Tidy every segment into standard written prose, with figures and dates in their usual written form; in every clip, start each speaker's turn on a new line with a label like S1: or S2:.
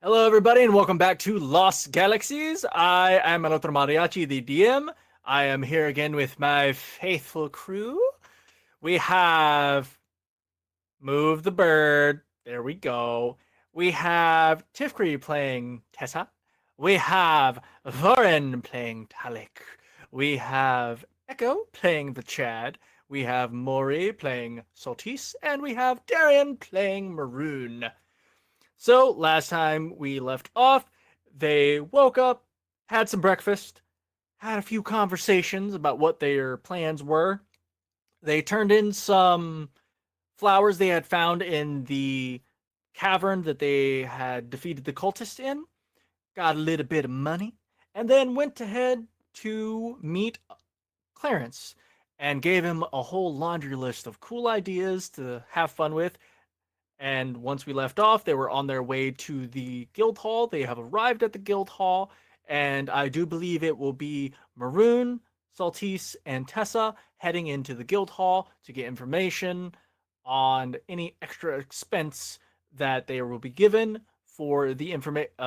S1: Hello, everybody, and welcome back to Lost Galaxies. I am El Otro Mariachi, the DM. I am here again with my faithful crew. We have Move the Bird. There we go. We have Tifkree playing Tessa. We have Voren playing Talic. We have Echo playing the Chad. We have Mori playing Saltis. And we have Darian playing Maroon. So last time we left off, they woke up, had some breakfast, had a few conversations about what their plans were. They turned in some flowers they had found in the cavern that they had defeated the cultist in, got a little bit of money, and then went ahead to meet Clarence and gave him a whole laundry list of cool ideas to have fun with. And once we left off, they were on their way to the guild hall. They have arrived at the guild hall, and I do believe it will be Maroon, Saltise, and Tessa heading into the guild hall to get information on any extra expense that they will be given for the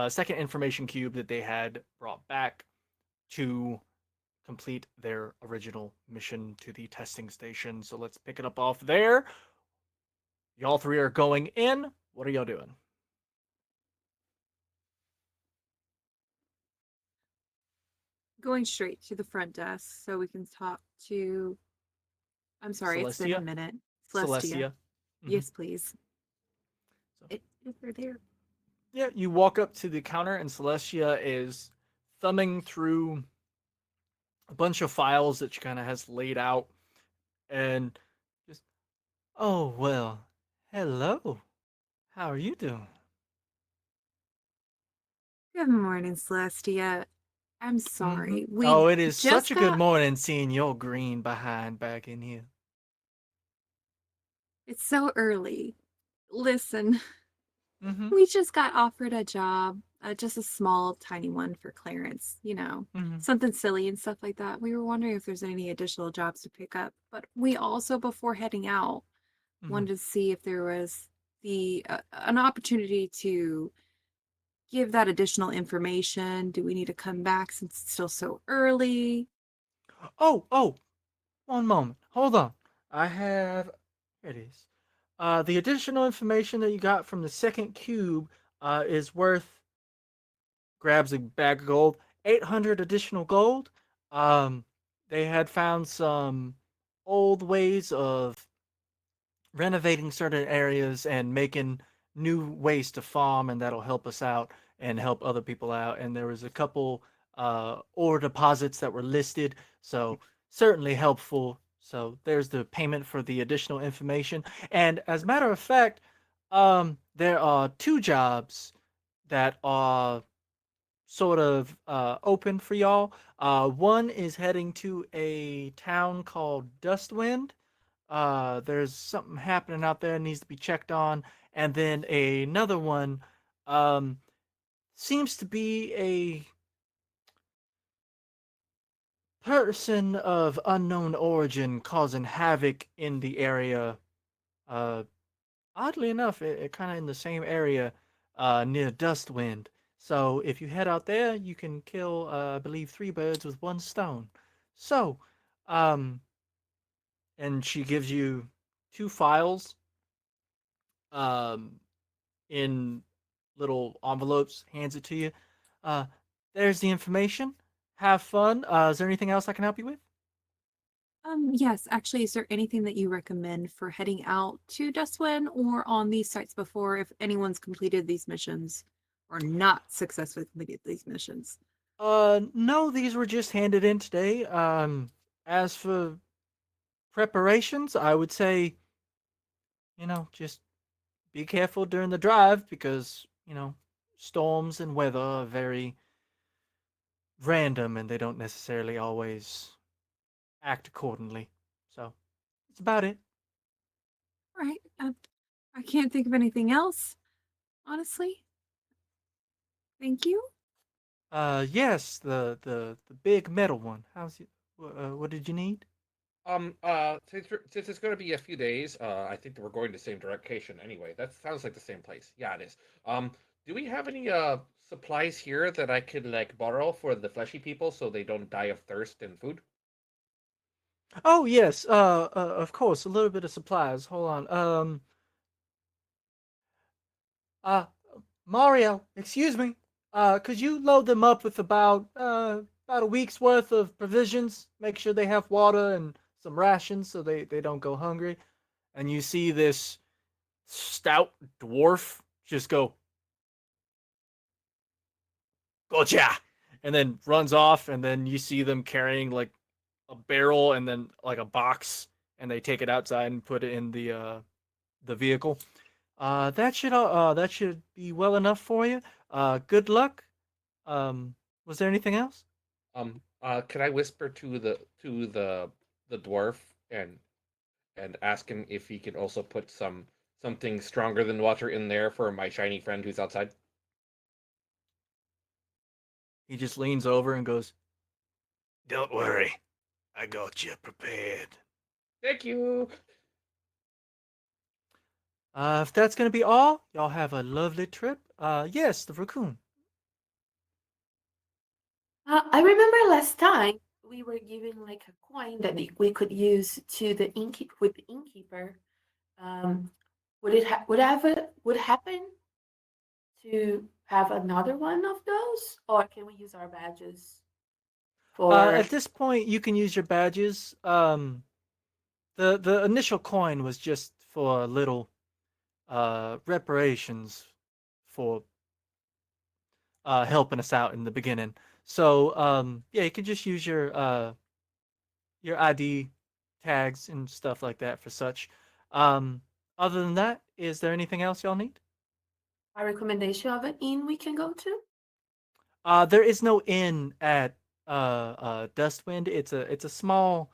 S1: second information cube that they had brought back to complete their original mission to the testing station. So let's pick it up off there. Y'all three are going in. What are y'all doing?
S2: Going straight to the front desk so we can talk to. I'm sorry, it's been a
S1: Celestia?
S2: minute. Celestia.
S1: Celestia. hmm
S2: Yes, please.
S1: So,
S2: If they're there.
S1: yeah, you walk up to the counter, and Celestia is thumbing through a bunch of files that she kind of has laid out, and just, oh, well, hello. How are you doing?
S2: Good morning, Celestia. I'm
S1: Mm-hmm.
S2: sorry. We
S1: Oh, it is such
S2: just
S1: a good
S2: got.
S1: morning seeing your green behind back in here.
S2: It's so early. Listen,
S1: Mm-hmm.
S2: we just got offered a job, just a small, tiny one for Clarence,
S1: Mm-hmm.
S2: something silly and stuff like that. We were wondering if there's any additional jobs to pick up. But we also, before heading out,
S1: Mm-hmm.
S2: wanted to see if there was the an opportunity to give that additional information. Do we need to come back since it's still so early?
S1: Oh, one moment. Hold on. I have. Here it is. The additional information that you got from the second cube is worth, grabs a bag of gold, 800 additional gold. Um, they had found some old ways of renovating certain areas and making new ways to farm, and that'll help us out and help other people out. And there was a couple ore deposits that were listed, so certainly helpful. So there's the payment for the additional information. And as a matter of fact, there are two jobs that are sort of open for y'all. One is heading to a town called Dustwind. There's something happening out there that needs to be checked on. And then another one um, seems to be a person of unknown origin causing havoc in the area. Uh, Oddly enough, it kind of in the same area near Dustwind. So if you head out there, you can kill, I believe, three birds with one stone. So, um, and she gives you two files, um, in little envelopes, hands it to you. Uh, there's the information. Have fun. Is there anything else I can help you with?
S2: Yes, actually, is there anything that you recommend for heading out to Dustwind or on these sites before if anyone's completed these missions or not successfully completed these missions?
S1: No, these were just handed in today. As for preparations, I would say, just be careful during the drive because, storms and weather are very random and they don't necessarily always act accordingly. So, that's about it.
S2: All right. I can't think of anything else, honestly. Thank you.
S1: Yes, the big metal one. How's it? What did you need?
S3: Since it's going to be a few days, I think that we're going the same direction anyway. That sounds like the same place. Yeah, it is. Um, do we have any supplies here that I could like borrow for the fleshy people so they don't die of thirst and food?
S1: Oh yes, of course, a little bit of supplies. Hold on. Uh, Mario, excuse me. Could you load them up with about a week's worth of provisions? Make sure they have water and some rations so they don't go hungry. And you see this stout dwarf just go, gotcha, and then runs off. And then you see them carrying like a barrel and then like a box, and they take it outside and put it in the vehicle. That should be well enough for you. Good luck. Um, was there anything else?
S3: Could I whisper to the dwarf and ask him if he can also put something stronger than water in there for my shiny friend who's outside?
S1: He just leans over and goes, "Don't worry, I got you prepared."
S3: Thank you.
S1: If that's gonna be all, y'all have a lovely trip. Yes, the raccoon.
S4: I remember last time we were given like a coin that we could use to the with the innkeeper. Um, would happen to have another one of those, or can we use our badges for?
S1: At this point, you can use your badges. The initial coin was just for little reparations for helping us out in the beginning. So yeah, you can just use your ID tags and stuff like that for such. Um, Other than that, is there anything else y'all need?
S4: A recommendation of an inn we can go to?
S1: There is no inn at Dustwind. It's a small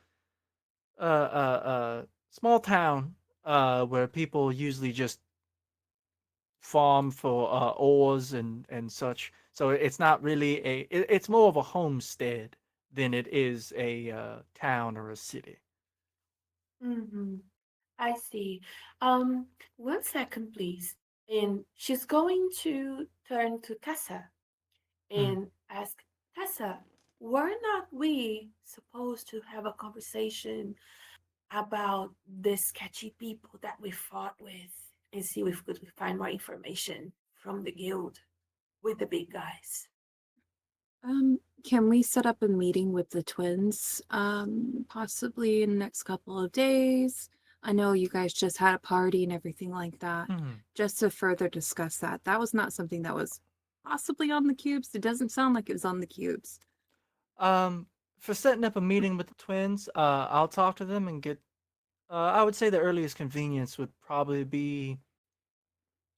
S1: town where people usually just farm for ores and such. So it's not really it's more of a homestead than it is a town or a city.
S4: Mm-hmm. I see. One second, please. And she's going to turn to Tessa
S1: Hmm.
S4: and ask Tessa, were not we supposed to have a conversation about the sketchy people that we fought with and see if we could find more information from the guild with the big guys?
S2: Can we set up a meeting with the twins, possibly in the next couple of days? I know you guys just had a party and everything like that,
S1: Hmm.
S2: just to further discuss that. That was not something that was possibly on the cubes. It doesn't sound like it was on the cubes.
S1: Um, for setting up a meeting with the twins, I'll talk to them and get. I would say the earliest convenience would probably be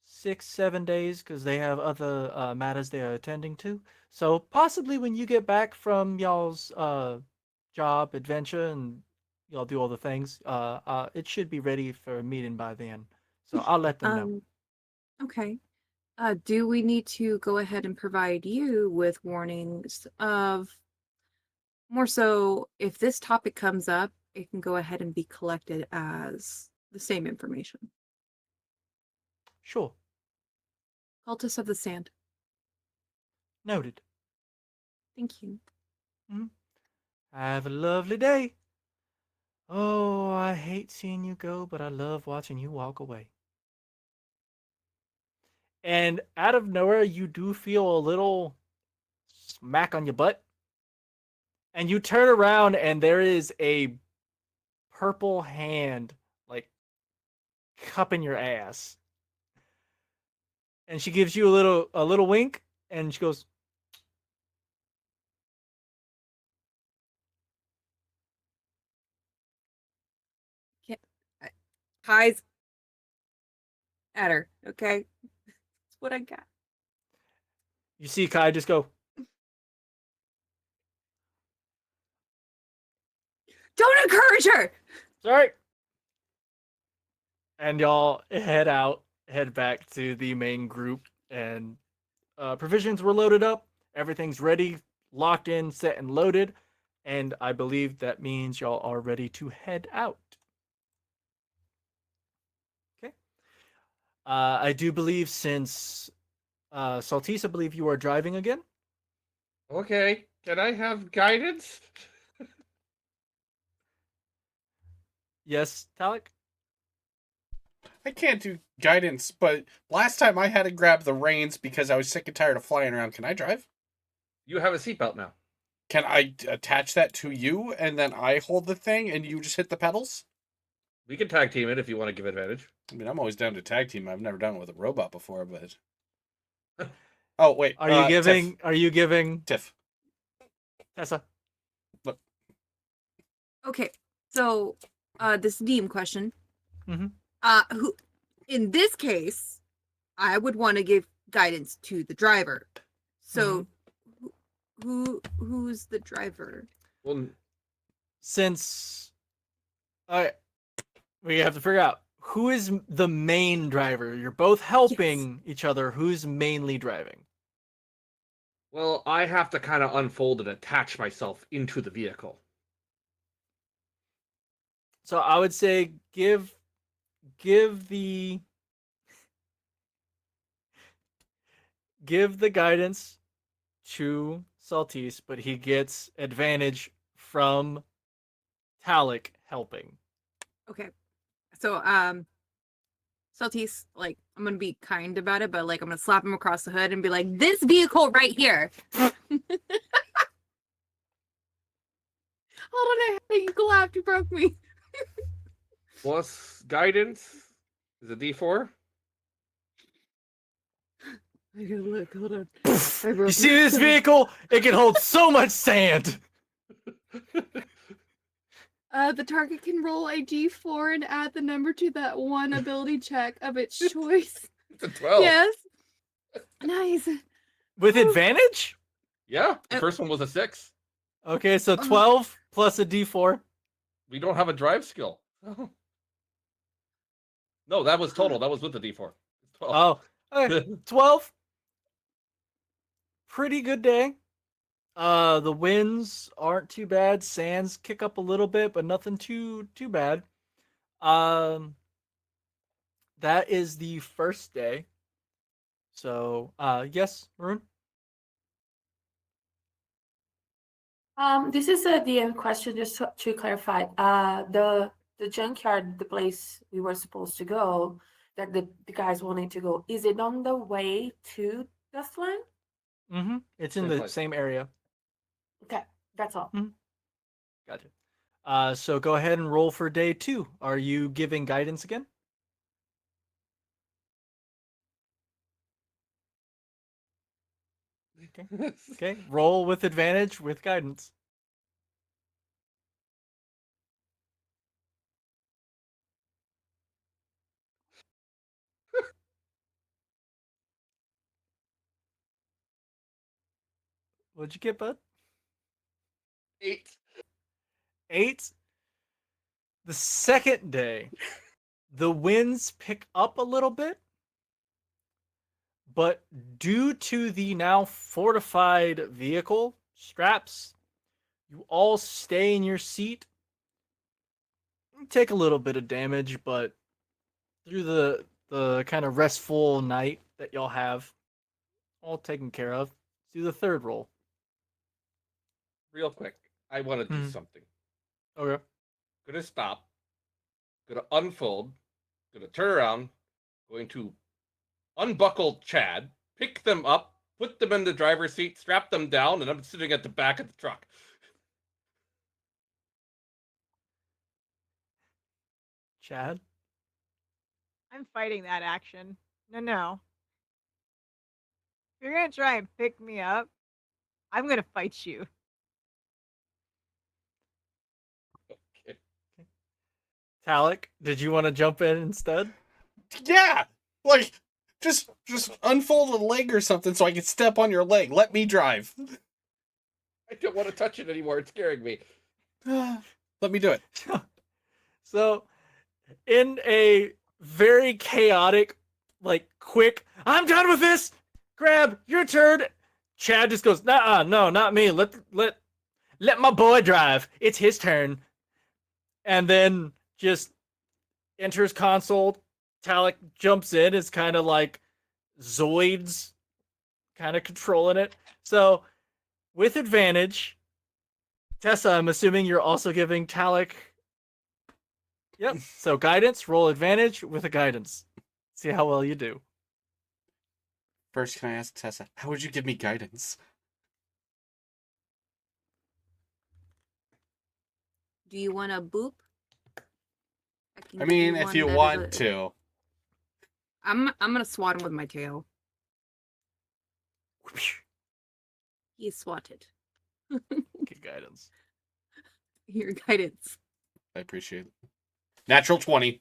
S1: 6, 7 days because they have other matters they are attending to. So possibly when you get back from y'all's job adventure and y'all do all the things, it should be ready for a meeting by then. So I'll let them know.
S2: Um, okay. Do we need to go ahead and provide you with warnings of more so if this topic comes up, it can go ahead and be collected as the same information.
S1: Sure,
S2: Cultists of the Sand.
S1: noted.
S2: Thank you.
S1: Mhm. Have a lovely day. Oh, I hate seeing you go, but I love watching you walk away. And out of nowhere, you do feel a little smack on your butt. And you turn around, and there is a purple hand, like, cupping your ass. And she gives you a little wink, and she goes,
S2: Can't, Highs at her, okay? That's what I got.
S1: you see Kai just go,
S2: Don't encourage her!
S1: sorry. And y'all head back to the main group, and provisions were loaded up. Everything's ready, locked in, set, and loaded. And I believe that means y'all are ready to head out. Okay. I do believe since Saltise, I believe you are driving again.
S3: Okay, can I have guidance?
S1: Yes, Talic.
S5: I can't do guidance, but last time I had to grab the reins because I was sick and tired of flying around. Can I drive?
S3: You have a seatbelt now.
S5: Can I attach that to you and then I hold the thing and you just hit the pedals?
S3: We can tag team it if you want to give advantage.
S5: I mean, I'm always down to tag team. I've never done it with a robot before, but. Oh wait,
S1: Are you giving? Are you giving
S5: Tiff?
S1: Tessa?
S2: Okay, so this Deem question.
S1: Mhm.
S2: Who, in this case, I would want to give guidance to the driver. So, who's the driver?
S3: Well,
S1: Since we have to figure out who is the main driver. You're both helping each other. Who's mainly driving?
S3: well, I have to kind of unfold and attach myself into the vehicle.
S1: So I would say give the guidance to Saltise, but he gets advantage from Talic helping.
S2: Okay, so Saltise, like, I'm gonna be kind about it, but like I'm gonna slap him across the hood and be like, "This vehicle right here." Hold on, I had a laugh. You broke me.
S3: Plus guidance is a D4.
S2: I gotta look. Hold on.
S1: You see this vehicle? It can hold so much sand.
S2: The target can roll a d4 and add the number to that one ability check of its choice.
S3: It's a 12.
S2: Yes. Nice.
S1: With advantage?
S3: Yeah, the first one was a 6.
S1: Okay, so 12 plus a d4.
S3: We don't have a drive skill. No, that was total. That was with the D4. 12.
S1: Oh, okay. 12. Pretty good day. The winds aren't too bad. Sands kick up a little bit, but nothing too bad. That is the first day. So, yes, Maroon.
S4: This is a DM question, just to clarify. The junkyard, the place we were supposed to go, that the guys wanted to go, is it on the way to Dustwind?
S1: Mm-hmm. It's in
S3: Same
S1: the
S3: place.
S1: same area.
S4: Okay, that's all.
S1: Gotcha. So go ahead and roll for day 2. Are you giving guidance again? Okay. Roll with advantage with guidance. What'd you get, bud?
S3: 8.
S1: 8. The second day, the winds pick up a little bit, but due to the now fortified vehicle straps, you all stay in your seat. You take a little bit of damage, but through the kind of restful night that y'all have, all taken care of. Let's do the third roll.
S3: Real quick, I want to do
S1: Mhm.
S3: something.
S1: Okay.
S3: Gonna stop. Gonna unfold. Gonna turn around. Going to unbuckle Chad, pick them up, put them in the driver's seat, strap them down, and I'm sitting at the back of the truck.
S1: Chad?
S6: I'm fighting that action. No. If you're gonna try and pick me up, I'm gonna fight you.
S1: Talic, did you want to jump in instead?
S5: Yeah, like just unfold a leg or something so I can step on your leg. Let me drive.
S3: I don't want to touch it anymore. It's scaring me.
S5: Let me do it.
S1: So, in a very chaotic, like quick, I'm done with this. Grab your turn. Chad just goes, nah, no, not me. Let my boy drive. It's his turn. And then just enters console. Talic jumps in. It's kind of like Zoids kind of controlling it. So, with advantage, Tessa, I'm assuming you're also giving Talic. Yep. So guidance, roll advantage with a guidance. See how well you do.
S5: First, can I ask Tessa, how would you give me guidance?
S2: Do you want a boop? Can
S5: I
S2: give
S5: mean, if
S2: one
S5: you
S2: that is
S5: want to.
S2: I'm gonna swat him with my tail. He's swatted.
S1: Good guidance.
S2: Your guidance.
S5: I appreciate it. Natural 20.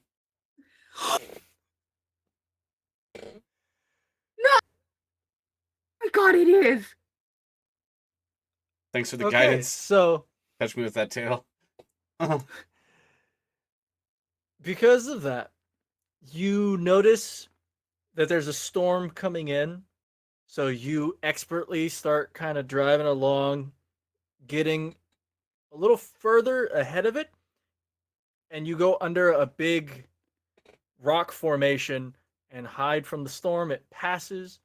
S2: My God, it is.
S5: Thanks for the
S1: Okay,
S5: guidance.
S1: so
S5: Touch me with that tail.
S1: because of that, you notice that there's a storm coming in. So you expertly start kind of driving along, getting a little further ahead of it, and you go under a big rock formation and hide from the storm. It passes,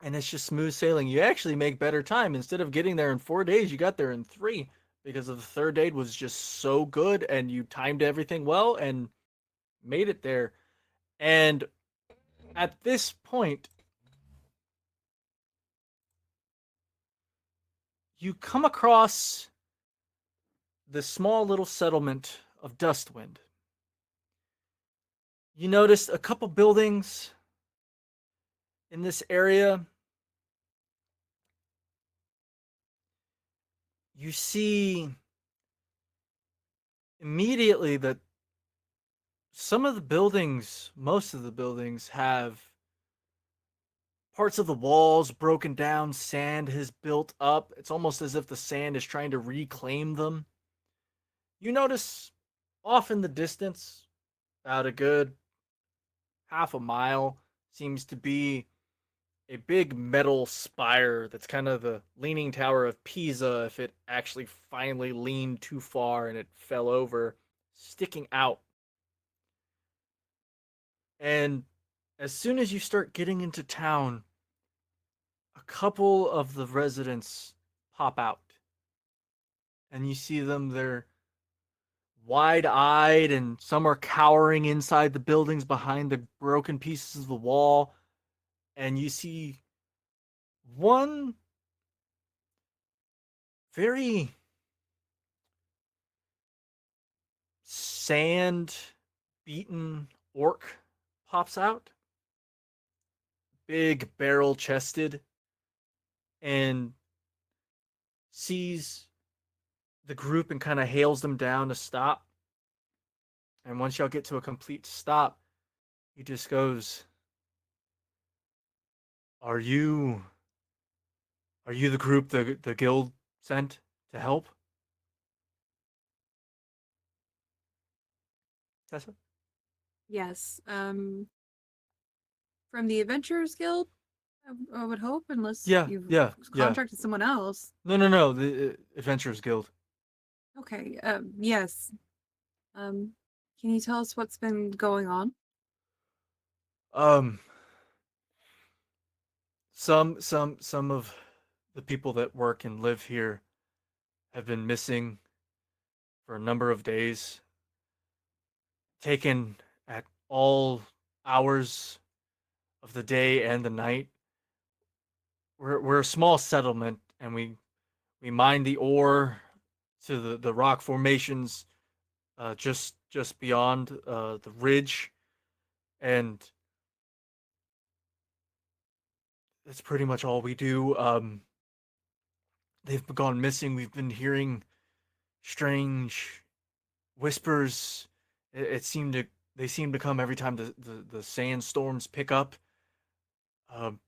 S1: and it's just smooth sailing. You actually make better time. Instead of getting there in 4 days, you got there in 3 because of the third day was just so good, and you timed everything well and made it there. And at this point, you come across the small little settlement of Dustwind. You notice a couple buildings in this area. You see immediately that some of the buildings, most of the buildings, have parts of the walls broken down, sand has built up. It's almost as if the sand is trying to reclaim them. You notice off in the distance, about a good half a mile, seems to be a big metal spire that's kind of the leaning tower of Pisa if it actually finally leaned too far and it fell over, sticking out. And as soon as you start getting into town, a couple of the residents pop out. And you see them, they're wide eyed, and some are cowering inside the buildings behind the broken pieces of the wall. And you see one very sand beaten orc pops out, big barrel chested, and sees the group and kind of hails them down to stop. And once y'all get to a complete stop, he just goes, Are you the group the guild sent to help? Tessa?
S2: Yes. From the Adventurers Guild, I would hope, unless
S1: Yeah,
S2: you've
S1: yeah.
S2: contracted someone else.
S1: No, the Adventurers Guild.
S2: Okay. Yes. Can you tell us what's been going on?
S1: Um some of the people that work and live here have been missing for a number of days, taken at all hours of the day and the night. We're a small settlement, and we mine the ore to the rock formations just beyond the ridge, and that's pretty much all we do. They've gone missing. We've been hearing strange whispers. It seemed to they seem to come every time the sandstorms pick up. Um,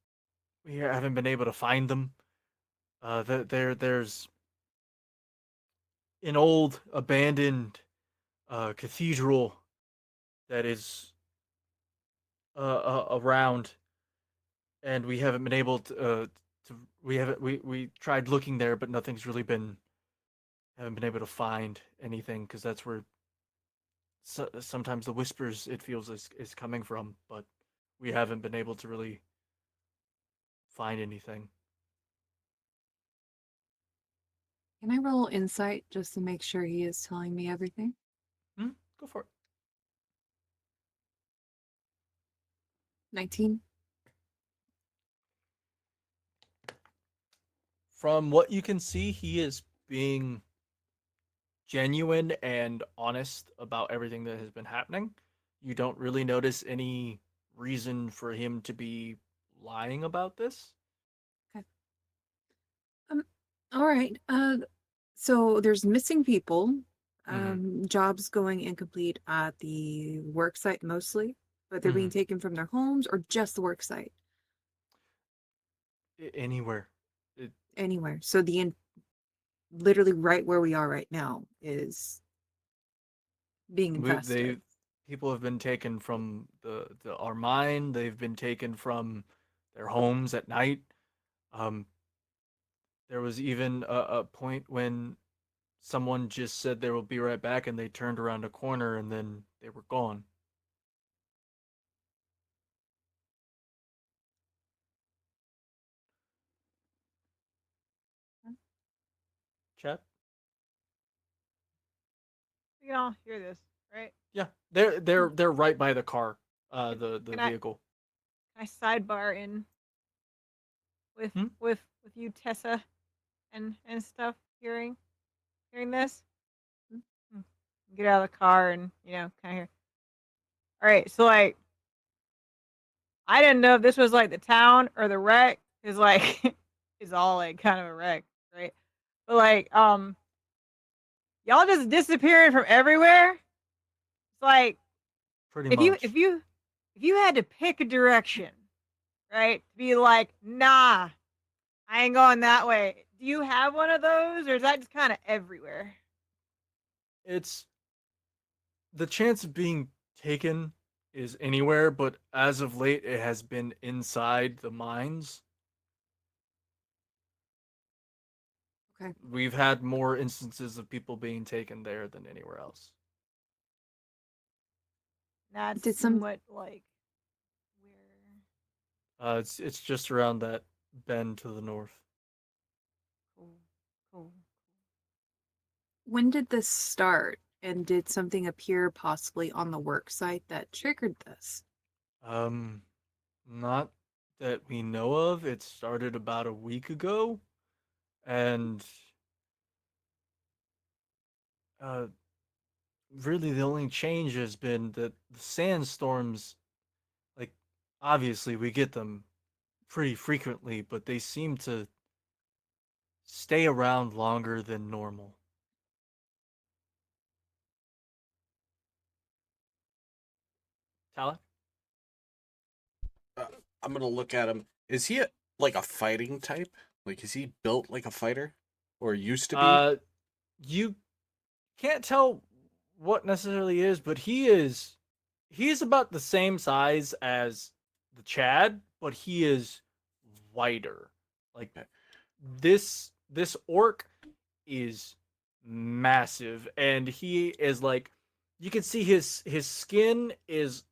S1: we haven't been able to find them. There's an old abandoned cathedral that is around, and we haven't been able to we haven't we tried looking there, but nothing's really been haven't been able to find anything because that's where sometimes the whispers it feels is coming from, but we haven't been able to really find anything.
S2: Can I roll insight just to make sure he is telling me everything?
S1: Go for it.
S2: 19.
S1: From what you can see, he is being genuine and honest about everything that has been happening. You don't really notice any reason for him to be lying about this.
S2: All right. So there's missing people.
S1: Mhm.
S2: Jobs going incomplete at the work site mostly, but they're being taken from their homes or just the work site
S1: Anywhere.
S2: anywhere. So literally right where we are right now is being infested.
S1: People have been taken from our mine. They've been taken from their homes at night. Um, there was even a point when someone just said they will be right back, and they turned around a corner, and then they were gone. Chat?
S6: We can all hear this, right?
S1: Yeah, they're right by the car, the
S6: Can
S1: vehicle.
S6: I sidebar in with
S1: Hmm?
S6: with you, Tessa, and stuff? Hearing this. Hmm. Get out of the car and kind of hear. All right, so like I didn't know if this was like the town or the wreck, because like it's all like kind of a wreck, right? But like y'all just disappearing from everywhere. It's like
S1: Pretty
S6: if you
S1: much.
S6: if you if you had to pick a direction, right? To be like, nah, I ain't going that way. Do you have one of those, or is that just kind of everywhere?
S1: It's the chance of being taken is anywhere, but as of late, it has been inside the mines.
S2: Okay.
S1: We've had more instances of people being taken there than anywhere else.
S6: That's
S2: Did some
S6: what like where
S1: It's just around that bend to the north.
S6: cool, cool.
S2: When did this start? And did something appear possibly on the work site that triggered this?
S1: Um, Not that we know of. It started about a week ago, and uh, really the only change has been that the sandstorms, like, obviously we get them pretty frequently, but they seem to stay around longer than normal. Talic?
S5: Uh, I'm gonna look at him. Is he like a fighting type? Like, is he built like a fighter, or used to be?
S1: You can't tell what necessarily is, but he's about the same size as the Chad, but he is wider. Like
S5: Okay.
S1: this orc is massive, and he is like, you can see his skin is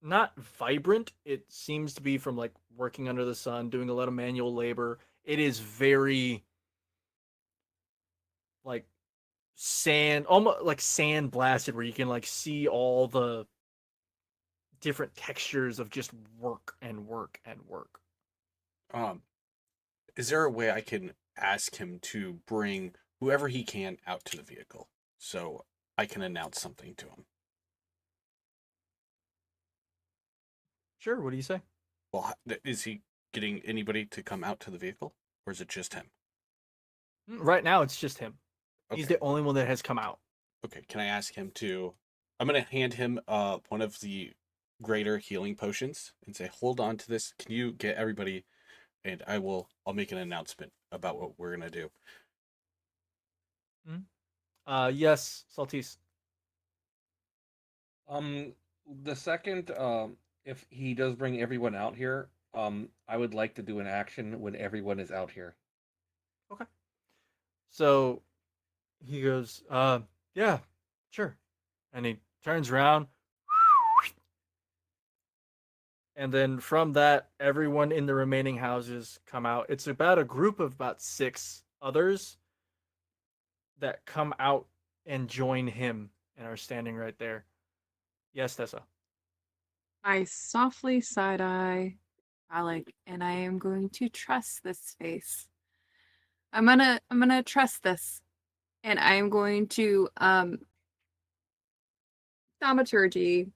S1: not vibrant. It seems to be from like working under the sun, doing a lot of manual labor. It is very like sand, almost like sand blasted, where you can like see all the different textures of just work and work and work.
S5: Um, is there a way I can ask him to bring whoever he can out to the vehicle so I can announce something to him?
S1: Sure, what do you say?
S5: Well, is he getting anybody to come out to the vehicle, or is it just him?
S1: Right now, it's just him. He's
S5: Okay.
S1: the only one that has come out.
S5: Okay. Can I ask him to? I'm gonna hand him one of the greater healing potions and say, "Hold on to this. Can you get everybody?" And I'll make an announcement about what we're gonna do.
S1: Yes, Saltise.
S3: Um, the second, if he does bring everyone out here, I would like to do an action when everyone is out here.
S1: Okay. So he goes, yeah, sure. And he turns around And then from that, everyone in the remaining houses come out. It's about a group of about 6 others that come out and join him and are standing right there. Yes, Tessa.
S2: I softly side eye Alec, and I am going to trust this face. I'm gonna trust this, and I am going to thaumaturgy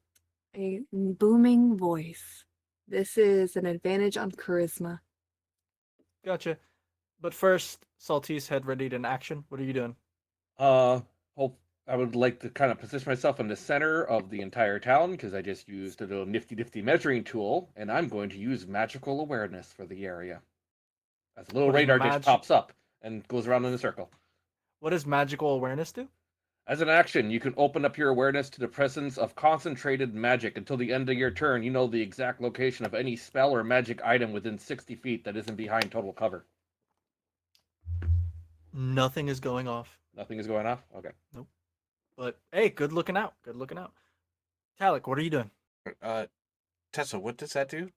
S2: a booming voice. This is an advantage on charisma.
S1: Gotcha. But first, Saltise head readied in action. What are you doing?
S3: Hope I would like to kind of position myself in the center of the entire town because I just used a little nifty measuring tool, and I'm going to use magical awareness for the area. As a little
S1: What is
S3: radar just pops up and goes around in a circle.
S1: What does magical awareness do?
S3: As an action, you can open up your awareness to the presence of concentrated magic until the end of your turn. You know the exact location of any spell or magic item within 60 feet that isn't behind total cover.
S1: Nothing is going off.
S3: Nothing is going off? Okay.
S1: Nope. But hey, good looking out. Good looking out. Talic, what are you doing?
S5: Tessa, what does that do?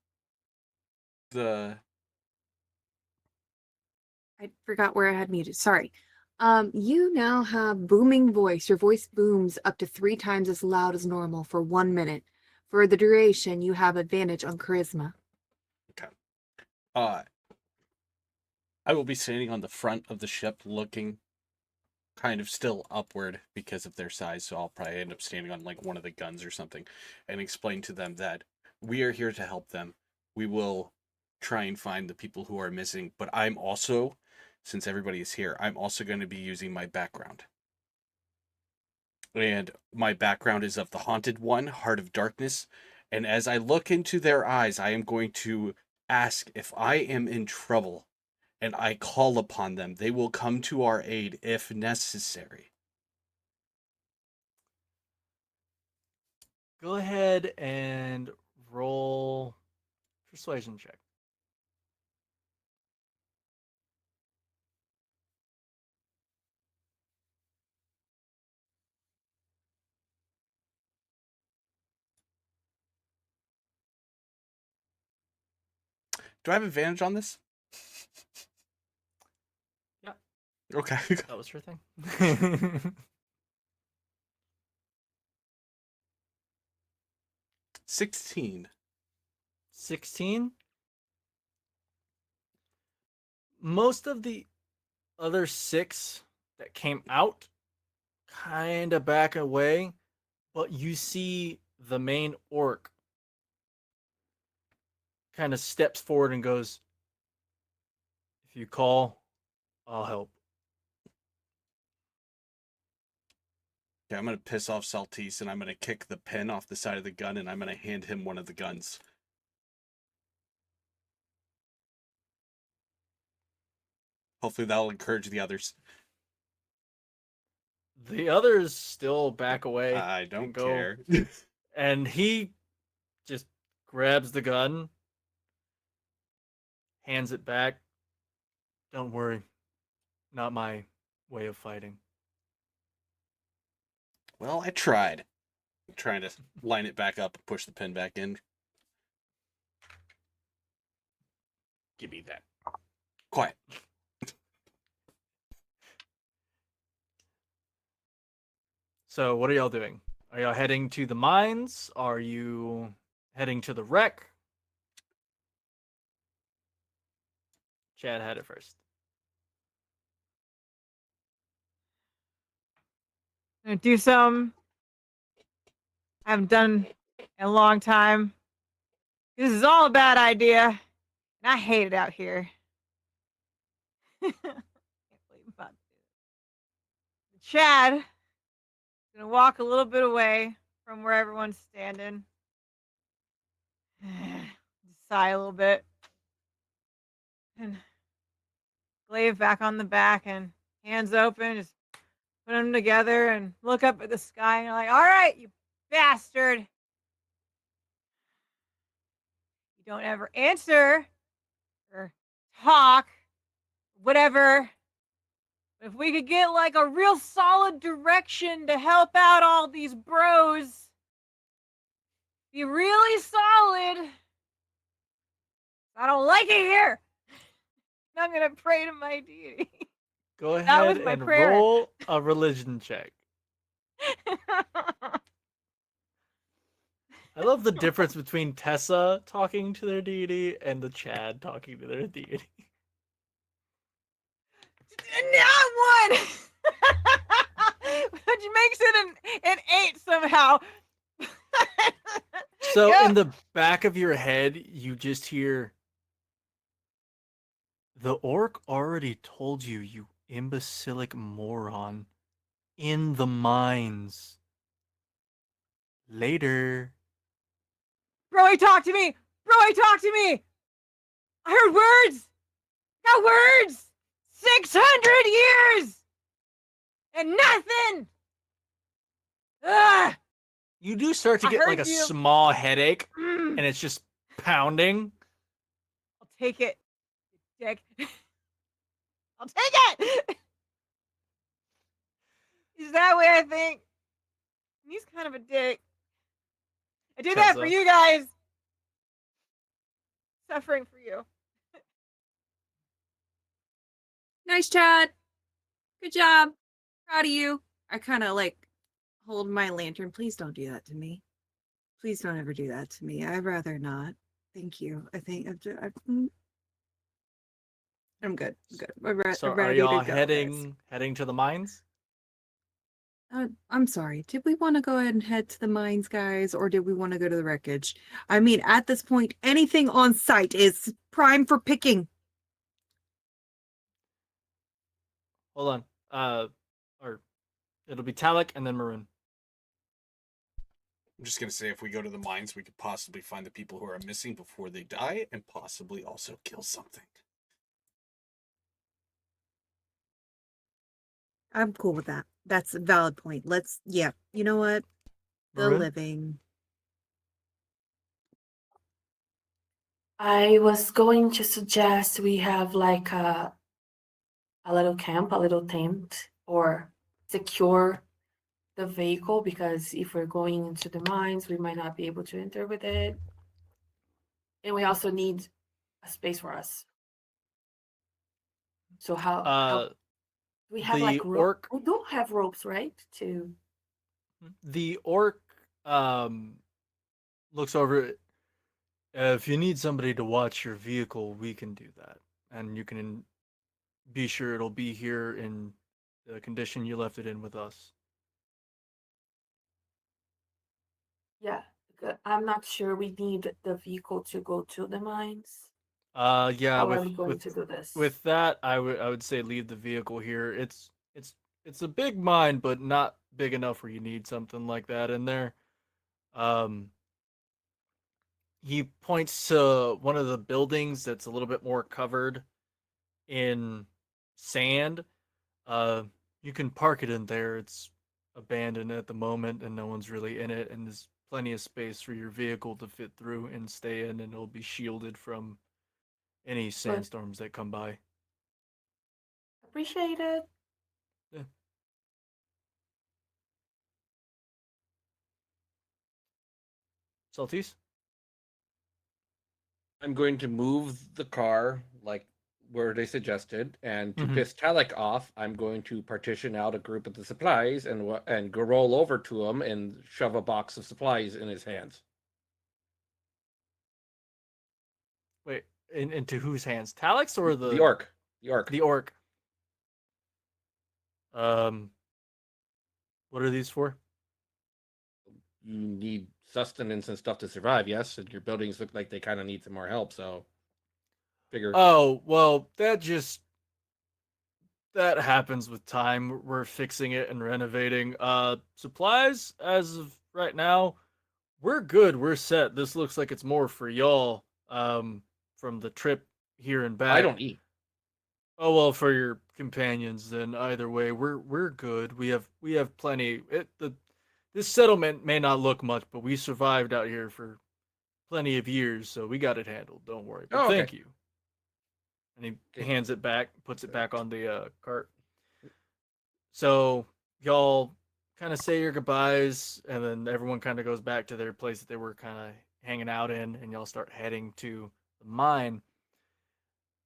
S2: I forgot where I had muted. Sorry. You now have booming voice. Your voice booms up to 3 times as loud as normal for 1 minute. For the duration, you have advantage on charisma.
S5: Okay. I will be standing on the front of the ship looking kind of still upward because of their size, so I'll probably end up standing on like one of the guns or something and explain to them that we are here to help them. We will try and find the people who are missing, but I'm also, since everybody is here, I'm also going to be using my background. And my background is of the Haunted One, Heart of Darkness, and as I look into their eyes, I am going to ask if I am in trouble, and I call upon them. They will come to our aid if necessary.
S1: Go ahead and roll persuasion check.
S5: Do I have advantage on this?
S1: Yeah.
S5: Okay.
S1: That was her thing.
S5: 16.
S1: 16. Most of the other 6 that came out kind of back away, but you see the main orc kind of steps forward and goes, "If you call, I'll help."
S5: Okay, I'm going to piss off Saltise, and I'm going to kick the pin off the side of the gun, and I'm going to hand him one of the guns. Hopefully that'll encourage the others.
S1: The others still back away.
S5: I don't
S1: and go,
S5: care.
S1: And he just grabs the gun, hands it back. "Don't worry, not my way of fighting."
S5: Well, I tried. I'm trying to line it back up and push the pin back in.
S3: Give me that.
S5: Quiet.
S1: So, what are y'all doing? Are y'all heading to the mines? Are you heading to the wreck? Chad had it first.
S6: I'm gonna do some I haven't done in a long time. This is all a bad idea, and I hate it out here. Can't believe I'm about to do it. Chad gonna walk a little bit away from where everyone's standing. Sigh a little bit. And glaive back on the back and hands open, just put them together and look up at the sky and you're like, all right, you bastard. You don't ever answer or talk, whatever. If we could get like a real solid direction to help out all these bros, be really solid, I don't like it here. And I'm gonna pray to my deity.
S1: Go
S6: That
S1: ahead
S6: was my
S1: and
S6: prayer.
S1: roll a religion check. I love the difference between Tessa talking to their deity and the Chad talking to their deity.
S6: Not one. Which makes it an 8 somehow.
S1: So
S6: Yep.
S1: in the back of your head, you just hear, the orc already told you, you imbecilic moron. In the mines. Later.
S6: Broy, talk to me. Broy, talk to me. I heard words. Got words. 600 years and nothing. Ugh.
S1: You do start to
S6: I
S1: get like a
S6: heard you.
S1: small headache,
S6: Mm.
S1: and it's just pounding.
S6: I'll take it, dick. I'll take it. He's that way, I think. He's kind of a dick. I do that for
S1: Tessa.
S6: you guys. Suffering for you.
S2: Nice, Chad. Good job. Proud of you. I kind of like hold my lantern. Please don't do that to me. Please don't ever do that to me. I'd rather not. Thank you. I think I'm good. I'm good.
S1: So
S2: I'm
S1: are
S2: ready
S1: y'all
S2: to go, guys.
S1: heading to the mines?
S2: I'm sorry. Did we want to go ahead and head to the mines, guys, or did we want to go to the wreckage? I mean, at this point, anything on site is prime for picking.
S1: Hold on. Or it'll be Talic and then Maroon.
S5: I'm just gonna say if we go to the mines, we could possibly find the people who are missing before they die, and possibly also kill something.
S2: I'm cool with that. That's a valid point. Yeah, you know what? The
S1: Maroon?
S2: living.
S4: I was going to suggest we have like a little camp, a little tent, or secure the vehicle, because if we're going into the mines, we might not be able to enter with it. And we also need a space for us. So how we have
S1: the
S4: like
S1: orc-
S4: we don't have ropes, right? To
S1: The orc looks over it. If you need somebody to watch your vehicle, we can do that. And you can be sure it'll be here in the condition you left it in with us.
S4: yeah, I'm not sure we need the vehicle to go to the mines.
S1: Yeah,
S4: How are we going to do this?
S1: with that, I would say leave the vehicle here. It's a big mine, but not big enough where you need something like that in there. Um, he points to one of the buildings that's a little bit more covered in sand. Uh, you can park it in there. It's abandoned at the moment, and no one's really in it. And there's plenty of space for your vehicle to fit through and stay in, and it'll be shielded from any sandstorms that come by.
S4: Appreciate it.
S1: Yeah. Saltese?
S3: I'm going to move the car like where they suggested, and to
S1: Mhm.
S3: piss Talic off, I'm going to partition out a group of the supplies and go roll over to him and shove a box of supplies in his hands.
S1: Wait, into whose hands? Talix or
S3: The orc. The orc.
S1: The orc. Um, what are these for?
S3: You need sustenance and stuff to survive, yes, and your buildings look like they kind of need some more help, so figure.
S1: Oh, well, that happens with time. We're fixing it and renovating. Supplies as of right now, we're good. We're set. This looks like it's more for y'all. From the trip here and back.
S3: I don't eat.
S1: Oh well, for your companions, then either way, we're good. We have plenty. This settlement may not look much, but we survived out here for plenty of years, so we got it handled. Don't worry. But
S3: Oh, okay.
S1: thank you. And he
S3: Okay.
S1: hands it back, puts it back on the cart. So y'all kind of say your goodbyes, and then everyone kind of goes back to their place that they were kind of hanging out in, and y'all start heading to the mine.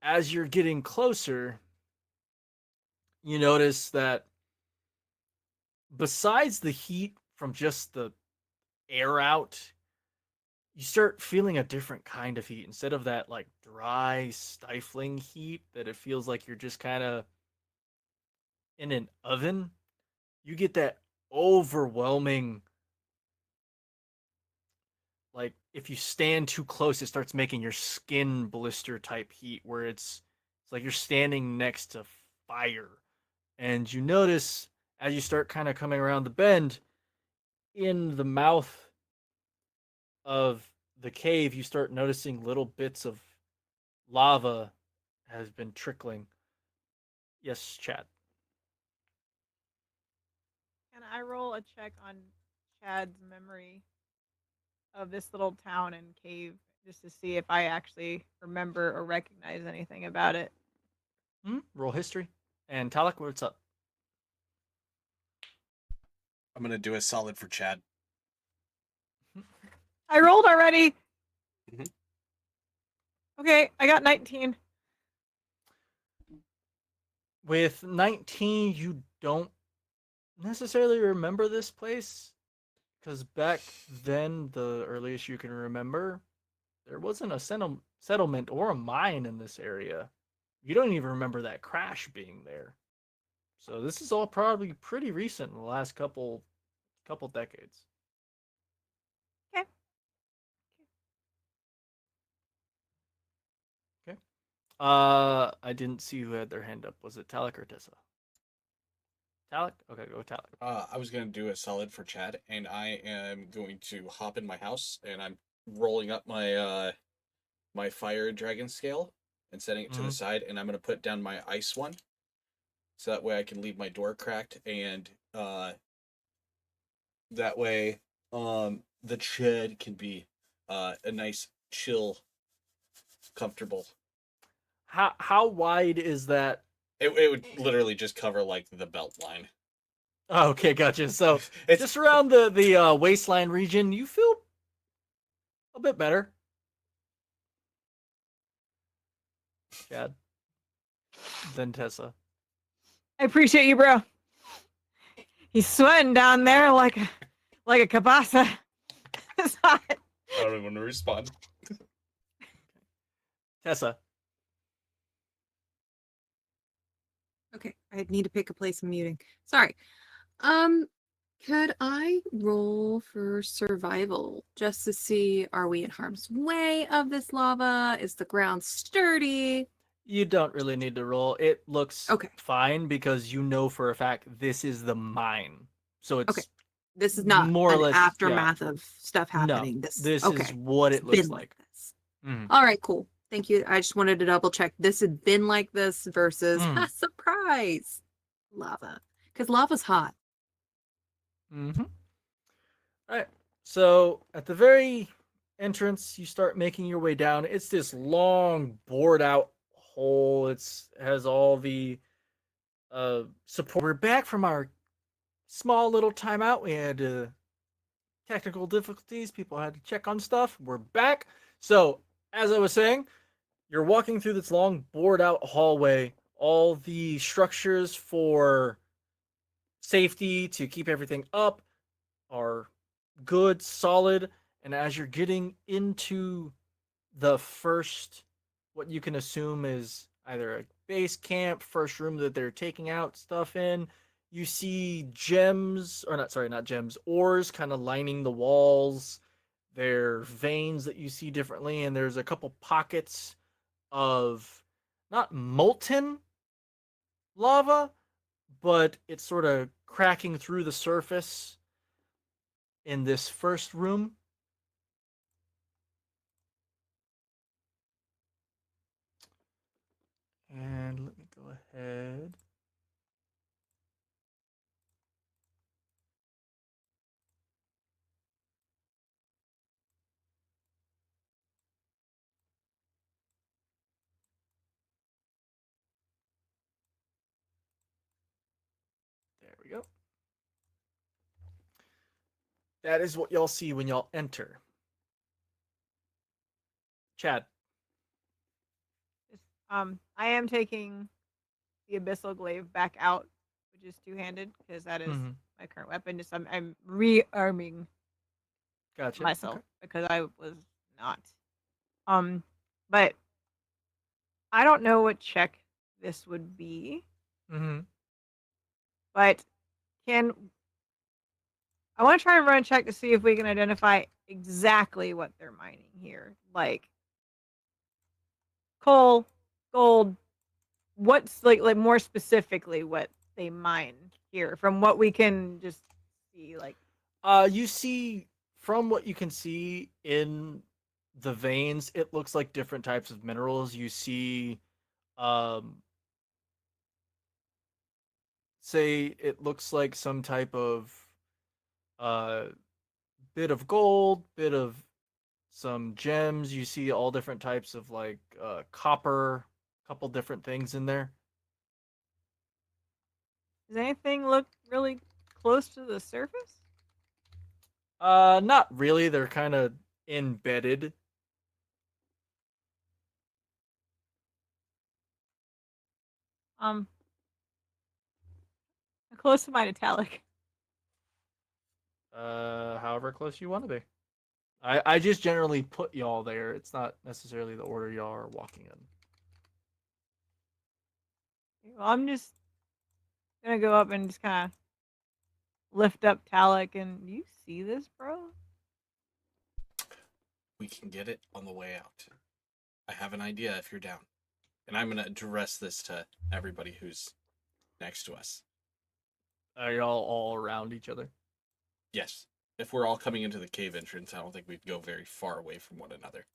S1: as you're getting closer, you notice that besides the heat from just the air out, you start feeling a different kind of heat. Instead of that like dry, stifling heat that it feels like you're just kind of in an oven, you get that overwhelming, like if you stand too close, it starts making your skin blister type heat where it's like you're standing next to fire. And you notice as you start kind of coming around the bend, in the mouth of the cave, you start noticing little bits of lava has been trickling. Yes, Chad.
S6: Can I roll a check on Chad's memory of this little town and cave just to see if I actually remember or recognize anything about it?
S1: Roll history. And Talic, what's up?
S5: I'm gonna do a solid for Chad.
S6: I rolled already.
S5: Mhm.
S6: Okay, I got 19.
S1: With 19, you don't necessarily remember this place because back then, the earliest you can remember, there wasn't a settlement or a mine in this area. You don't even remember that crash being there. So this is all probably pretty recent in the last couple decades.
S6: Okay.
S1: Okay. I didn't see who had their hand up. Was it Talic or Tessa? Talic? Okay, go Talic.
S5: I was gonna do a solid for Chad, and I am going to hop in my house, and I'm rolling up my fire dragon scale and setting it to the side, and I'm gonna put down my ice one, so that way I can leave my door cracked, and that way the Chad can be a nice, chill, comfortable.
S1: How wide is that?
S5: It would literally just cover like the belt line.
S1: Oh, okay, gotcha. So
S5: It's
S1: just around the waistline region, you feel a bit better. Chad. Than Tessa.
S6: I appreciate you, bro. He's sweating down there like a cabasa. It's hot.
S5: I don't even want to respond.
S1: Tessa.
S2: Okay, I need to pick a place. I'm muting. Sorry. Could I roll for survival just to see, are we in harm's way of this lava? Is the ground sturdy?
S1: You don't really need to roll. It looks
S2: Okay.
S1: fine because you know for a fact this is the mine. So it's
S2: Okay. This is not
S1: more or
S2: an
S1: less
S2: aftermath of stuff
S1: No,
S2: happening.
S1: this
S2: okay.
S1: is what it
S2: It's
S1: looks
S2: been
S1: like.
S2: this.
S1: Mhm.
S2: All right, cool. Thank you. I just wanted to double check. This had been like this versus
S1: Mm.
S2: surprise lava. Because lava's hot.
S1: Mm-hmm. All right. So at the very entrance, you start making your way down. It's this long, bored out hole. It has all the support. We're back from our small little timeout. We had technical difficulties. People had to check on stuff. We're back. So as I was saying, you're walking through this long, bored out hallway. All the structures for safety to keep everything up are good, solid, and as you're getting into the first, what you can assume is either a base camp, first room that they're taking out stuff in, you see gems, or not, sorry, not gems, ores kind of lining the walls. There are veins that you see differently, and there's a couple pockets of not molten lava, but it's sort of cracking through the surface in this first room. And let me go ahead. There we go. That is what y'all see when y'all enter. Chad.
S6: I am taking the abyssal glaive back out, which is two-handed because that is
S1: Mhm.
S6: my current weapon. Just I'm rearming
S1: Gotcha.
S6: myself
S1: Okay.
S6: because I was not. But I don't know what check this would be,
S1: Mhm.
S6: but can I want to try and run a check to see if we can identify exactly what they're mining here, like coal, gold. What's like more specifically what they mine here from what we can just see, like.
S1: You see from what you can see in the veins, it looks like different types of minerals. You see, um, say it looks like some type of uh bit of gold, bit of some gems. You see all different types of like copper, couple different things in there.
S6: Does anything look really close to the surface?
S1: Not really. They're kind of embedded.
S6: Um, how close to my Talic?
S1: However close you want to be. I just generally put y'all there. It's not necessarily the order y'all are walking in.
S6: Well, I'm just gonna go up and just kind of lift up Talic and do you see this, bro?
S5: We can get it on the way out. I have an idea if you're down. And I'm going to address this to everybody who's next to us.
S1: Are y'all all around each other?
S5: Yes. If we're all coming into the cave entrance, I don't think we'd go very far away from one another.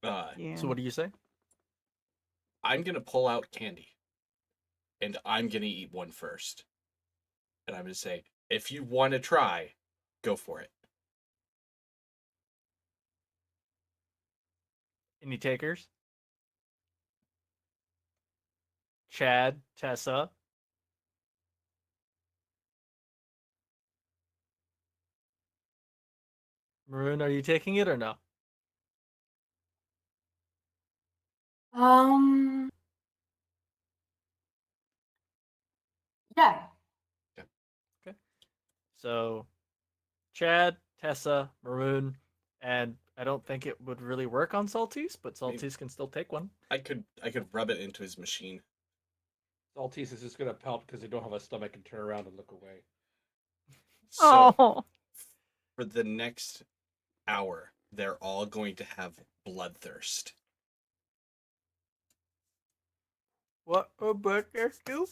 S6: Yeah.
S1: So what do you say?
S5: I'm going to pull out candy. And I'm going to eat one first. And I'm going to say, if you want to try, go for it.
S1: Any takers? Chad, Tessa. Maroon, are you taking it or no?
S4: Um, yeah.
S1: Okay. So Chad, Tessa, Maroon, and I don't think it would really work on Saltese, but Saltese can still take one.
S5: I could rub it into his machine.
S3: Saltese is just gonna pout because they don't have a stomach and turn around and look away.
S5: So
S6: Oh,
S5: for the next hour, they're all going to have bloodthirst.
S1: What would this do?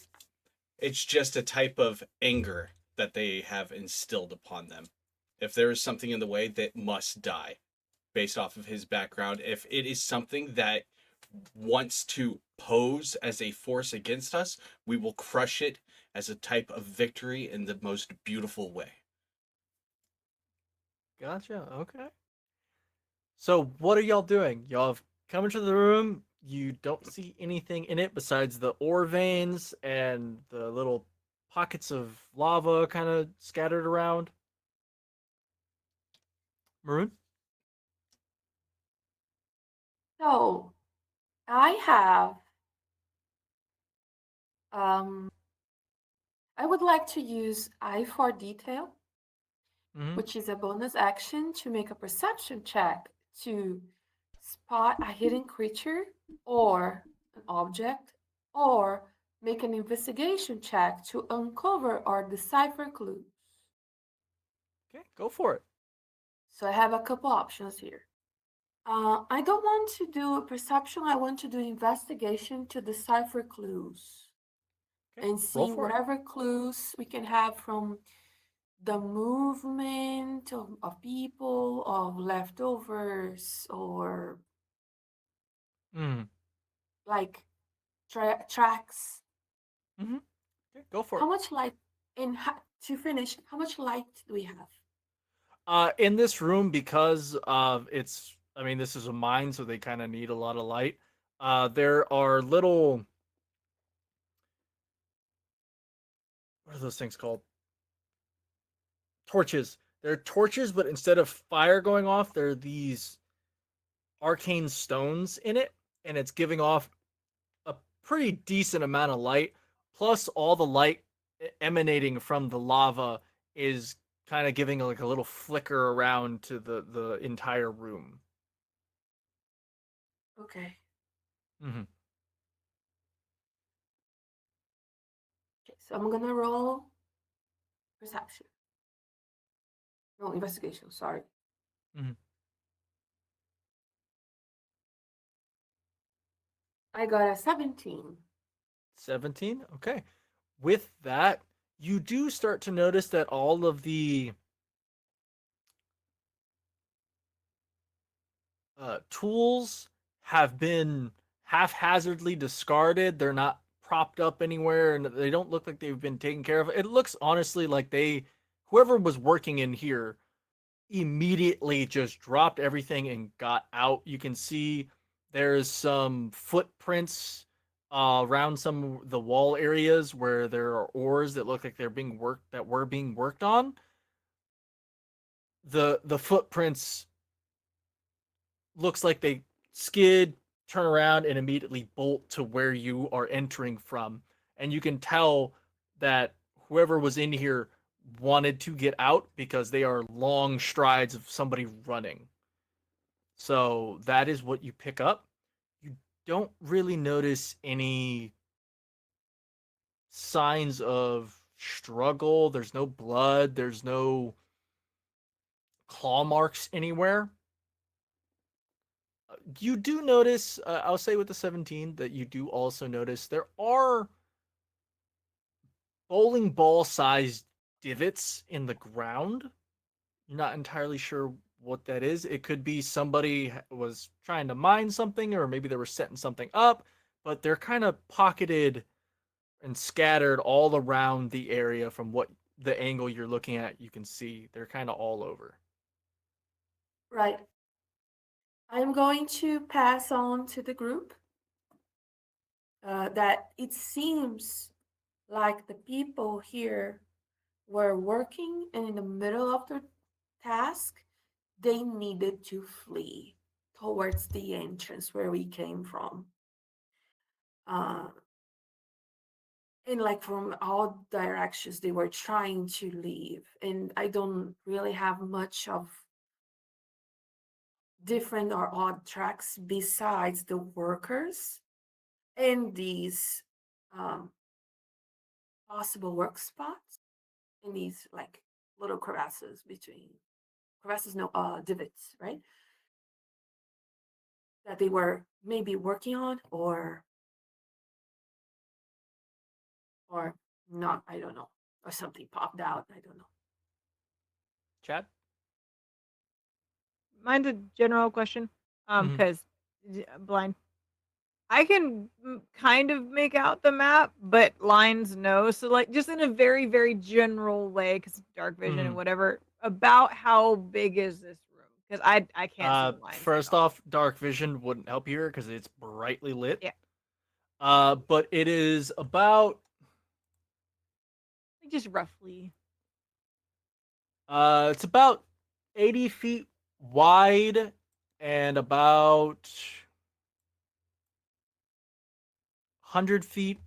S5: It's just a type of anger that they have instilled upon them. If there is something in the way that must die, based off of his background, if it is something that wants to pose as a force against us, we will crush it as a type of victory in the most beautiful way.
S1: Gotcha. Okay. So what are y'all doing? Y'all have come into the room. You don't see anything in it besides the ore veins and the little pockets of lava kind of scattered around. Maroon?
S4: So I have um I would like to use Eye for Detail,
S1: Mm-hmm.
S4: which is a bonus action to make a perception check to spot a hidden creature or an object, or make an investigation check to uncover or decipher clues.
S1: Okay, go for it.
S4: So I have a couple options here. I don't want to do a perception, I want to do investigation to decipher clues
S1: Okay,
S4: and
S1: roll
S4: see
S1: for it.
S4: whatever clues we can have from the movement of people, of leftovers, or
S1: Mm.
S4: like tracks.
S1: Mm-hmm. Okay, go for
S4: How
S1: it.
S4: much light, and to finish, how much light do we have?
S1: In this room, because it's, I mean, this is a mine, so they kind of need a lot of light. There are little, what are those things called? Torches. They're torches, but instead of fire going off, they're these arcane stones in it, and it's giving off a pretty decent amount of light. Plus, all the light emanating from the lava is kind of giving like a little flicker around to the entire room.
S4: Okay.
S1: Mm-hmm.
S4: Okay, so I'm gonna roll perception. No, investigation, sorry.
S1: Mhm.
S4: I got a 17.
S1: 17. Okay. With that, you do start to notice that all of the tools have been haphazardly discarded. They're not propped up anywhere, and they don't look like they've been taken care of. It looks honestly like whoever was working in here, immediately just dropped everything and got out. You can see there's some footprints around some of the wall areas where there are ores that look like were being worked on. The footprints looks like they skid, turn around, and immediately bolt to where you are entering from. And you can tell that whoever was in here wanted to get out because they are long strides of somebody running. So that is what you pick up. You don't really notice any signs of struggle. There's no blood, there's no claw marks anywhere. You do notice, I'll say with the 17, that you do also notice there are bowling ball sized divots in the ground. You're not entirely sure what that is. It could be somebody was trying to mine something, or maybe they were setting something up, but they're kind of pocketed and scattered all around the area from what the angle you're looking at you can see. They're kind of all over.
S4: Right. I'm going to pass on to the group that it seems like the people here were working, and in the middle of their task, they needed to flee towards the entrance where we came from. Uh, and like from all directions, they were trying to leave. And I don't really have much of different or odd tracks besides the workers and these um, possible work spots in these like little crevasses, no, divots, right? That they were maybe working on or not, I don't know. Or something popped out, I don't know.
S1: Chad?
S6: Mine's a general question.
S1: Mhm.
S6: Because blind, I can kind of make out the map, but lines no. So like, just in a very very general way, because dark vision and
S1: Mhm.
S6: whatever. About how big is this room? Because I can't see the lines
S1: First
S6: at all.
S1: off, dark vision wouldn't help you here because it's brightly lit.
S6: Yeah,
S1: But it is about
S6: like just roughly.
S1: it's about 80 feet wide and about 100 feet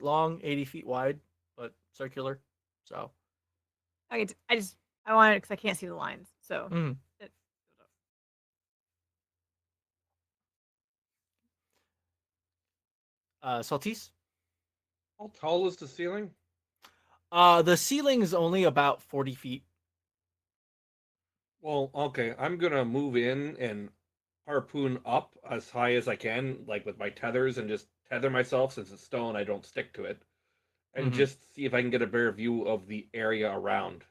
S1: long, 80 feet wide, but circular. So,
S6: I want it because I can't see the lines. So.
S1: mhm.
S6: It,
S1: Saltise?
S3: How tall is the ceiling?
S1: The ceiling is only about 40 feet.
S3: Well, okay, I'm gonna move in and harpoon up as high as I can, like with my tethers, and just tether myself since it's stone. I don't stick to it, and
S1: Mhm.
S3: just see if I can get a better view of the area around.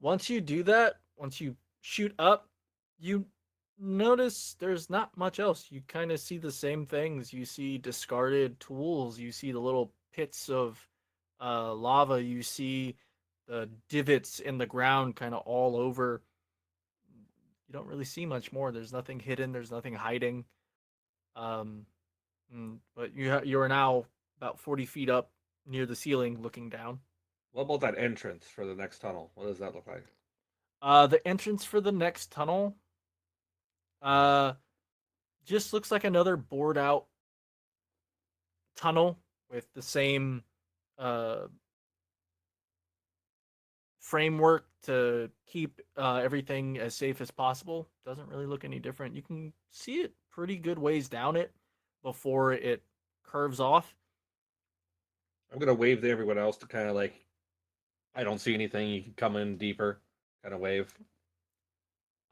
S1: Once you do that, once you shoot up, you notice there's not much else. You kind of see the same things. You see discarded tools. You see the little pits of lava. You see the divots in the ground kind of all over. You don't really see much more. There's nothing hidden. There's nothing hiding. Um, but you are now about 40 feet up near the ceiling looking down.
S3: What about that entrance for the next tunnel? What does that look like?
S1: The entrance for the next tunnel Just looks like another bored out tunnel with the same uh framework to keep everything as safe as possible. Doesn't really look any different. You can see it pretty good ways down it before it curves off.
S3: I'm gonna wave to everyone else to kind of like, I don't see anything. You can come in deeper, kind of wave.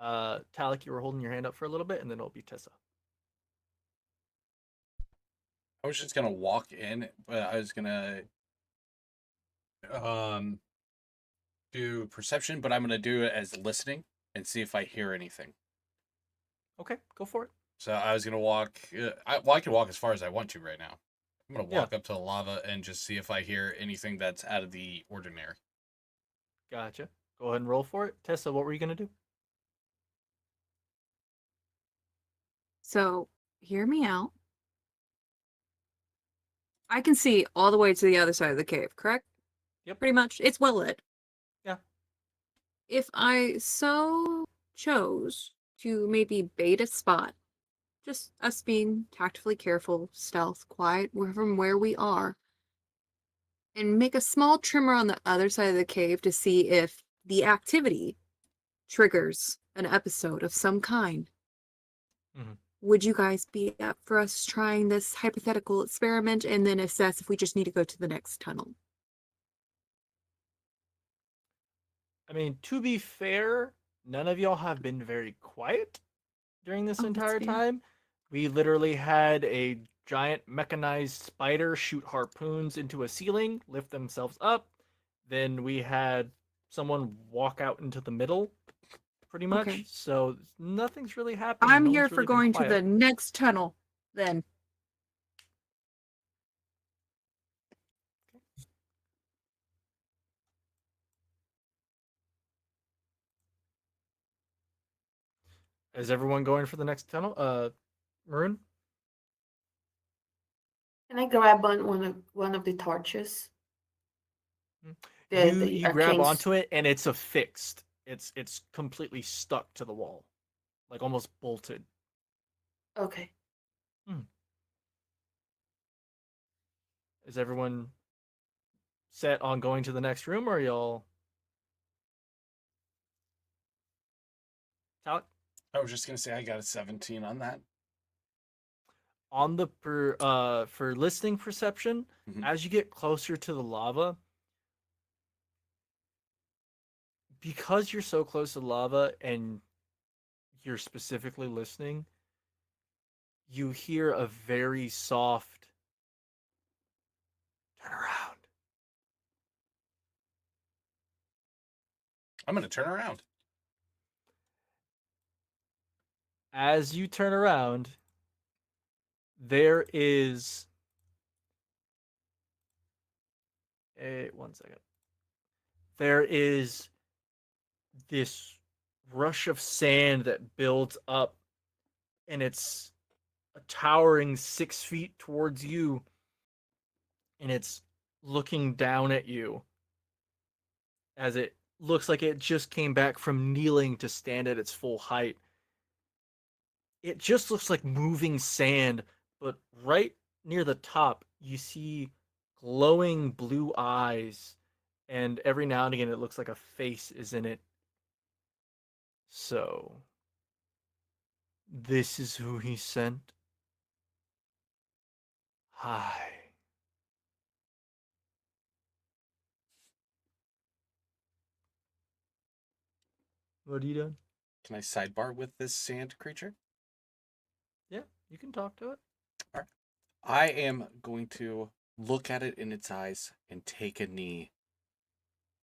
S1: Talic, you were holding your hand up for a little bit, and then it'll be Tessa.
S5: I was just gonna walk in, but I was gonna um do perception, but I'm gonna do it as listening and see if I hear anything.
S1: Okay, go for it.
S5: So I was gonna walk. I can walk as far as I want to right now. I'm gonna
S1: Yeah.
S5: walk up to the lava and just see if I hear anything that's out of the ordinary.
S1: Gotcha. Go ahead and roll for it. Tessa, what were you gonna do?
S2: So, hear me out. I can see all the way to the other side of the cave, correct?
S1: Yep.
S2: Pretty much. It's well lit.
S1: Yeah.
S2: If I so chose to maybe bait a spot, just us being tactfully careful, stealth, quiet, from where we are, and make a small tremor on the other side of the cave to see if the activity triggers an episode of some kind.
S1: Mhm.
S2: Would you guys be up for us trying this hypothetical experiment and then assess if we just need to go to the next tunnel?
S1: I mean, to be fair, none of y'all have been very quiet during this
S2: Oh, that's
S1: entire
S2: fair.
S1: time. We literally had a giant mechanized spider shoot harpoons into a ceiling, lift themselves up. Then we had someone walk out into the middle, pretty much.
S2: Okay.
S1: So nothing's really happening.
S2: I'm
S1: No
S2: here
S1: one's
S2: for
S1: really been
S2: going to the
S1: quiet.
S2: next tunnel, then.
S1: Is everyone going for the next tunnel? Maroon?
S4: Can I grab on one of the torches?
S1: You grab
S4: arcane
S1: onto it and it's affixed. It's completely stuck to the wall, like almost bolted.
S4: Okay.
S1: Is everyone set on going to the next room, or y'all? Talic?
S5: I was just gonna say I got a 17 on that.
S1: On the for listening perception,
S5: Mhm.
S1: as you get closer to the lava, because you're so close to lava and you're specifically listening, you hear a very soft turn around.
S5: I'm gonna turn around.
S1: As you turn around, there is a 1 second. There is this rush of sand that builds up, and it's a towering 6 feet towards you, and it's looking down at you as it looks like it just came back from kneeling to stand at its full height. It just looks like moving sand, but right near the top, you see glowing blue eyes, and every now and again, it looks like a face is in it. So, this is who he sent? Hi. What are you doing?
S5: Can I sidebar with this sand creature?
S1: Yeah, you can talk to it.
S5: All right. I am going to look at it in its eyes and take a knee.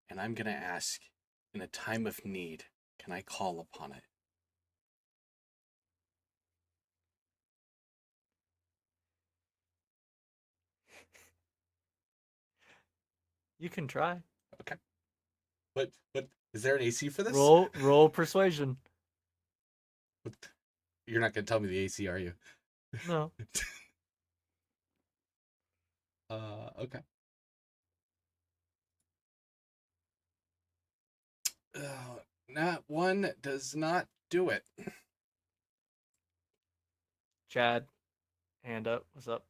S5: And I'm gonna ask, in a time of need, can I call upon it?
S1: You can try.
S5: Okay. But is there an AC for this?
S1: Roll persuasion.
S5: You're not gonna tell me the AC, are you?
S1: No.
S5: Okay. That one does not do it.
S1: Chad, hand up. What's up?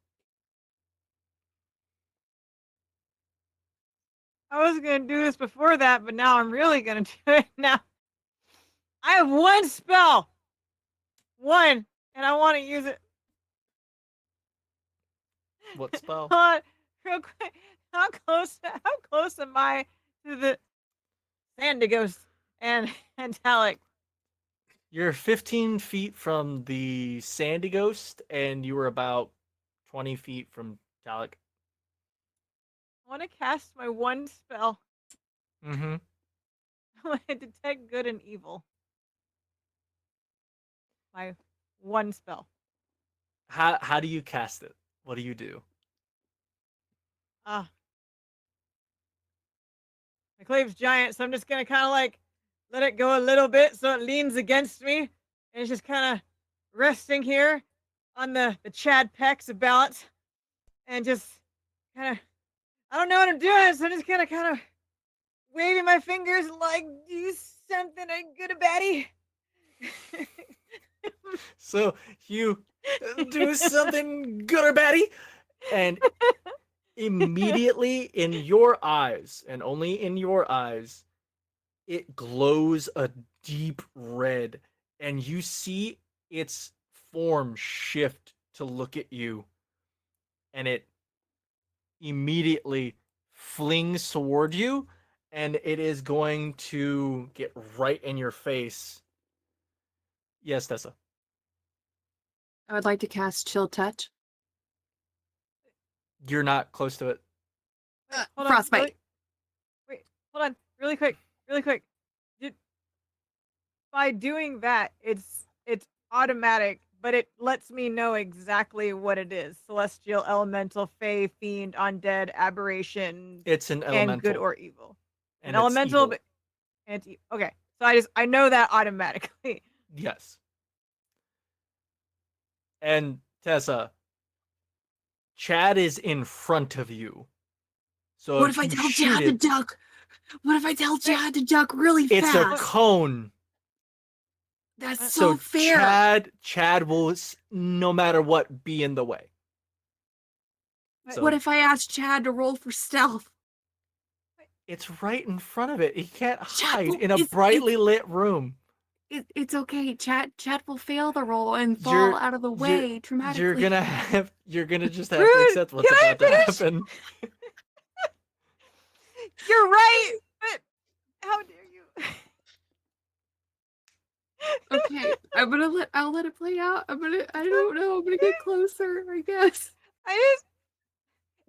S6: I was gonna do this before that, but now I'm really gonna do it now. I have one spell. One, and I want to use it.
S1: What spell?
S6: Hold on, real quick. How close am I to the Sandy Ghost and Talic?
S1: You're 15 feet from the Sandy Ghost, and you were about 20 feet from Talic.
S6: I want to cast my one spell.
S1: Mm-hmm.
S6: I want to detect good and evil. My one spell.
S1: How do you cast it? What do you do?
S6: My clave's giant, so I'm just gonna kind of like let it go a little bit so it leans against me, and it's just kind of resting here on the Chad pecs of balance, and just kind of I don't know what I'm doing, so I'm just gonna kind of waving my fingers like do something a good a baddie.
S1: So you do something good or baddie, and immediately in your eyes, and only in your eyes, it glows a deep red, and you see its form shift to look at you, and it immediately flings toward you, and it is going to get right in your face. Yes, Tessa.
S2: I would like to cast Chill Touch.
S1: You're not close to it.
S6: Wait, hold on,
S2: Frostbite.
S6: wait, hold on, really quick. By doing that, it's automatic, but it lets me know exactly what it is: celestial, elemental, fey, fiend, undead, aberration,
S1: It's an
S6: and good
S1: elemental,
S6: or evil.
S1: and
S6: An
S1: it's
S6: elemental,
S1: evil.
S6: but and okay. So I know that automatically.
S1: Yes. And Tessa, Chad is in front of you. So
S2: What
S1: if
S2: if I
S1: you
S2: tell
S1: shoot
S2: Chad to
S1: it,
S2: duck? What if I tell Chad to duck really
S1: it's a
S2: fast?
S1: cone.
S2: That's
S1: So
S2: so fair.
S1: Chad will, no matter what, be in the way. So
S2: What if I ask Chad to roll for stealth?
S1: it's right in front of it. He can't
S2: Chad
S1: hide
S2: will-
S1: in a
S2: it's-
S1: brightly lit room.
S2: It's okay. Chad will fail the roll and fall
S1: You're-
S2: out of the
S1: you're-
S2: way dramatically.
S1: you're gonna just have to
S6: Rude!
S1: accept what's
S6: Can I
S1: about to
S6: finish?
S1: happen.
S6: You're right, but how dare you?
S2: Okay, I'll let it play out. I don't know. I'm gonna get closer, I guess.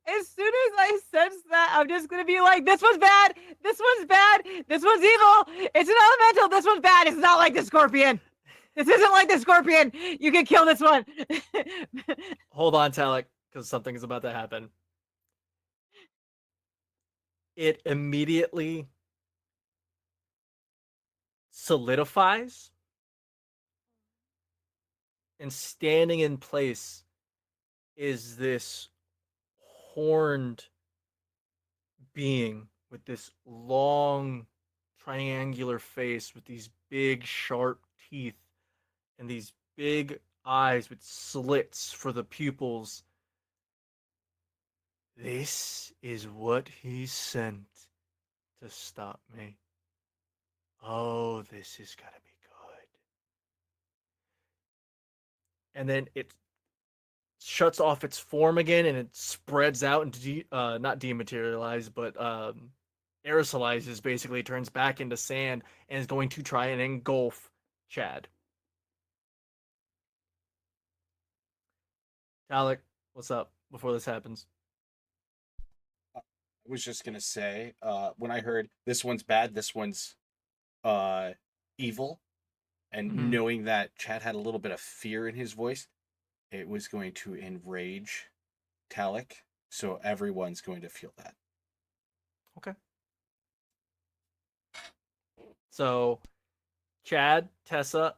S6: As soon as I sense that, I'm just gonna be like, this one's bad, this one's bad, this one's evil, it's an elemental, this one's bad, it's not like the scorpion. This isn't like the scorpion. You can kill this one.
S1: Hold on, Talic, because something is about to happen. It immediately solidifies, and standing in place is this horned being with this long triangular face with these big sharp teeth and these big eyes with slits for the pupils. This is what he sent to stop me. Oh, this is gonna be good. And then it shuts off its form again, and it spreads out and not dematerialize, but aerosolizes. Basically, turns back into sand and is going to try and engulf Chad. Talic, what's up? Before this happens,
S5: I was just gonna say, when I heard this one's bad, this one's evil, and
S1: Mhm.
S5: knowing that Chad had a little bit of fear in his voice, it was going to enrage Talic, so everyone's going to feel that.
S1: okay. So, Chad, Tessa,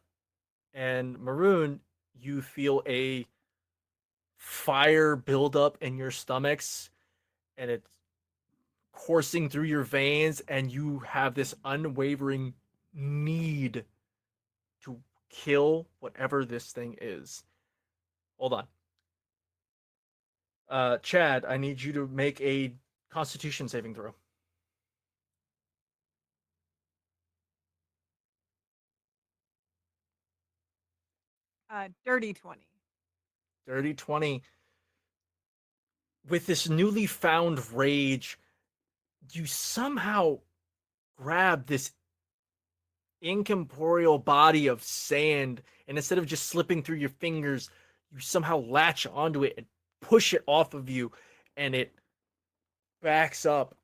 S1: and Maroon, you feel a fire build up in your stomachs, and it's coursing through your veins, and you have this unwavering need to kill whatever this thing is. Hold on. Chad, I need you to make a Constitution saving throw.
S6: Dirty 20.
S1: Dirty 20. With this newly found rage, you somehow grab this incorporeal body of sand, and instead of just slipping through your fingers, you somehow latch onto it and push it off of you, and it backs up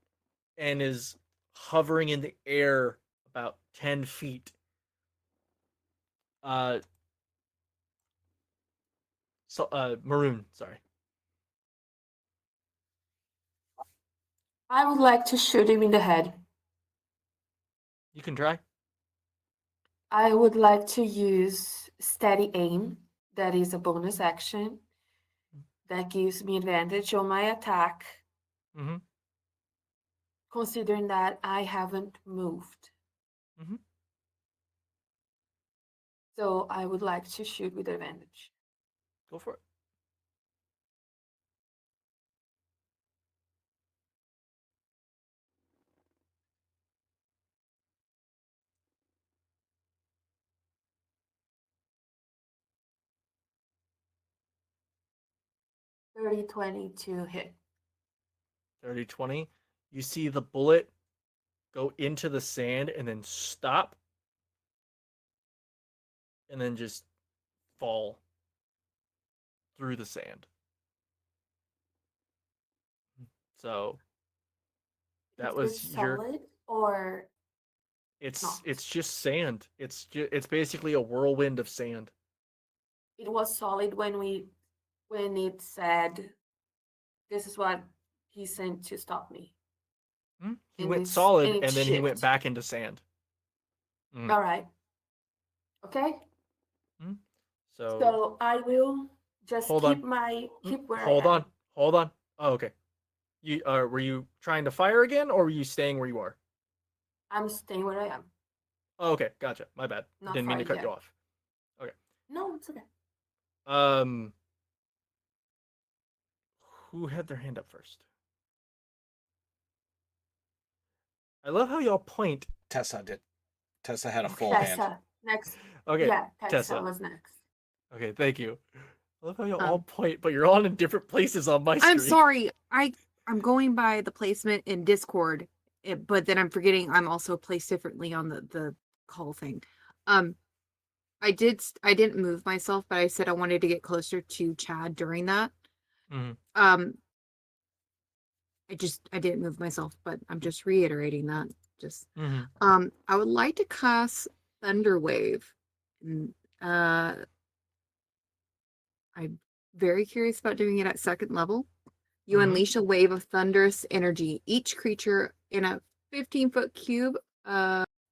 S1: and is hovering in the air about 10 feet. Uh, Maroon, sorry.
S4: I would like to shoot him in the head.
S1: You can try.
S4: I would like to use steady aim. That is a bonus action. That gives me advantage on my attack,
S1: Mm-hmm.
S4: considering that I haven't moved.
S1: Mm-hmm.
S4: So I would like to shoot with advantage.
S1: Go for it.
S4: Dirty 20 to hit.
S1: 30-20. You see the bullet go into the sand and then stop and then just fall through the sand. So that
S4: Is
S1: was
S4: it
S1: your
S4: solid or
S1: it's
S4: not?
S1: it's just sand. It's basically a whirlwind of sand.
S4: It was solid when it said this is what he sent to stop me.
S1: He
S4: And
S1: went
S4: it's
S1: solid
S4: and
S1: and
S4: it's
S1: then he went
S4: shift.
S1: back into sand.
S4: All right. Okay.
S1: So
S4: So I will just
S1: hold
S4: keep
S1: on.
S4: keep where
S1: Hold
S4: I am.
S1: on. Hold on. Oh, okay. You were you trying to fire again or were you staying where you are?
S4: I'm staying where I am.
S1: Oh, okay, gotcha. My bad.
S4: Not
S1: Didn't mean to
S4: firing
S1: cut
S4: yet.
S1: you off. Okay.
S4: No, it's okay.
S1: Who had their hand up first? I love how y'all point.
S5: Tessa did. Tessa had a
S1: Okay.
S5: full hand.
S4: Tessa next.
S1: Okay,
S4: Yeah, Tessa
S1: Tessa.
S4: was next.
S1: Okay, thank you. I love how y'all all
S2: Um,
S1: point, but you're all in different places on my screen.
S2: I'm sorry. I'm going by the placement in Discord, but then I'm forgetting I'm also placed differently on the call thing. I didn't move myself, but I said I wanted to get closer to Chad during that.
S1: Mhm.
S2: I didn't move myself, but I'm just reiterating that. Just
S1: Mhm.
S2: I would like to cast Thunder Wave. And I'm very curious about doing it at second level. You
S1: Mhm.
S2: unleash a wave of thunderous energy. Each creature in a 15-foot cube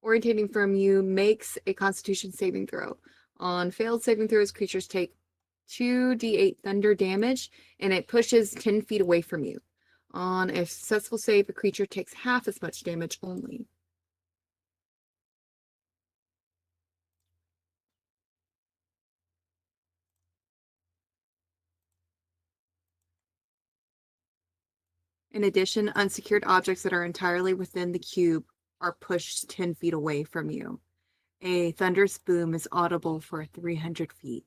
S2: orientating from you makes a Constitution saving throw. On failed saving throws, creatures take 2d8 thunder damage, and it pushes 10 feet away from you. On a successful save, a creature takes half as much damage only. In addition, unsecured objects that are entirely within the cube are pushed 10 feet away from you. A thunderous boom is audible for 300 feet.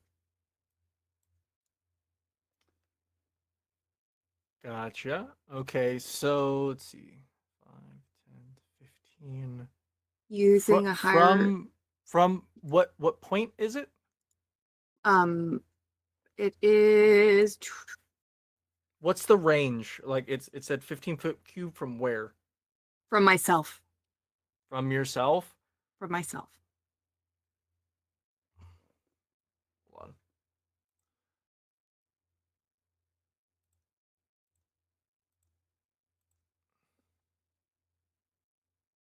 S1: Gotcha. Okay, so let's see. 5, 10, 15.
S2: Using a higher
S1: From what point is it?
S2: it is
S1: What's the range? Like it said 15-foot cube from where?
S2: from myself.
S1: From yourself?
S2: From myself.
S1: Hold on.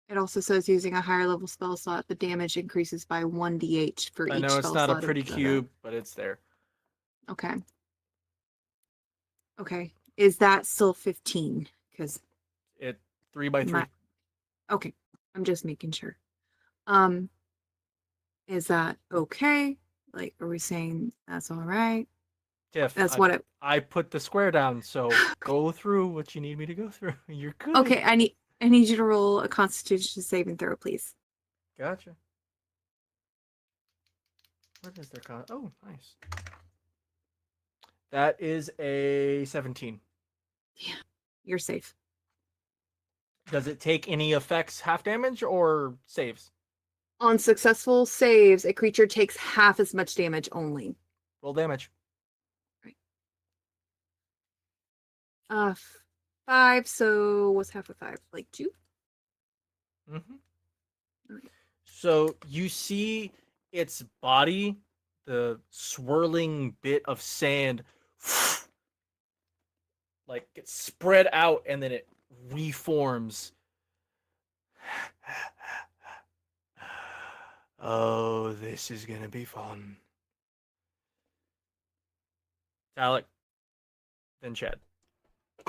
S2: It also says using a higher level spell slot, the damage increases by 1d8 for
S1: I
S2: each
S1: know it's
S2: spell
S1: not a
S2: slot
S1: pretty
S2: above that.
S1: cube, but it's there.
S2: Okay. Okay. Is that still 15? Because
S1: It 3 by 3.
S2: okay. I'm just making sure. Is that okay? Like, are we saying that's all right?
S1: Tiff,
S2: That's what it.
S1: I put the square down, so go through what you need me to go through. You're good.
S2: Okay, I need you to roll a Constitution saving throw, please.
S1: Gotcha. What is their con? Oh, nice. That is a 17.
S2: Yeah, you're safe.
S1: Does it take any effects half damage or saves?
S2: On successful saves, a creature takes half as much damage only.
S1: Roll damage.
S2: Uh, 5. So what's half of 5? Like 2?
S1: Mm-hmm.
S2: Alright.
S1: So you see its body, the swirling bit of sand, like gets spread out and then it reforms. Oh, this is gonna be fun. Talic, then Chad,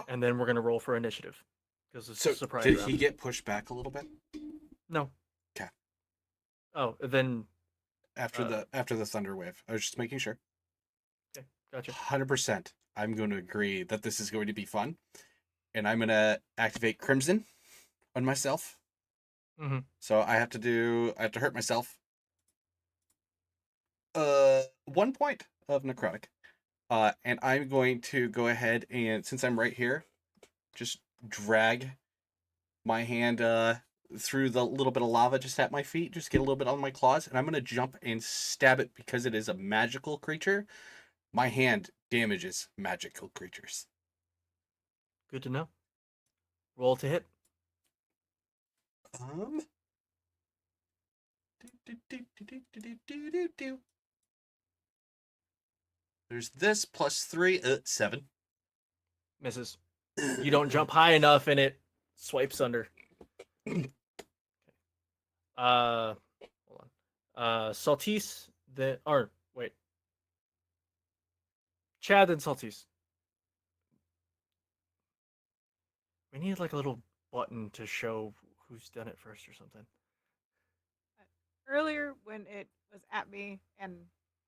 S1: and then we're gonna roll for initiative because it's
S5: So
S1: a surprise
S5: did
S1: round.
S5: he get pushed back a little bit
S1: No.
S5: 'Kay.
S1: Oh, then
S5: after the thunder wave? I was just making sure.
S1: okay, gotcha.
S5: 100%. I'm going to agree that this is going to be fun, and I'm going to activate Crimson on myself.
S1: Mm-hmm.
S5: So I have to hurt myself. 1 point of necrotic. And I'm going to go ahead and, since I'm right here, just drag my hand through the little bit of lava just at my feet, just get a little bit on my claws, and I'm going to jump and stab it because it is a magical creature. My hand damages magical creatures.
S1: Good to know. Roll to hit.
S5: There's this plus 3, 7.
S1: Misses. You don't jump high enough and it swipes under. Hold on. Saltise, then, or wait. Chad and Saltise. We need like a little button to show who's done it first or something.
S6: Earlier, when it was at me and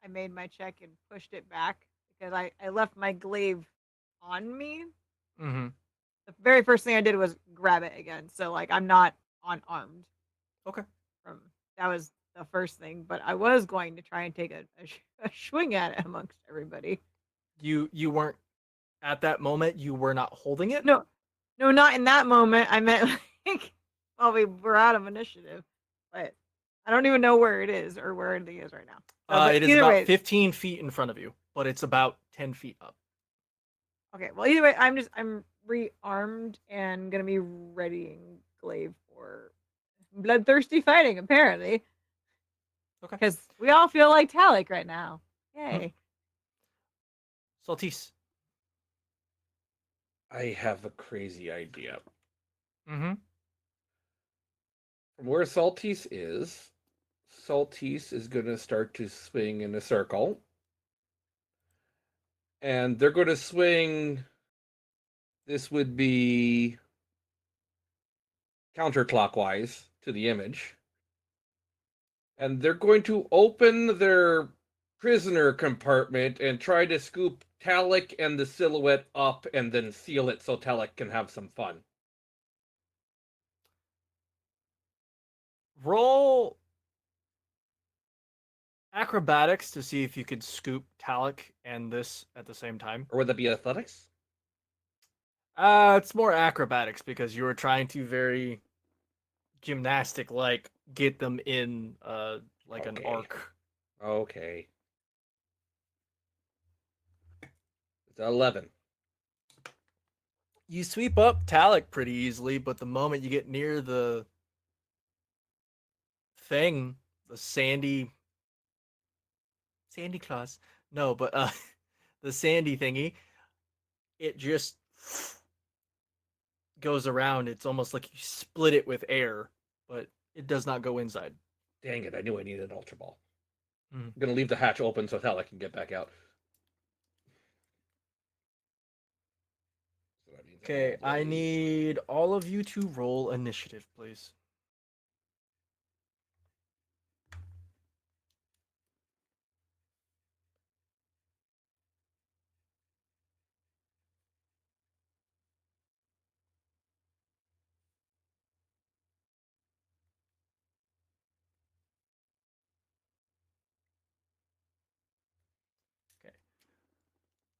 S6: I made my check and pushed it back because I left my glaive on me,
S1: Mm-hmm.
S6: the very first thing I did was grab it again. So, like, I'm not unarmed.
S1: Okay.
S6: That was the first thing, but I was going to try and take a swing at it amongst everybody.
S1: You weren't at that moment. You were not holding it.
S6: No, not in that moment. I meant like, well, we're out of initiative, but I don't even know where it is or where it is right now. But
S1: It is
S6: either
S1: about
S6: way,
S1: 15 feet in front of you, but it's about 10 feet up.
S6: okay. Well, either way, I'm rearmed and gonna be readying glaive for bloodthirsty fighting. Apparently,
S1: Okay.
S6: because we all feel like Talic right now. Yay!
S1: Saltise.
S3: I have a crazy idea.
S1: Mm-hmm.
S3: From where Saltise is going to start to swing in a circle. And they're going to swing. This would be counterclockwise to the image. And they're going to open their prisoner compartment and try to scoop Talic and the silhouette up and then seal it so Talic can have some fun.
S1: Roll acrobatics to see if you could scoop Talic and this at the same time.
S3: Or would that be athletics?
S1: It's more acrobatics because you were trying to very gymnastic like get them in like an
S3: Okay.
S1: arc.
S3: Okay. It's 11.
S1: You sweep up Talic pretty easily, but the moment you get near the thing, the sandy claws. No, but the sandy thingy, it just goes around. It's almost like you split it with air, but it does not go inside.
S3: Dang it, I knew I needed an Ultra Ball.
S1: Hmm.
S3: I'm going to leave the hatch open so Talic can get back out. So that means
S1: Okay, I
S3: roll
S1: need all of you to roll initiative, please.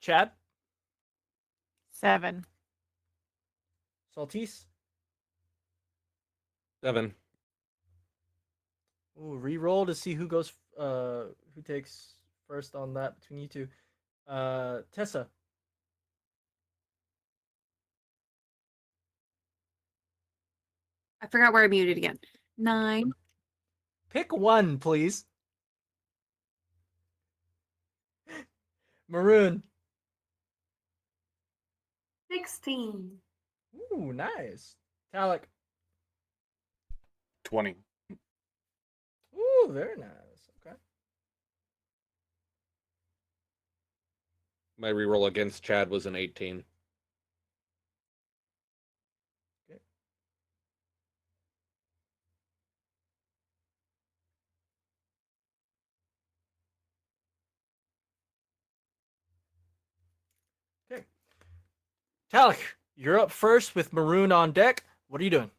S1: Chad,
S6: 7.
S1: Saltise.
S3: 7.
S1: Ooh, re-roll to see who goes. Who takes first on that between you two. Tessa.
S2: I forgot where I muted again. 9.
S1: Pick one, please. Maroon.
S4: 16.
S1: Ooh, nice. Talic.
S5: 20.
S1: Ooh, very nice. Okay.
S3: My reroll against Chad was an 18.
S1: Okay. Talic, you're up first with Maroon on deck. What are you doing?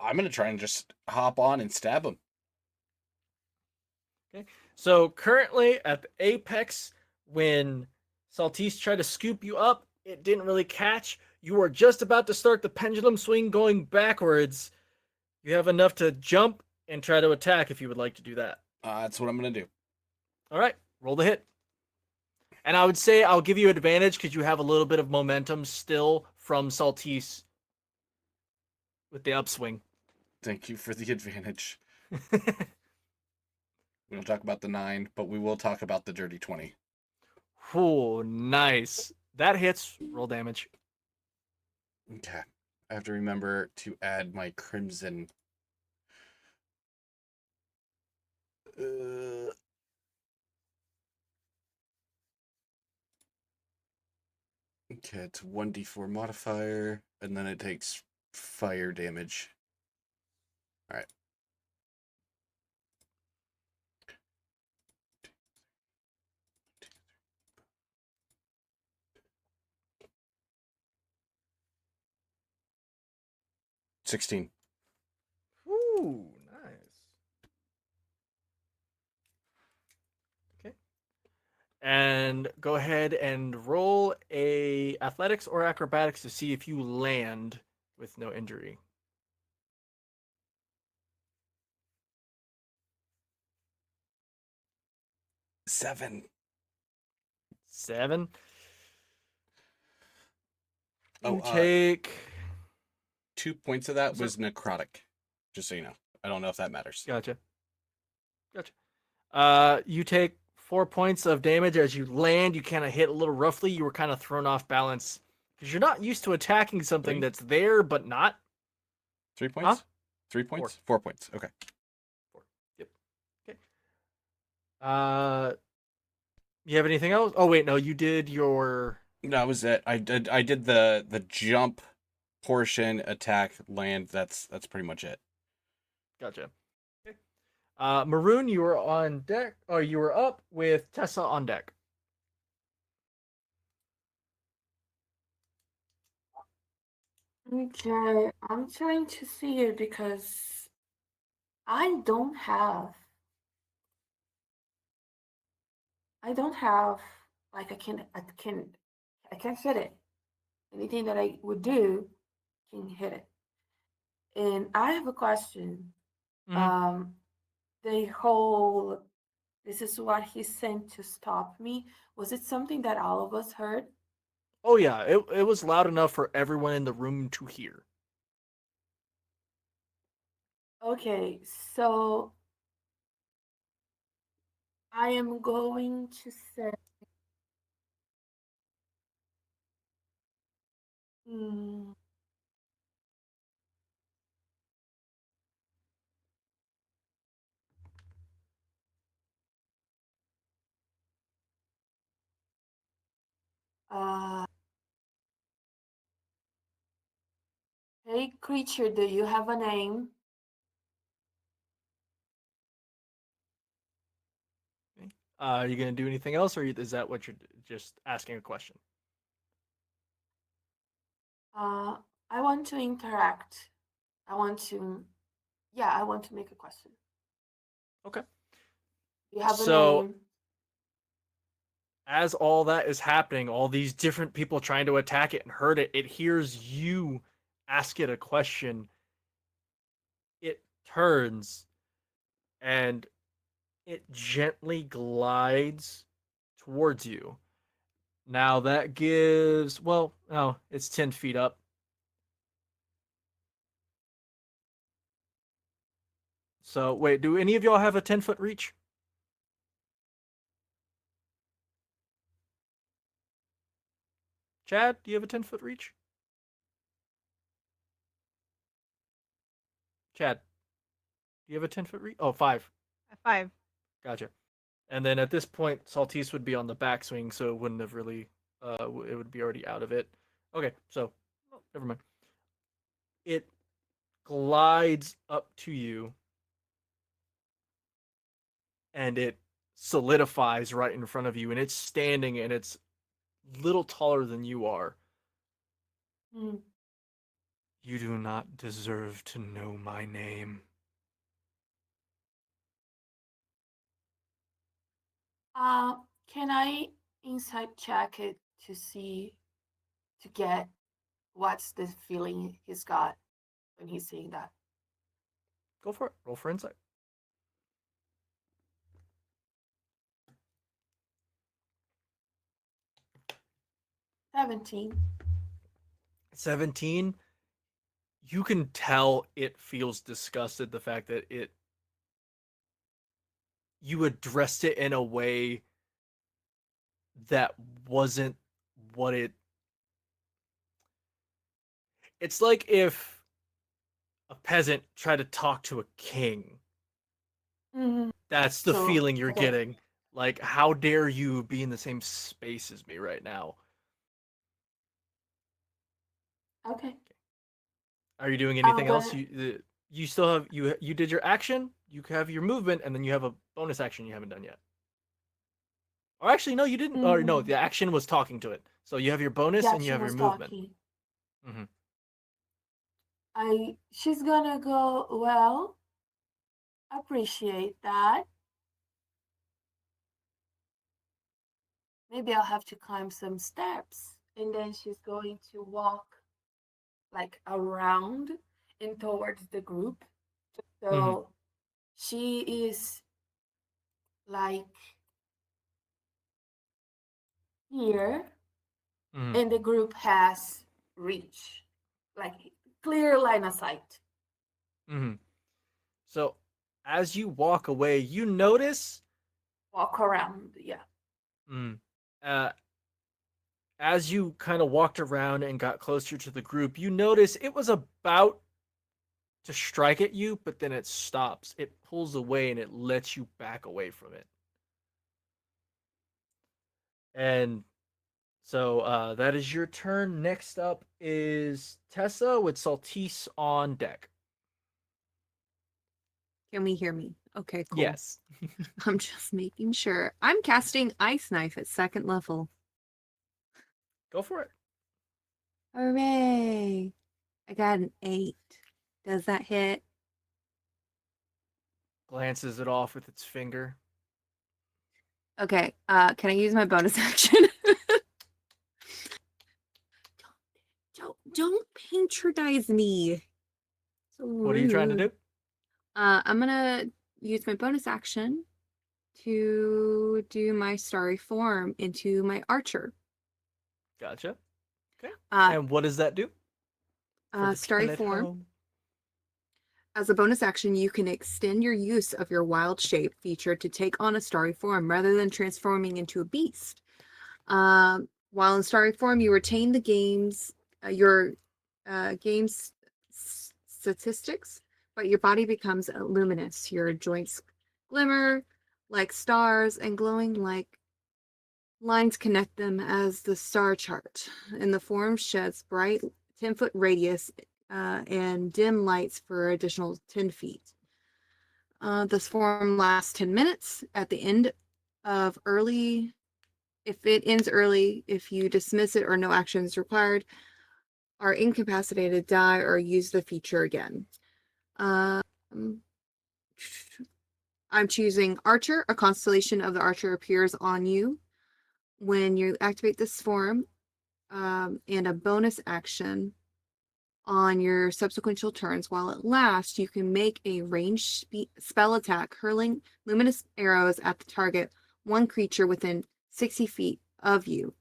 S5: I'm gonna try and just hop on and stab him.
S1: So currently at the apex, when Saltise tried to scoop you up, it didn't really catch. You are just about to start the pendulum swing going backwards. You have enough to jump and try to attack if you would like to do that.
S5: That's what I'm gonna do.
S1: All right, roll the hit. And I would say I'll give you advantage because you have a little bit of momentum still from Saltise with the upswing.
S5: Thank you for the advantage. We don't talk about the 9, but we will talk about the dirty 20.
S1: Ooh, nice. That hits. Roll damage.
S5: Okay. I have to remember to add my crimson. Okay, it's 1d4 modifier, and then it takes fire damage. All right. $16.
S1: Ooh, nice. Okay. And go ahead and roll a athletics or acrobatics to see if you land with no injury.
S5: $7.
S1: 7. You
S5: Oh,
S1: take
S5: 2 points of that
S1: So-
S5: was necrotic. Just so you know. I don't know if that matters.
S1: Gotcha. You take 4 points of damage as you land. You kind of hit a little roughly. You were kind of thrown off balance because you're not used to attacking something
S5: 3?
S1: that's there but not.
S5: 3 points?
S1: Huh?
S5: 3 points? 4 points. Okay.
S1: 4. Yep. Okay. You have anything else? Oh wait, no, you did your.
S5: No, that was it. I did the jump portion, attack, land. That's pretty much it.
S1: Gotcha. Okay. Maroon, you were on deck. Oh, you were up with Tessa on deck.
S4: Okay, I'm trying to see it because I don't have. I don't have like I can't hit it. Anything that I would do can hit it. And I have a question.
S1: Mhm.
S4: The whole this is what he sent to stop me. Was it something that all of us heard?
S1: Oh yeah, it was loud enough for everyone in the room to hear.
S4: Okay, so I am going to say mm, uh hey creature, do you have a name?
S1: Are you gonna do anything else, or is that what you're just asking a question?
S4: Uh I want to interact. I want to I want to make a question.
S1: Okay.
S4: You have a
S1: So
S4: name.
S1: as all that is happening, all these different people trying to attack it and hurt it, it hears you ask it a question. It turns and it gently glides towards you. Now that gives, well, no, it's 10 feet up. So wait, do any of y'all have a 10-foot reach? Chad, do you have a 10-foot reach? Chad, do you have a 10-foot reach? Oh, 5.
S6: At 5.
S1: Gotcha. And then at this point, Saltise would be on the backswing, so it wouldn't have really, it would be already out of it. Okay, so never mind. It glides up to you, and it solidifies right in front of you, and it's standing, and it's little taller than you are.
S4: Mm.
S1: You do not deserve to know my name.
S4: Can I insight check it to see, to get what's the feeling he's got when he's saying that?
S1: Go for it. Roll for insight.
S4: 17.
S1: 17. You can tell it feels disgusted. The fact that you addressed it in a way that wasn't what it's like if a peasant tried to talk to a king.
S4: Mm-hmm.
S1: That's the
S4: So,
S1: feeling you're
S4: okay.
S1: getting. Like, how dare you be in the same space as me right now?
S4: Okay.
S1: Are you doing anything
S4: I'm
S1: else?
S4: gonna.
S1: You still have you did your action, you have your movement, and then you have a bonus action you haven't done yet. Or actually, no, you didn't. Or no,
S4: Mm,
S1: the action was talking to it. So you have your bonus
S4: yeah,
S1: and you
S4: she
S1: have your
S4: was
S1: movement.
S4: talking.
S1: Hmm.
S4: She's gonna go, well, appreciate that. Maybe I'll have to climb some steps. And then she's going to walk like around and towards the group.
S1: Hmm.
S4: So she is like here,
S1: Hmm.
S4: and the group has reach, like clear line of sight.
S1: Hmm. So as you walk away, you notice,
S4: Walk around, yeah.
S1: mm, uh, as you kind of walked around and got closer to the group, you notice it was about to strike at you, but then it stops. It pulls away and it lets you back away from it. And so that is your turn. Next up is Tessa with Saltise on deck.
S2: Can we hear me? Okay, cool.
S1: Yes.
S2: I'm just making sure. I'm casting Ice Knife at 2nd level.
S1: Go for it.
S2: Hooray! I got an 8. Does that hit?
S1: Glances it off with its finger.
S2: Okay, can I use my bonus action? don't patronize me. So
S1: What are you trying to
S2: rude.
S1: do?
S2: I'm gonna use my bonus action to do my starry form into my archer.
S1: Gotcha. Okay.
S2: Uh,
S1: And what does that do? For the
S2: starry
S1: people at
S2: form.
S1: home?
S2: As a bonus action, you can extend your use of your wild shape feature to take on a starry form rather than transforming into a beast. While in starry form, you retain the your game's statistics, but your body becomes luminous. Your joints glimmer like stars, and glowing like lines connect them as the star chart. And the form sheds bright 10-foot radius and dim lights for additional 10 feet. This form lasts 10 minutes. At the end of early, if it ends early, if you dismiss it or no action is required, are incapacitated, die, or use the feature again. I'm choosing Archer. A constellation of the Archer appears on you. when you activate this form, and a bonus action on your subsequent turns while it lasts, you can make a ranged spell attack, hurling luminous arrows at the target, one creature within 60 feet of you.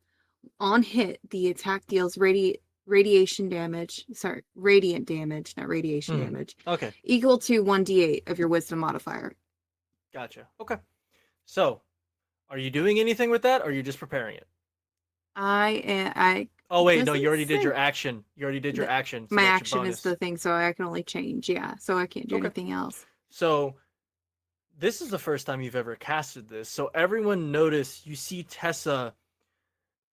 S2: On hit, the attack deals radiant damage, not radiation damage,
S1: Okay,
S2: equal to 1d8 of your wisdom modifier.
S1: gotcha. Okay. So, are you doing anything with that, or are you just preparing it?
S2: I
S1: Oh wait, no,
S2: doesn't
S1: you already did your
S2: say-
S1: action. You already did your
S2: The-
S1: action. So
S2: my
S1: that's your
S2: action is
S1: bonus.
S2: the thing, so I can only change. Yeah, so I can't do
S1: Okay.
S2: anything else.
S1: So, this is the first time you've ever casted this. So everyone notice you see Tessa,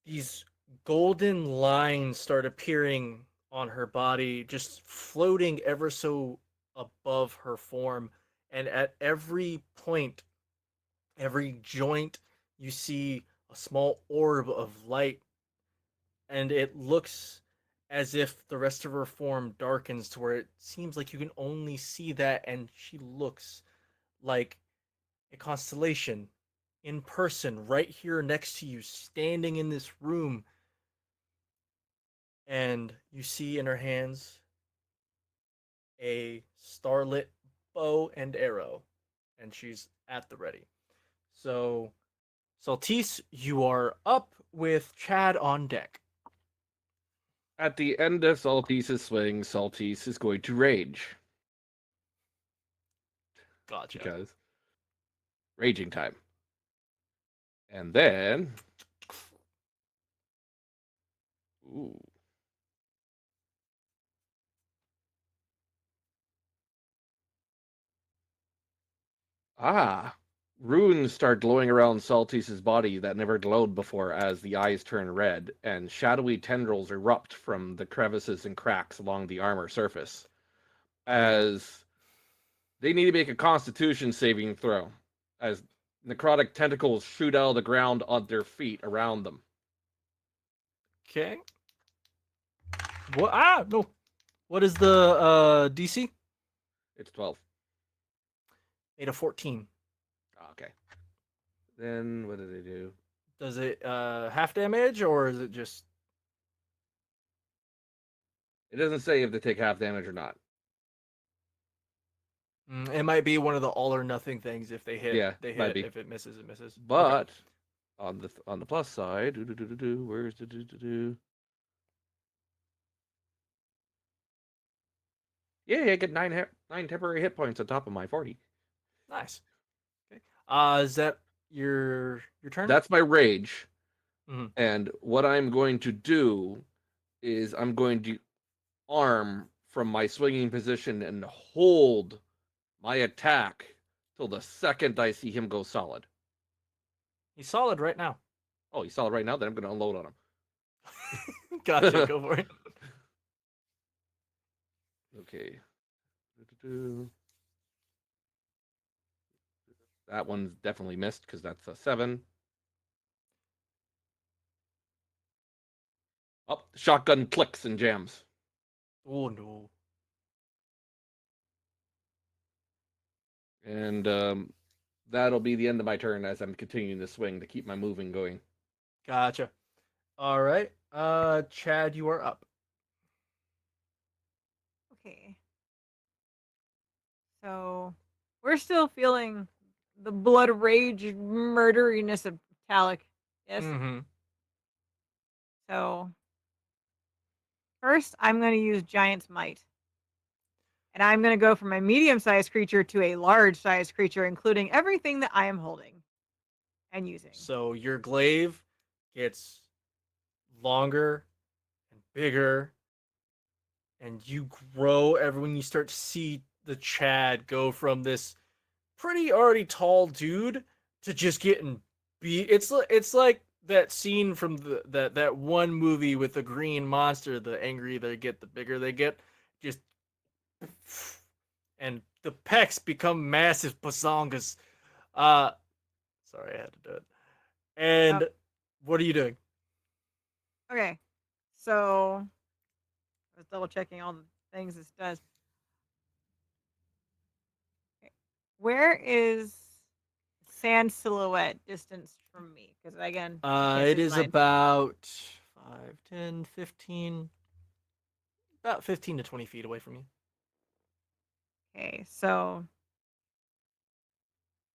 S1: these golden lines start appearing on her body, just floating ever so above her form. And at every point, every joint, you see a small orb of light. And it looks as if the rest of her form darkens to where it seems like you can only see that. And she looks like a constellation in person right here next to you, standing in this room. And you see in her hands a starlit bow and arrow, and she's at the ready. So, Saltise, you are up with Chad on deck.
S3: At the end of Saltice's swing, Saltice is going to rage
S1: Gotcha.
S3: because raging time. And then, ooh, runes start glowing around Saltice's body that never glowed before as the eyes turn red, and shadowy tendrils erupt from the crevices and cracks along the armor surface. As they need to make a Constitution saving throw, as necrotic tentacles shoot out of the ground on their feet around them.
S1: Okay. What? No. What is the DC?
S3: It's 12.
S1: Made a 14.
S3: Okay. Then what do they do?
S1: Does it half damage or is it just?
S3: It doesn't say if they take half damage or not.
S1: It might be one of the all or nothing things. If they hit,
S3: Yeah,
S1: they
S3: might
S1: hit.
S3: be.
S1: If it misses, it misses. Okay.
S3: But on the plus side, where's the Yeah, I get nine temporary hit points on top of my 40.
S1: Nice. Okay. Is that your turn?
S3: That's my rage.
S1: Mhm.
S3: And what I'm going to do is I'm going to arm from my swinging position and hold my attack till the second I see him go solid.
S1: He's solid right now.
S3: Oh, he's solid right now. Then I'm going to unload on him.
S1: Gotcha. Go for it.
S3: Okay. That one's definitely missed because that's a 7. Oh, shotgun clicks and jams.
S1: Oh no.
S3: And that'll be the end of my turn as I'm continuing to swing to keep my moving going.
S1: Gotcha. All right. Chad, you are up.
S6: Okay. So we're still feeling the blood rage murderiness of Talic. Yes.
S1: Mm-hmm.
S6: So first I'm gonna use Giant's Might. And I'm gonna go from a medium-sized creature to a large-sized creature, including everything that I am holding and using.
S1: So your glaive gets longer and bigger, and you grow when you start to see the Chad go from this pretty already tall dude to just getting beat. It's like that scene from that one movie with the green monster. The angrier they get, the bigger they get. Just and the pecs become massive bazongas. Uh, sorry, I had to do it. And what are you doing?
S6: Okay. So I was double checking all the things this does. Okay. Where is sand silhouette distance from me? Because again, I can't
S1: It
S6: see
S1: is
S6: mine.
S1: about 5, 10, 15, about 15 to 20 feet away from you.
S6: Okay, so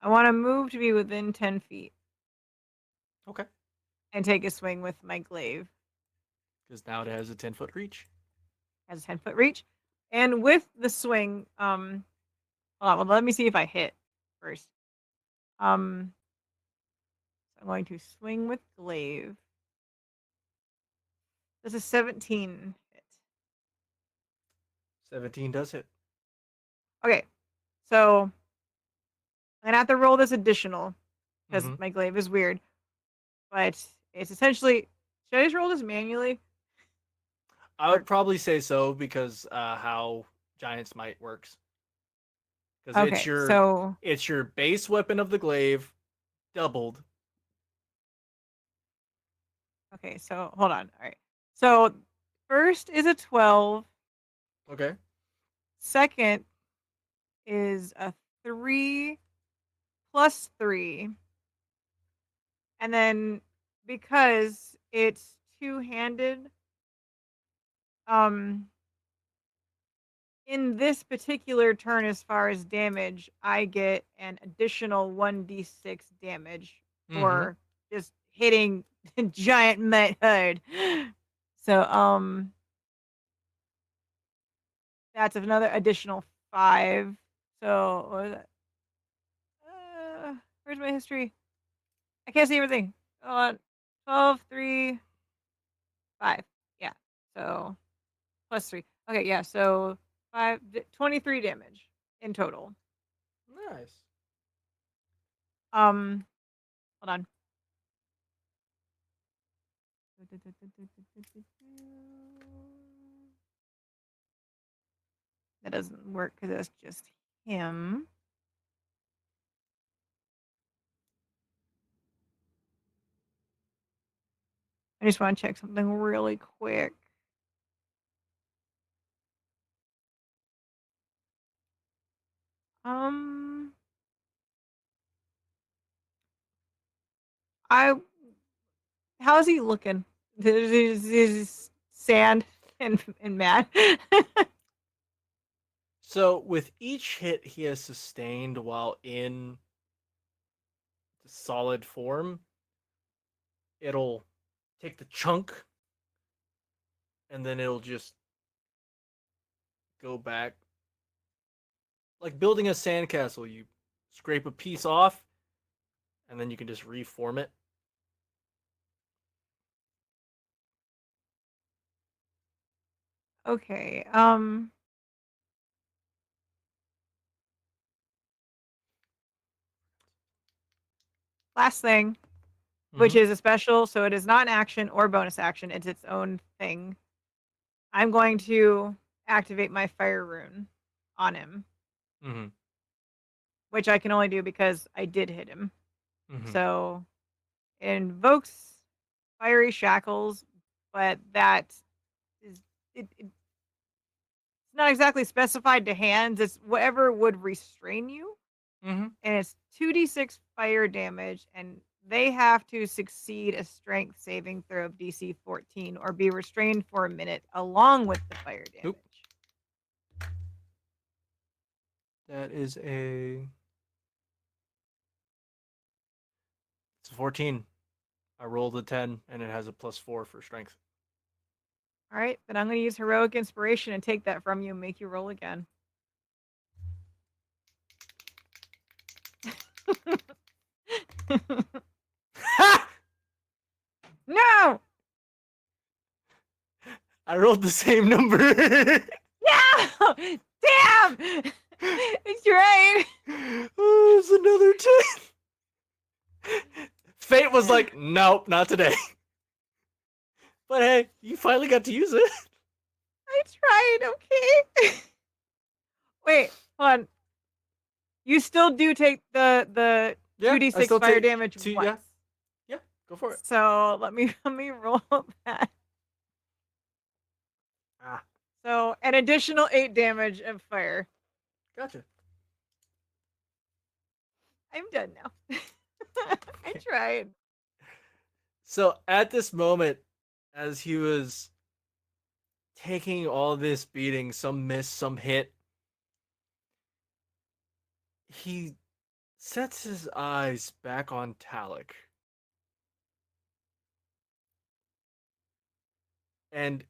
S6: I want to move to be within 10 feet
S1: Okay.
S6: and take a swing with my glaive.
S1: Because now it has a 10-foot reach.
S6: Has a 10-foot reach. And with the swing, hold on, well, let me see if I hit first. So I'm going to swing with glaive. This is 17 hit.
S1: 17 does hit.
S6: Okay, so I'm gonna have to roll this additional because
S1: Mhm.
S6: my glaive is weird. But it's essentially, should I just roll this manually?
S1: I
S6: Or-
S1: would probably say so because how Giant's Might works. Because
S6: Okay, so
S1: it's your base weapon of the glaive doubled.
S6: okay, so hold on. All right, so first is a 12.
S1: Okay.
S6: Second is a 3 plus 3. And then because it's two-handed, um in this particular turn as far as damage, I get an additional 1d6 damage for just hitting giant met hard. So that's another additional 5. So what was that? Where's my history? I can't see everything. 12, 3, 5. Yeah. So plus 3. Okay, yeah. So 23 damage in total.
S1: Nice.
S6: Hold on. That doesn't work because that's just him. I just want to check something really quick. I how's he looking? Is sand and mad?
S1: So with each hit he has sustained while in solid form, it'll take the chunk and then it'll just go back. Like building a sandcastle, you scrape a piece off and then you can just reform it.
S6: Okay. Last thing, which is a special, so it is not an action or bonus action. It's its own thing. I'm going to activate my fire rune on him, which I can only do because I did hit him. So it invokes fiery shackles, but that is it's not exactly specified to hands. It's whatever would restrain you, and it's 2d6 fire damage, and they have to succeed a strength saving throw of DC 14 or be restrained for a minute along with the fire damage.
S1: Nope. That is it's a 14. I rolled a 10 and it has a +4 for strength.
S6: All right, then I'm going to use heroic inspiration and take that from you and make you roll again. No!
S1: I rolled the same number.
S6: No! Damn! It's right.
S1: Oh, it's another 10. Fate was like, nope, not today. But hey, you finally got to use it.
S6: I tried, okay? Wait, hold on. You still do take the
S1: Yeah, I
S6: 2d6
S1: still
S6: fire
S1: take
S6: damage
S1: two-
S6: once.
S1: yeah. Yeah, go for it.
S6: So let me roll that.
S1: Ah,
S6: So an additional 8 damage of fire.
S1: gotcha.
S6: I'm done now. I tried.
S1: So at this moment, as he was taking all this beating, some miss, some hit, he sets his eyes back on Talic. And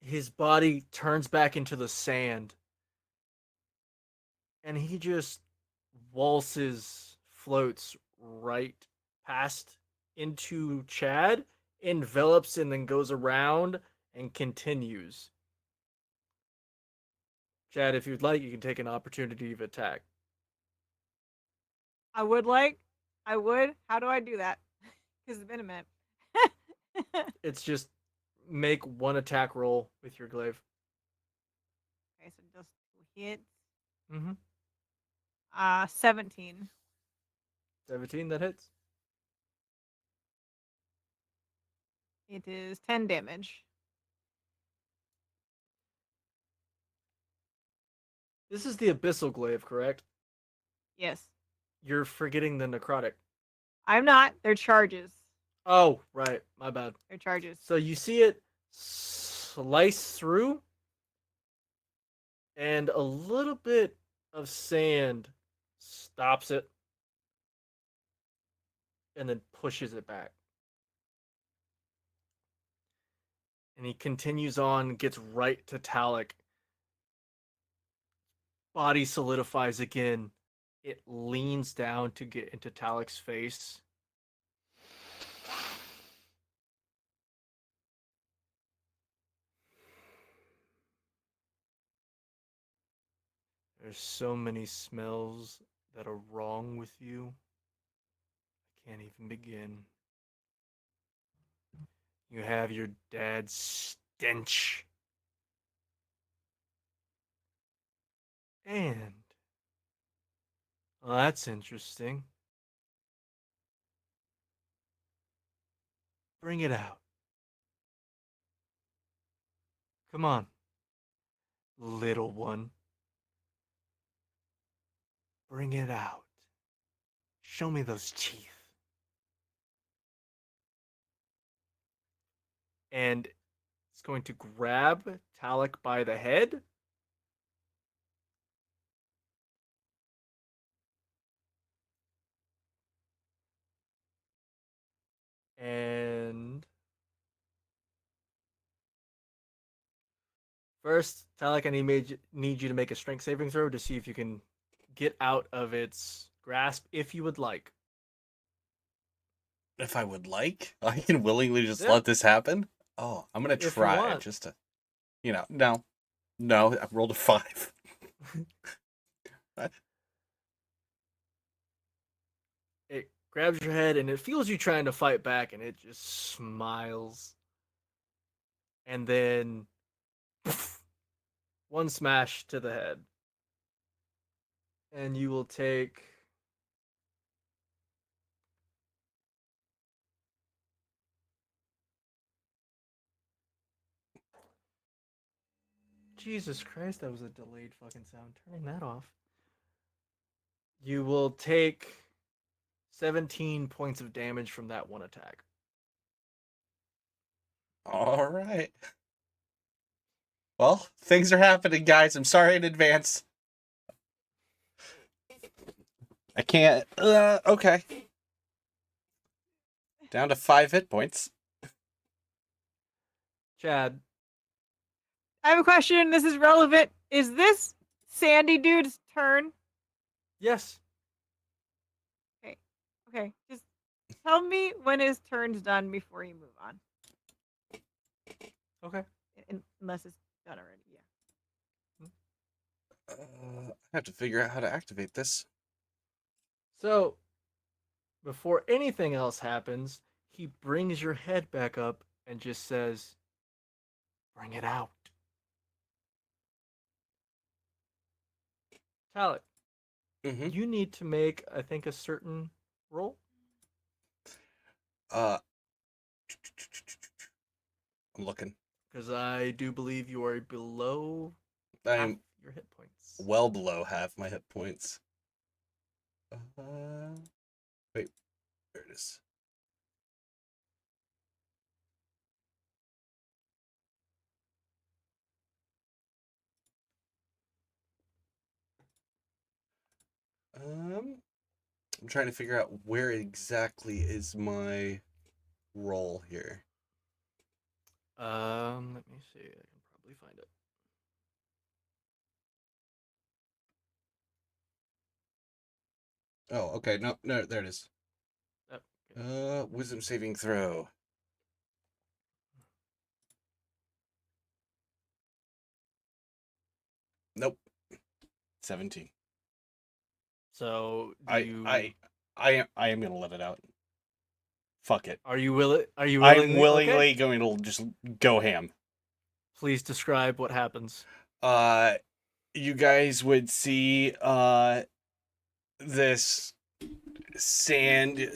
S1: his body turns back into the sand. And he just waltzes, floats right past into Chad, envelops, and then goes around and continues. Chad, if you'd like, you can take an opportunity of attack.
S6: I would like. I would. How do I do that? Because it's been a minute.
S1: It's just make one attack roll with your glaive.
S6: Okay, so just 2 hits.
S1: Mm-hmm.
S6: 17.
S1: 17, that hits.
S6: It is 10 damage.
S1: This is the Abyssal Glaive, correct?
S6: Yes.
S1: You're forgetting the Necrotic.
S6: I'm not. They're charges.
S1: Oh, right. My bad.
S6: They're charges.
S1: So you see it slice through, and a little bit of sand stops it and then pushes it back. And he continues on, gets right to Talic. Body solidifies again. It leans down to get into Talic's face. There's so many smells that are wrong with you. I can't even begin. You have your dad's stench. And, well, that's interesting. Bring it out. Come on, little one. Bring it out. Show me those teeth. And it's going to grab Talic by the head. And first, Talic, I need you to make a strength saving throw to see if you can get out of its grasp if you would like.
S5: If I would like, I can willingly just
S1: Yeah.
S5: let this happen. Oh, I'm gonna
S1: If you
S5: try
S1: want.
S5: just to, no, I rolled a 5.
S1: It grabs your head and it feels you trying to fight back and it just smiles. And then one smash to the head. And you will take Jesus Christ, that was a delayed fucking sound. Turning that off. You will take 17 points of damage from that one attack.
S5: All right. Well, things are happening, guys. I'm sorry in advance. I can't. Okay. Down to 5 hit points.
S1: Chad,
S6: I have a question. This is relevant. Is this Sandy dude's turn?
S1: yes.
S6: Okay. Just tell me when his turn's done before you move on.
S1: Okay.
S6: Unless it's done already. Yeah.
S5: I have to figure out how to activate this.
S1: So, before anything else happens, he brings your head back up and just says, "Bring it out." Talic,
S5: Mm-hmm.
S1: you need to make, I think, a certain roll.
S5: I'm looking.
S1: Because I do believe you are below half
S5: I'm
S1: your hit points.
S5: well below half my hit points. Wait, there it is. I'm trying to figure out where exactly is my role here.
S1: Let me see. I can probably find it.
S5: Oh, okay. No, there it is.
S1: Oh, okay.
S5: Wisdom saving throw. Nope. 17.
S1: So do
S5: I
S1: you
S5: I am gonna let it out. Fuck it.
S1: are you willing? Are you
S5: I'm
S1: willingly?
S5: willingly
S1: Okay.
S5: going to just go ham.
S1: Please describe what happens.
S5: You guys would see this sand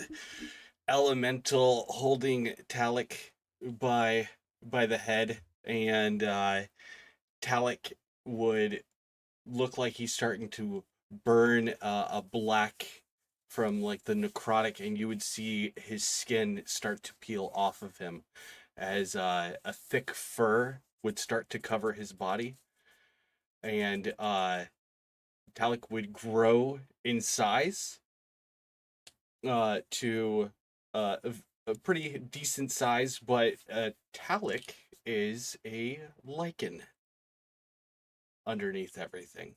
S5: elemental holding Talic by the head, and Talic would look like he's starting to burn a black from like the necrotic, and you would see his skin start to peel off of him as a thick fur would start to cover his body, and Talic would grow in size to a pretty decent size, but Talic is a lichen underneath everything.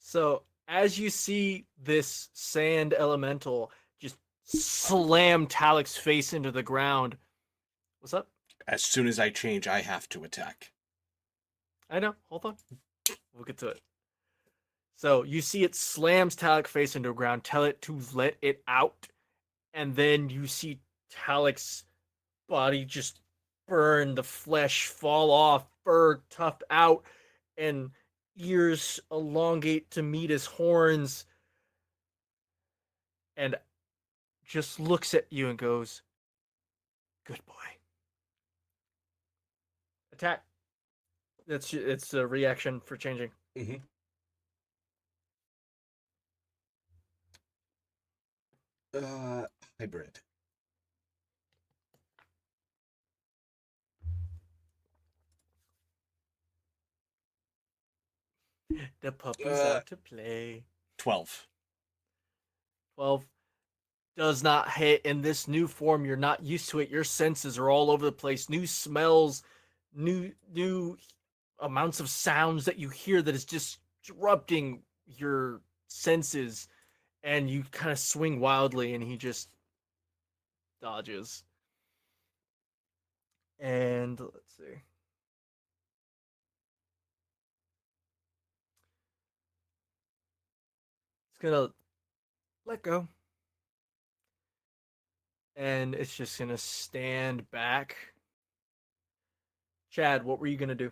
S1: So as you see this sand elemental just slam Talic's face into the ground. What's up?
S5: As soon as I change, I have to attack.
S1: I know. Hold on. We'll get to it. So you see it slams Talic's face into the ground, tell it to let it out, and then you see Talic's body just burn, the flesh fall off, fur tuft out, and ears elongate to meet his horns, and just looks at you and goes, "Good boy." Attack. It's a reaction for changing.
S5: Mm-hmm. Hybrid.
S1: The puppy's out to play.
S5: 12.
S1: 12 does not hit in this new form. You're not used to it. Your senses are all over the place. New smells, new amounts of sounds that you hear that is disrupting your senses, and you kind of swing wildly, and he just dodges. And let's see. It's gonna let go. And it's just gonna stand back. Chad, what were you gonna do?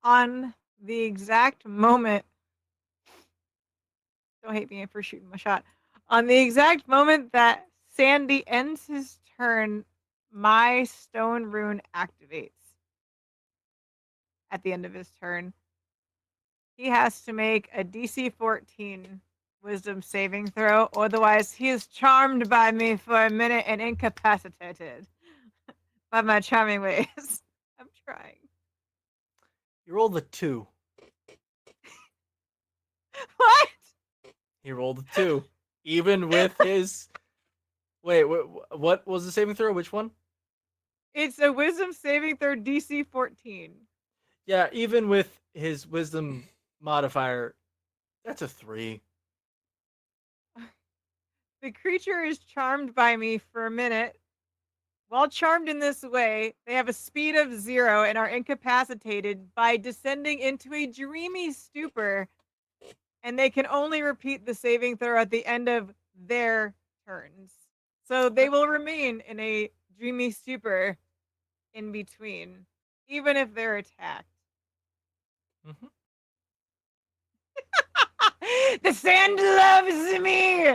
S6: On the exact moment, don't hate me for shooting my shot. On the exact moment that Sandy ends his turn, my stone rune activates. At the end of his turn, he has to make a DC 14 wisdom saving throw, otherwise he is charmed by me for a minute and incapacitated by my charming ways. I'm trying.
S1: You rolled a 2.
S6: What?
S1: He rolled a 2. Even with his. Wait, what was the saving throw? Which one?
S6: It's a wisdom saving throw DC 14.
S1: Yeah, even with his wisdom modifier, that's a 3.
S6: The creature is charmed by me for a minute. While charmed in this way, they have a speed of 0 and are incapacitated by descending into a dreamy stupor, and they can only repeat the saving throw at the end of their turns. So they will remain in a dreamy stupor in between, even if they're attacked.
S1: Mm-hmm.
S6: The sand loves me.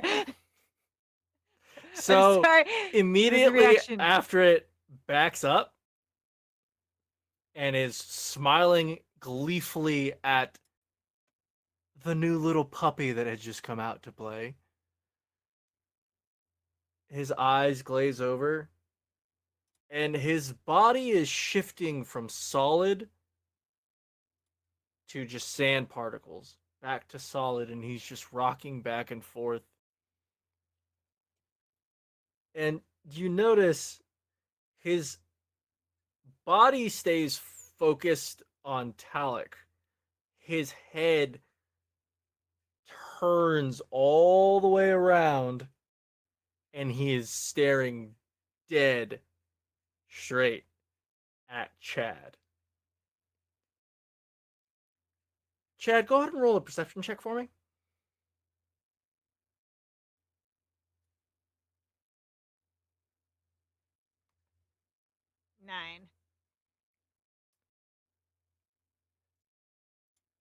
S1: So
S6: I'm sorry.
S1: immediately
S6: reaction.
S1: after it backs up, and is smiling gleefully at the new little puppy that had just come out to play. His eyes glaze over, and his body is shifting from solid to just sand particles, back to solid, and he's just rocking back and forth. And you notice his body stays focused on Talic. His head turns all the way around, and he is staring dead straight at Chad. Chad, go ahead and roll a perception check for me.
S6: Nine.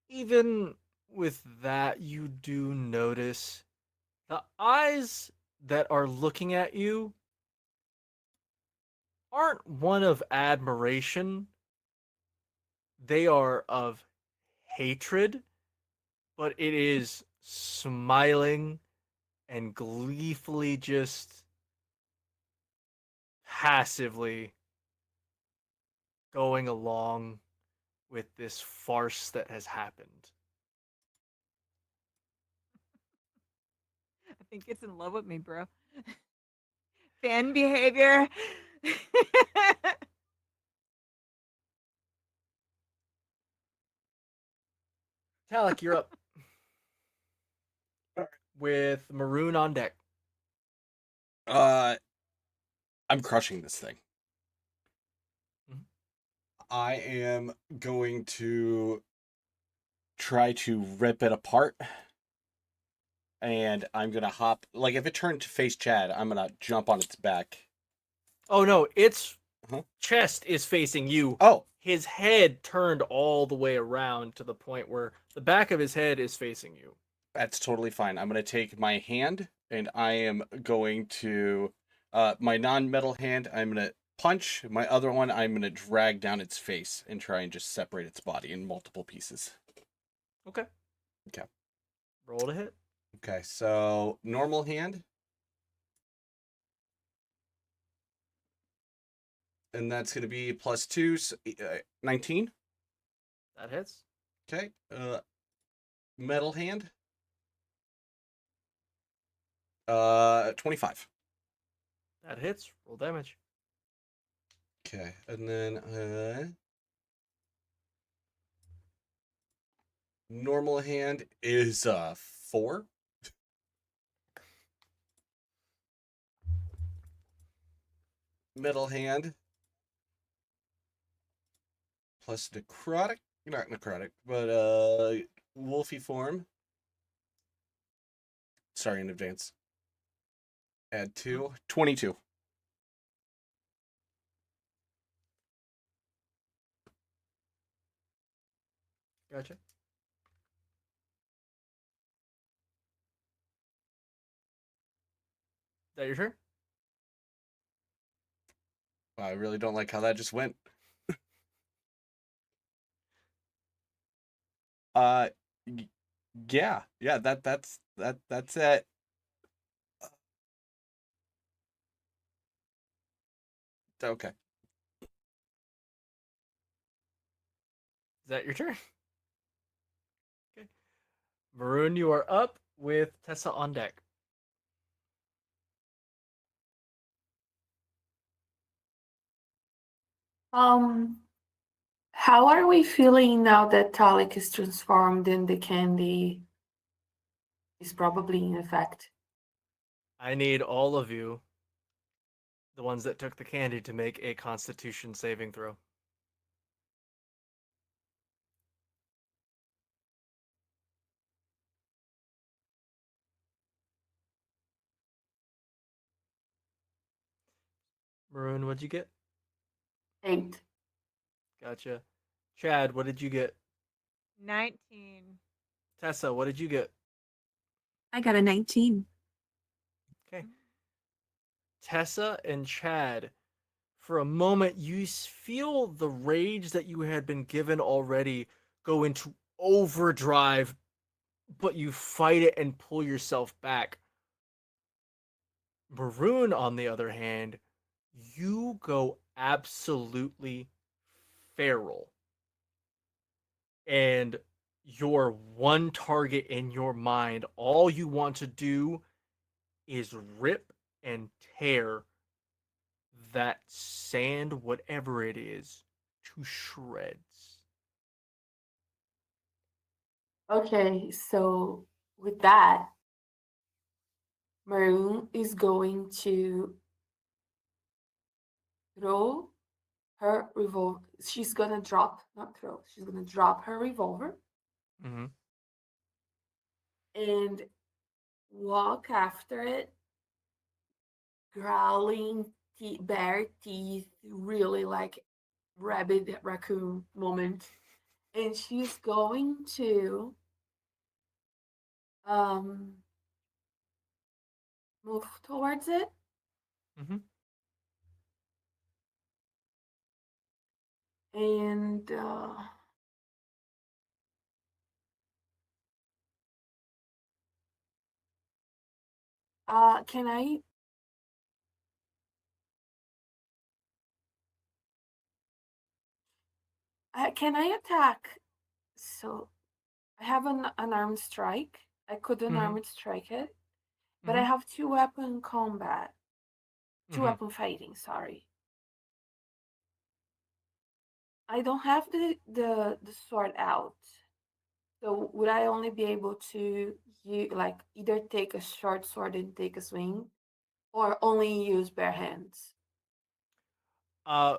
S1: Even with that, you do notice the eyes that are looking at you aren't one of admiration, they are of hatred, but it is smiling and gleefully just passively going along with this farce that has happened.
S6: I think it's in love with me, bro. Fan behavior.
S1: Talic, you're up. With Maroon on deck.
S5: I'm crushing this thing.
S1: Mhm.
S5: I am going to try to rip it apart. And I'm gonna hop, like, if it turned to face Chad, I'm gonna jump on its back.
S1: Oh no, its
S5: Huh?
S1: chest is facing you.
S5: Oh,
S1: His head turned all the way around to the point where the back of his head is facing you.
S5: that's totally fine. I'm gonna take my hand and I am going to, my non-metal hand, I'm gonna punch. My other one, I'm gonna drag down its face and try and just separate its body in multiple pieces.
S1: Okay.
S5: Okay.
S1: Roll to hit.
S5: Okay, so normal hand. And that's going to be +2, so, 19.
S1: That hits.
S5: Okay. Metal hand. 25.
S1: That hits. Roll damage.
S5: Okay, and then normal hand is 4. Metal hand plus necrotic, not necrotic, but wolfy form. Sorry in advance. Add 2, 22.
S1: Gotcha. Is that your turn?
S5: Wow, I really don't like how that just went. Uh, yeah, that's it. Okay.
S1: Is that your turn? Okay. Maroon, you are up with Tessa on deck.
S4: How are we feeling now that Talic is transformed and the candy is probably in effect?
S1: I need all of you, the ones that took the candy, to make a Constitution saving throw. Maroon, what'd you get?
S4: 8.
S1: Gotcha. Chad, what did you get?
S6: 19.
S1: Tessa, what did you get?
S2: I got a 19.
S1: Okay. Tessa and Chad, for a moment, you feel the rage that you had been given already go into overdrive, but you fight it and pull yourself back. Maroon, on the other hand, you go absolutely feral. And your one target in your mind, all you want to do is rip and tear that sand, whatever it is, to shreds.
S4: Okay, so with that, Maroon is going to throw her revolver. She's gonna drop, not throw, she's gonna drop her revolver
S1: Mm-hmm.
S4: and walk after it, growling, bare teeth, really like rabid raccoon moment. And she's going to um move towards it.
S1: Mm-hmm.
S4: And can I attack? So I have an unarmed strike. I could unarmed strike it, but I have two weapon combat, two weapon fighting. Sorry, I don't have the sword out. So would I only be able to like either take a short sword and take a swing, or only use bare hands?
S1: Uh,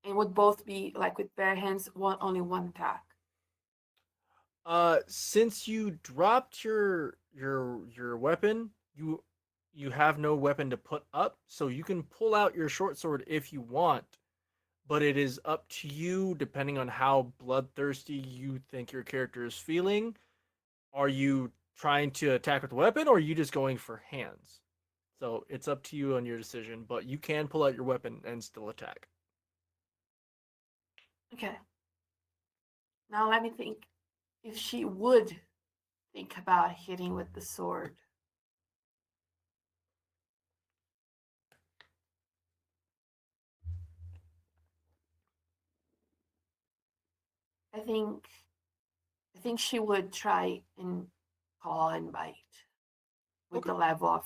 S4: And would both be like with bare hands, only one attack?
S1: since you dropped your weapon, you have no weapon to put up, so you can pull out your short sword if you want, but it is up to you depending on how bloodthirsty you think your character is feeling. Are you trying to attack with a weapon, or are you just going for hands? So it's up to you on your decision, but you can pull out your weapon and still attack.
S4: Okay. Now let me think. If she would think about hitting with the sword. I think she would try and claw and bite with
S1: Okay.
S4: the level of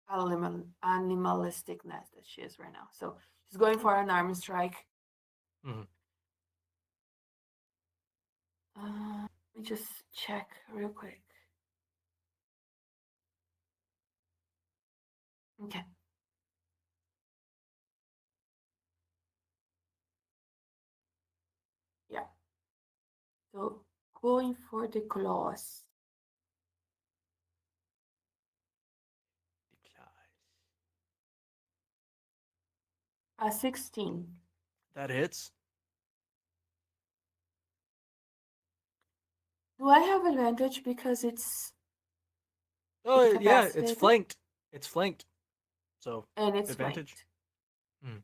S4: animalisticness that she is right now. So she's going for an arm strike.
S1: Mhm.
S4: Let me just check real quick. Okay. Yeah. So going for the claws. 16.
S1: That hits.
S4: Do I have advantage because it's
S1: Oh yeah, it's
S4: incapacitated
S1: flanked. It's flanked. So
S4: and it's
S1: advantage.
S4: flanked?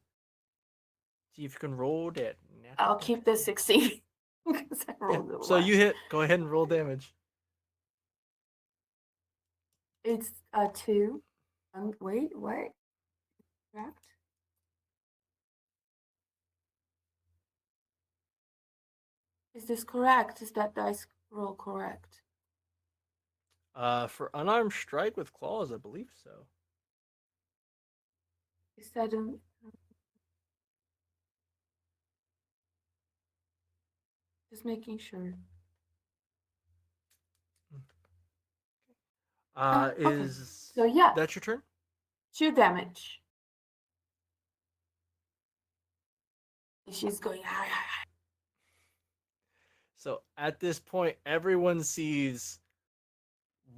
S1: See if you can roll that.
S4: I'll keep the 16 because I
S1: Yeah.
S4: rolled it
S1: So you
S4: less.
S1: hit. Go ahead and roll damage.
S4: It's a 2. Wait, what? Correct? Is this correct? Is that dice roll correct?
S1: For unarmed strike with claws, I believe so.
S4: Is that just making sure? Okay.
S1: Is
S4: So yeah,
S1: that your turn?
S4: 2 damage. She's going.
S1: So at this point, everyone sees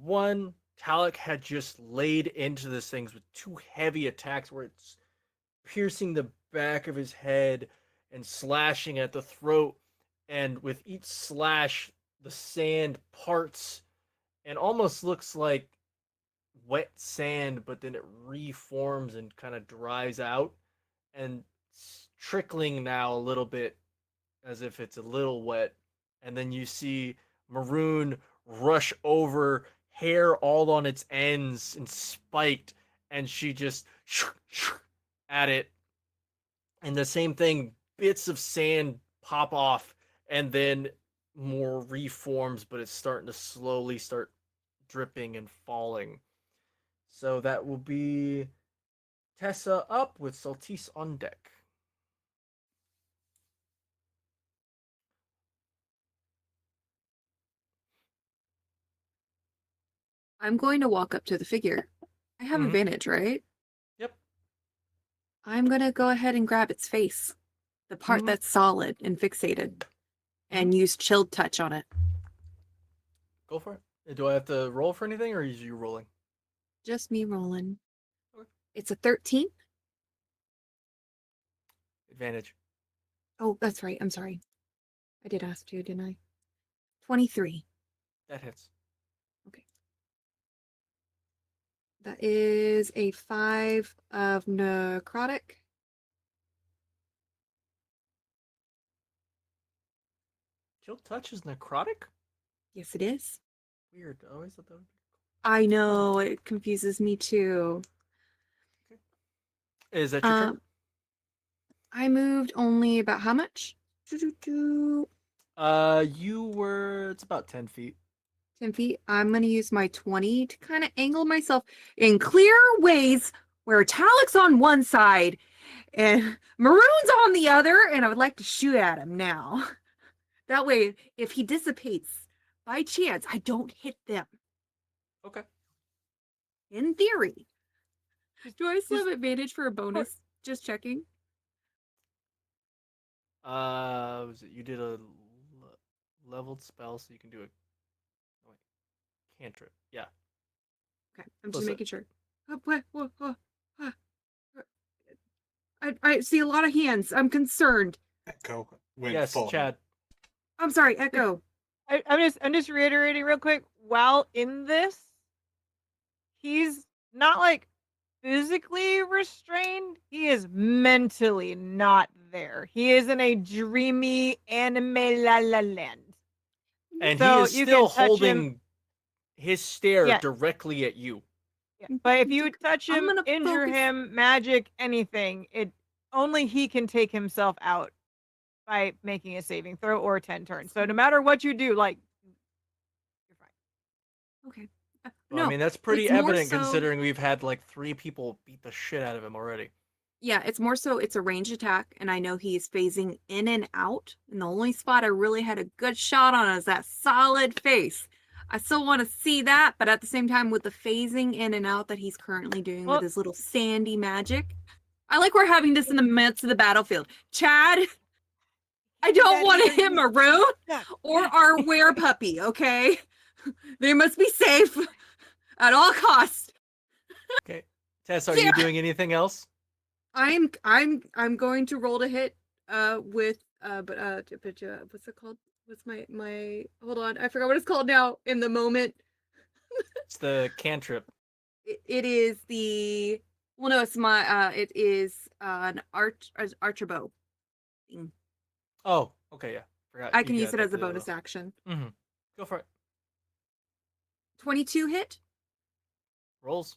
S1: one. Talic had just laid into this thing with two heavy attacks where it's piercing the back of his head and slashing at the throat. And with each slash, the sand parts and almost looks like wet sand, but then it reforms and kind of dries out, and trickling now a little bit as if it's a little wet. And then you see Maroon rush over, hair all on its ends and spiked, and she just at it. And the same thing, bits of sand pop off, and then more reforms, but it's starting to slowly start dripping and falling. So that will be Tessa up with Saltice on deck.
S2: I'm going to walk up to the figure. I have
S1: Mhm.
S2: advantage, right?
S1: Yep.
S2: I'm going to go ahead and grab its face, the part
S1: Mhm.
S2: that's solid and fixated, and use chilled touch on it.
S1: Go for it. Do I have to roll for anything, or is you rolling?
S2: Just me rolling.
S1: Okay.
S2: It's a 13.
S1: Advantage.
S2: Oh, that's right. I'm sorry. I did ask you, didn't I? 23.
S1: That hits.
S2: That is a 5 of necrotic.
S1: Chill touch is necrotic?
S2: Yes, it is.
S1: Weird. I always thought that would
S2: I know, it confuses me too.
S1: be. Is that your turn?
S2: I moved only about how much?
S1: You were. It's about 10 feet.
S2: 10 feet. I'm going to use my 20 to kind of angle myself in clear ways where Talic's on one side and Maroon's on the other, and I would like to shoot at him now. That way, if he dissipates by chance, I don't hit them.
S1: Okay.
S2: In theory. Do I still have advantage for a bonus? Just checking.
S1: Was it you did a leveled spell, so you can do a cantrip? Yeah.
S2: Okay, I'm
S1: So
S2: just
S1: so-
S2: making sure. I see a lot of hands. I'm concerned.
S5: Echo went
S1: Yes,
S5: full.
S1: Chad.
S2: I'm sorry, Echo.
S6: I'm just reiterating real quick. While in this, he's not like physically restrained. He is mentally not there. He is in a dreamy anime la la land.
S1: And
S6: So
S1: he is
S6: you
S1: still
S6: can touch him.
S1: holding his stare
S6: Yeah.
S1: directly at you.
S6: Yeah. But if you touch
S2: I'm
S6: him,
S2: gonna
S6: injure
S2: focus-
S6: him, magic, anything, it only he can take himself out by making a saving throw or 10 turns. So no matter what you do, like you're fine.
S2: Okay.
S1: Well,
S2: No,
S1: I mean, that's pretty
S2: it's more
S1: evident
S2: so-
S1: considering we've had like 3 people beat the shit out of him already.
S2: Yeah, it's more so it's a ranged attack, and I know he's phasing in and out. And the only spot I really had a good shot on is that solid face. I still want to see that, but at the same time, with the phasing in and out that he's currently doing
S6: Well-
S2: with his little sandy magic, I like we're having this in the midst of the battlefield. Chad, I don't want to hit Maroon or our werepuppy, okay? They must be safe at all costs.
S1: Okay. Tess, are you doing anything else?
S2: I'm going to roll to hit with what's it called? What's my hold on, I forgot what it's called now in the moment.
S1: It's the cantrip.
S2: It is the well no it's my it is an archer bow.
S1: Oh, okay, yeah. Forgot.
S2: I
S1: you
S2: can use
S1: got
S2: it as a
S1: the
S2: bonus action.
S1: Mm-hmm. Go for it.
S2: 22 hit.
S1: Rolls.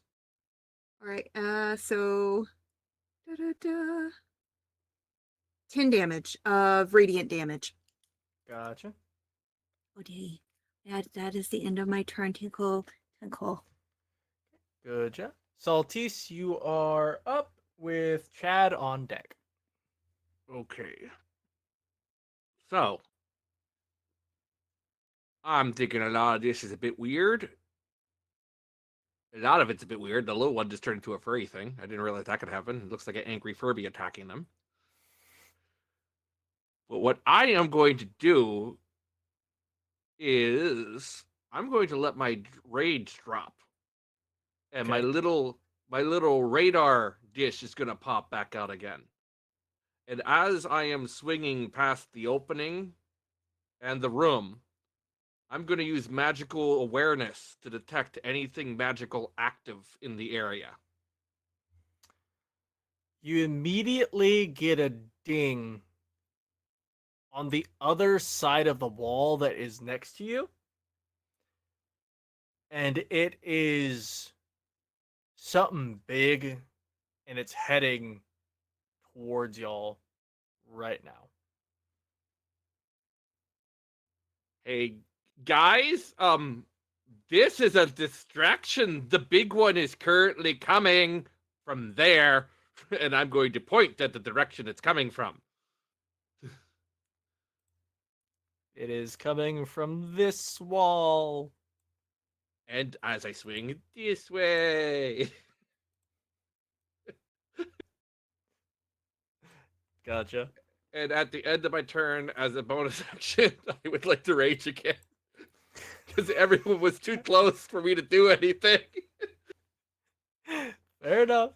S2: All right. So 10 damage of radiant damage.
S1: Gotcha.
S2: Oh, dang. That is the end of my turn, Tinkle.
S1: Good job. Saltice, you are up with Chad on deck.
S3: Okay. So, I'm thinking a lot of this is a bit weird. A lot of it's a bit weird. The little one just turned into a furry thing. I didn't realize that could happen. It looks like an angry Furby attacking them. But what I am going to do is I'm going to let my rage drop. And my
S1: Okay.
S3: little radar dish is going to pop back out again. And as I am swinging past the opening and the room, I'm going to use magical awareness to detect anything magical active in the area.
S1: You immediately get a ding on the other side of the wall that is next to you. And it is something big, and it's heading towards y'all right now.
S3: Hey, guys, this is a distraction. The big one is currently coming from there, and I'm going to point at the direction it's coming from.
S1: It is coming from this wall.
S3: And as I swing this way,
S1: Gotcha.
S3: and at the end of my turn, as a bonus action, I would like to rage again. Because everyone was too close for me to do anything.
S1: Fair enough.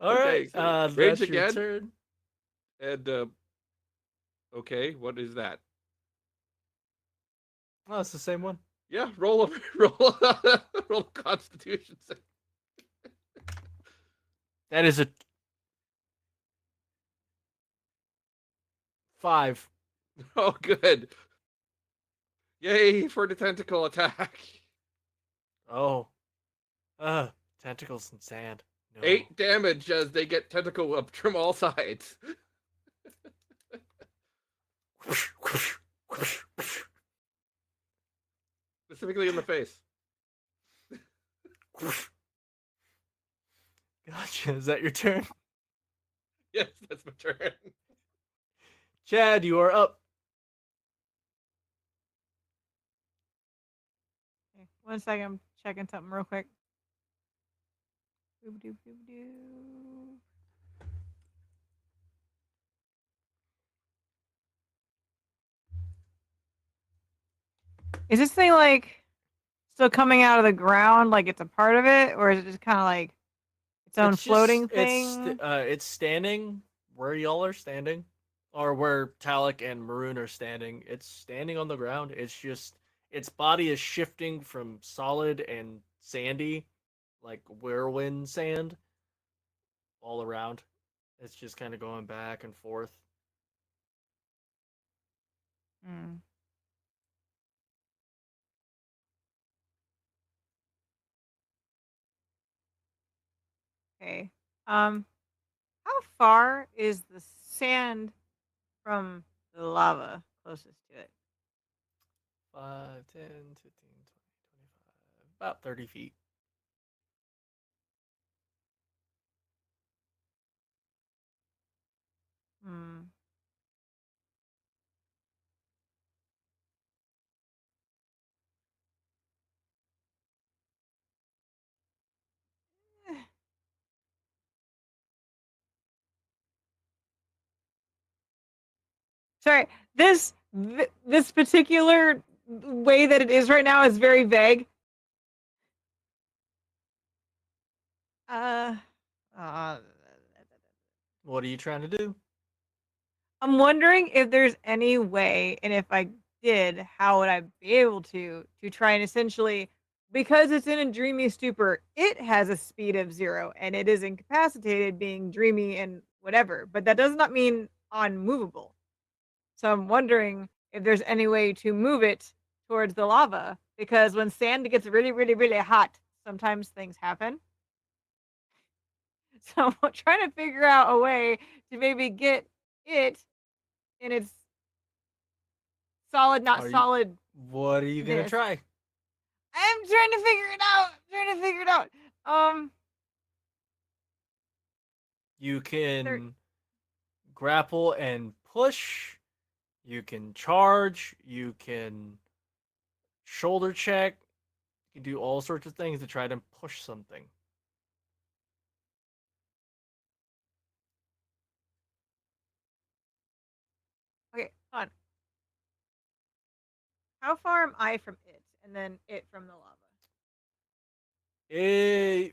S1: All
S3: Okay,
S1: right,
S3: so rage
S1: that's your
S3: again.
S1: turn.
S3: And, okay, what is that?
S1: Oh, it's the same one.
S3: Yeah, roll roll roll Constitution.
S1: That is a 5.
S3: Oh, good. Yay for the tentacle attack.
S1: Oh, tentacles and sand. No.
S3: 8 damage as they get tentacle up from all sides. Specifically in the face.
S1: Gotcha. Is that your turn?
S3: Yes, that's my turn.
S1: Chad, you are up.
S6: Okay, 1 second, I'm checking something real quick. Doo-ba-doo-doo-ba-doo. Is this thing like still coming out of the ground, like it's a part of it, or is it just kind of like its own floating thing?
S1: It's standing where y'all are standing, or where Talic and Maroon are standing. It's standing on the ground. It's just its body is shifting from solid and sandy, like whirlwind sand, all around. It's just kind of going back and forth.
S6: Hmm. Okay. How far is the sand from the lava closest to it?
S1: 5, 10, 15, 20, 25, about 30 feet.
S6: Hmm. Eh. Sorry, this particular way that it is right now is very vague. Uh, uh,
S1: What are you trying to do?
S6: I'm wondering if there's any way, and if I did, how would I be able to try and essentially, because it's in a dreamy stupor, it has a speed of 0 and it is incapacitated, being dreamy and whatever. But that does not mean unmovable. So I'm wondering if there's any way to move it towards the lava, because when sand gets really, really, really hot, sometimes things happen. So I'm trying to figure out a way to maybe get it in its solid, not
S1: Are you?
S6: solid.
S1: What are you gonna
S6: This.
S1: try?
S6: I'm trying to figure it out. Trying to figure it out.
S1: You
S6: There.
S1: can grapple and push. You can charge. You can shoulder check. You can do all sorts of things to try to push something.
S6: Okay, hold on. How far am I from it, and then it from the lava?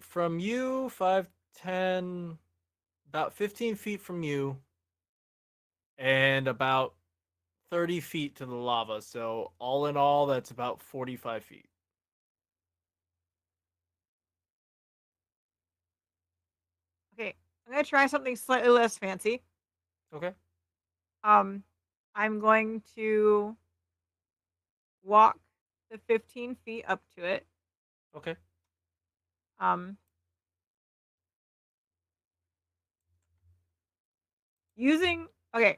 S1: From you, 5, 10, about 15 feet from you, and about 30 feet to the lava. So all in all, that's about 45 feet.
S6: Okay, I'm gonna try something slightly less fancy.
S1: Okay.
S6: I'm going to walk the 15 feet up to it.
S1: Okay.
S6: Um, using okay,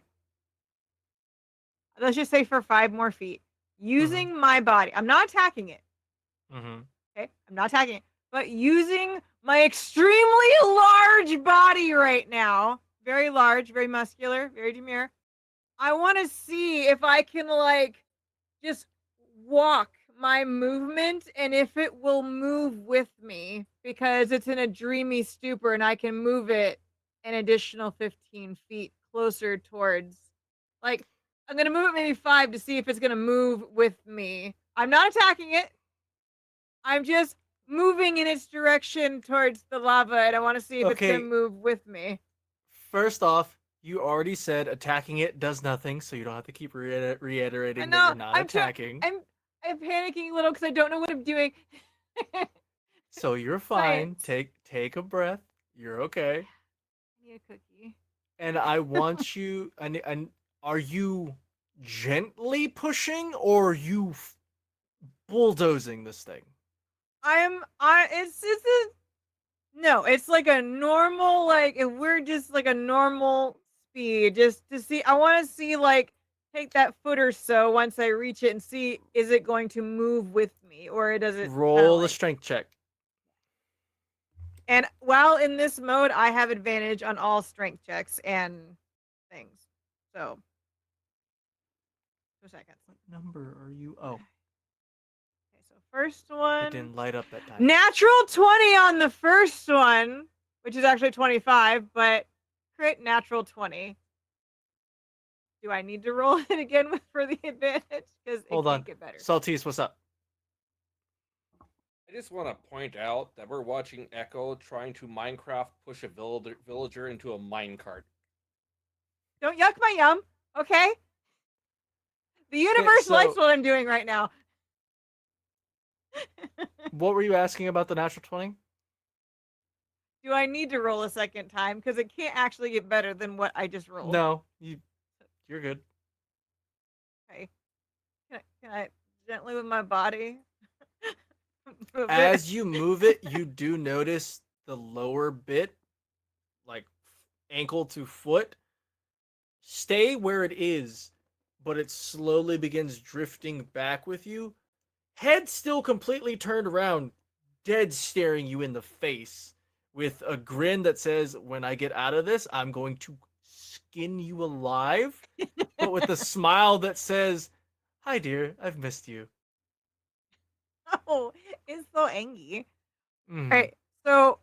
S6: let's just say for 5 more feet. Using my body, I'm not attacking it.
S1: Mm-hmm.
S6: Okay, I'm not attacking it, but using my extremely large body right now, very large, very muscular, very demure. I want to see if I can like just walk my movement and if it will move with me because it's in a dreamy stupor and I can move it an additional 15 feet closer towards like I'm gonna move it maybe 5 to see if it's gonna move with me. I'm not attacking it. I'm just moving in its direction towards the lava and I want to see if it's gonna
S1: Okay.
S6: move with me.
S1: First off, you already said attacking it does nothing, so you don't have to keep
S6: I
S1: reiterating that
S6: know
S1: you're not attacking.
S6: I'm panicking a little because I don't know what I'm doing.
S1: So you're fine.
S6: Science.
S1: Take a breath. You're okay.
S6: I need a cookie.
S1: And I want you. And are you gently pushing or are you bulldozing this thing?
S6: It's a no, it's like a normal like if we're just like a normal speed just to see I want to see like take that foot or so once I reach it and see is it going to move with me or does it kind of
S1: Roll the
S6: like
S1: strength check.
S6: and while in this mode I have advantage on all strength checks and things. So 2 seconds.
S1: What number are you? Oh,
S6: Okay, so first
S1: it
S6: one
S1: didn't light up that time.
S6: natural 20 on the first one, which is actually 25, but crit natural 20. Do I need to roll it again for the advantage? Because it
S1: Hold
S6: can't
S1: on.
S6: get better.
S1: Saltese, what's up?
S3: I just want to point out that we're watching Echo trying to Minecraft push a villager into a minecart.
S6: Don't yuck my yum, okay? The universe
S1: so-
S6: likes what I'm doing right now.
S1: What were you asking about the natural 20?
S6: Do I need to roll a second time? Because it can't actually get better than what I just rolled.
S1: No, you're good.
S6: Okay. Can I gently with my body? move it?
S1: As you move it, you do notice the lower bit, like ankle to foot, stay where it is, but it slowly begins drifting back with you. Head still completely turned around, dead staring you in the face, with a grin that says, "When I get out of this, I'm going to skin you alive," but with a smile that says, "Hi, dear, I've missed you."
S6: Oh, it's so angry.
S1: Mhm.
S6: All right, so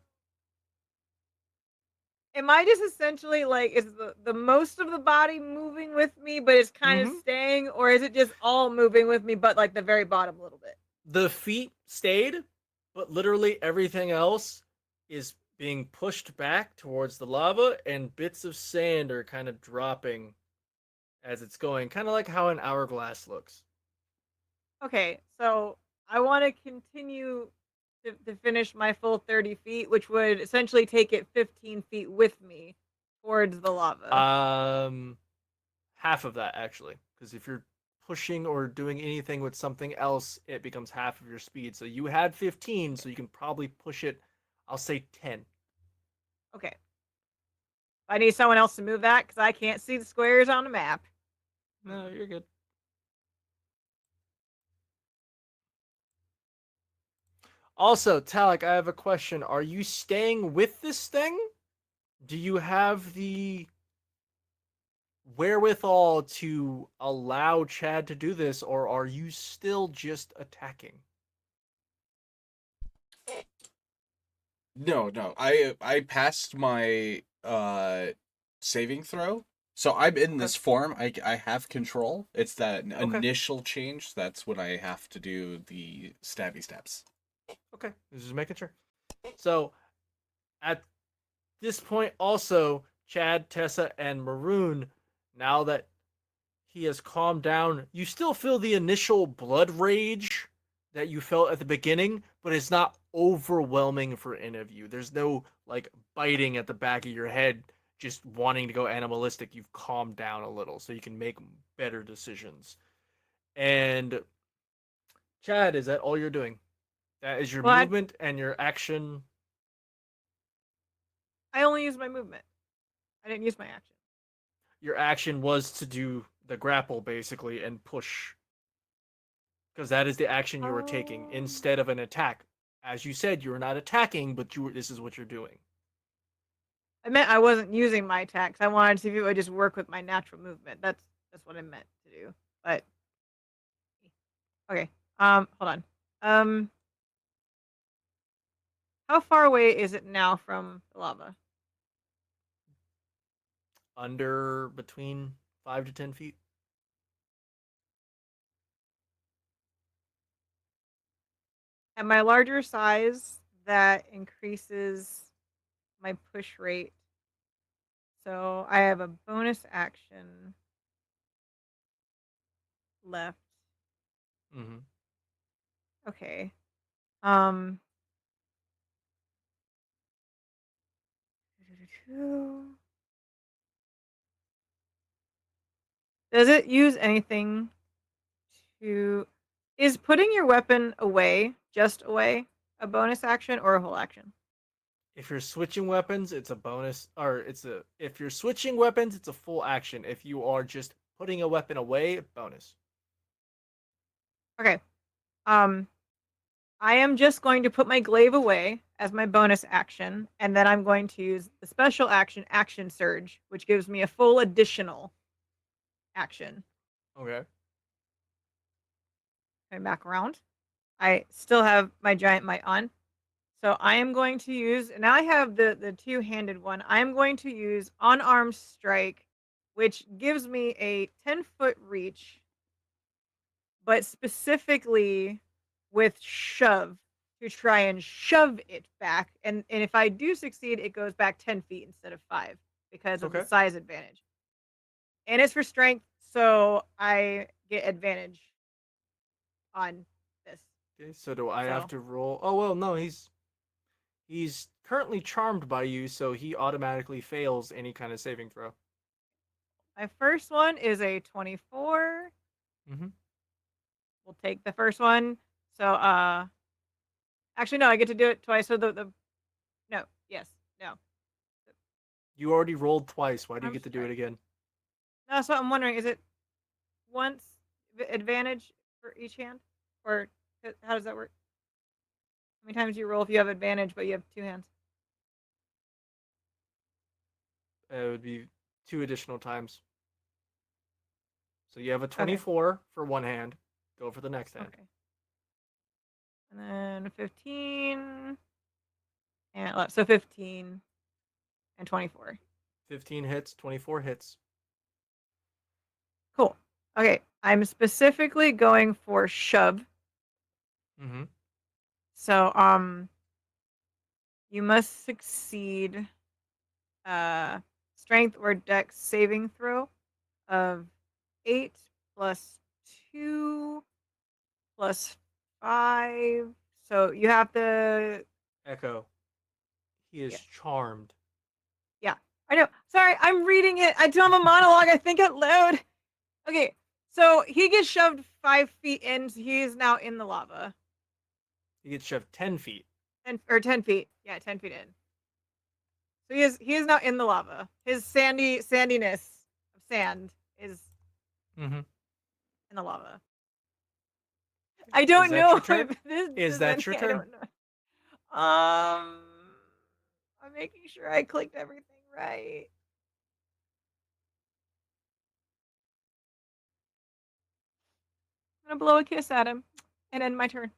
S6: am I just essentially like is the most of the body moving with me, but it's kind of
S1: Mhm.
S6: staying, or is it just all moving with me, but like the very bottom a little bit?
S1: The feet stayed, but literally everything else is being pushed back towards the lava, and bits of sand are kind of dropping as it's going, kind of like how an hourglass looks.
S6: Okay, so I want to continue to finish my full 30 feet, which would essentially take it 15 feet with me towards the lava.
S1: Half of that actually, because if you're pushing or doing anything with something else, it becomes half of your speed. So you had 15, so you can probably push it. I'll say 10.
S6: Okay. I need someone else to move that because I can't see the squares on the map.
S1: No, you're good. Also, Talic, I have a question. Are you staying with this thing? Do you have the wherewithal to allow Chad to do this, or are you still just attacking?
S5: No, no. I passed my saving throw. So I'm in this form. I have control. It's that initial change. That's when I have to do the stabby steps.
S1: Okay, just making sure. So, at this point, also, Chad, Tessa, and Maroon, now that he has calmed down. You still feel the initial blood rage that you felt at the beginning, but it's not overwhelming for any of you. There's no like biting at the back of your head, just wanting to go animalistic. You've calmed down a little, so you can make better decisions. And Chad, is that all you're doing? That is your
S6: Well,
S1: movement and your action.
S6: I only used my movement. I didn't use my action.
S1: Your action was to do the grapple basically and push, because that is the action you were taking
S6: Oh.
S1: instead of an attack. As you said, you were not attacking, but you were, this is what you're doing.
S6: I meant I wasn't using my attacks. I wanted to see if it would just work with my natural movement. That's what I meant to do. But okay. Hold on. How far away is it now from the lava?
S1: Under between 5 to 10 feet.
S6: At my larger size, that increases my push rate. So I have a bonus action left.
S1: Mm-hmm.
S6: Okay. Does it use anything to? Is putting your weapon away just away a bonus action or a whole action?
S1: If you're switching weapons, it's a bonus, or it's a. If you're switching weapons, it's a full action. If you are just putting a weapon away, bonus.
S6: Okay. I am just going to put my glaive away as my bonus action, and then I'm going to use the special action, Action Surge, which gives me a full additional action.
S1: Okay.
S6: Coming back around. I still have my giant might on. So I am going to use, now I have the two-handed one. I am going to use Unarmed Strike, which gives me a 10-foot reach, but specifically with shove to try and shove it back. And if I do succeed, it goes back 10 feet instead of 5 because of the
S1: Okay.
S6: size advantage. And it's for strength, so I get advantage on this.
S1: Okay. So do I have
S6: So-
S1: to roll? Oh well, no. He's currently charmed by you, so he automatically fails any kind of saving throw.
S6: My first one is a 24.
S1: Mm-hmm.
S6: We'll take the first one. So actually no, I get to do it twice. So the no, yes, no.
S1: You already rolled twice. Why do you
S6: I'm
S1: get to do it
S6: sorry.
S1: again?
S6: No, so I'm wondering, is it once advantage for each hand? Or how does that work? How many times do you roll if you have advantage but you have two hands?
S1: It would be 2 additional times. So you have a
S6: Okay.
S1: 24 for one hand. Go for the next hand.
S6: Okay. And then 15 and left. So 15 and 24.
S1: 15 hits, 24 hits.
S6: Cool. Okay. I'm specifically going for shove.
S1: Mm-hmm.
S6: So you must succeed strength or dex saving throw of 8 plus 2 plus 5. So you have to.
S1: Echo. He is
S6: Yeah.
S1: charmed.
S6: Yeah, I know. Sorry, I'm reading it. I do have a monologue. I think out loud. Okay, so he gets shoved 5 feet in. So he is now in the lava.
S1: He gets shoved 10 feet.
S6: 10 feet. Yeah, 10 feet in. So he is now in the lava. His sandiness of sand is
S1: Mm-hmm.
S6: in the lava. I don't
S1: that
S6: know
S1: your turn?
S6: if this
S1: Is that your
S6: I
S1: turn?
S6: don't know. I'm making sure I clicked everything right. I'm gonna blow a kiss at him and end my turn.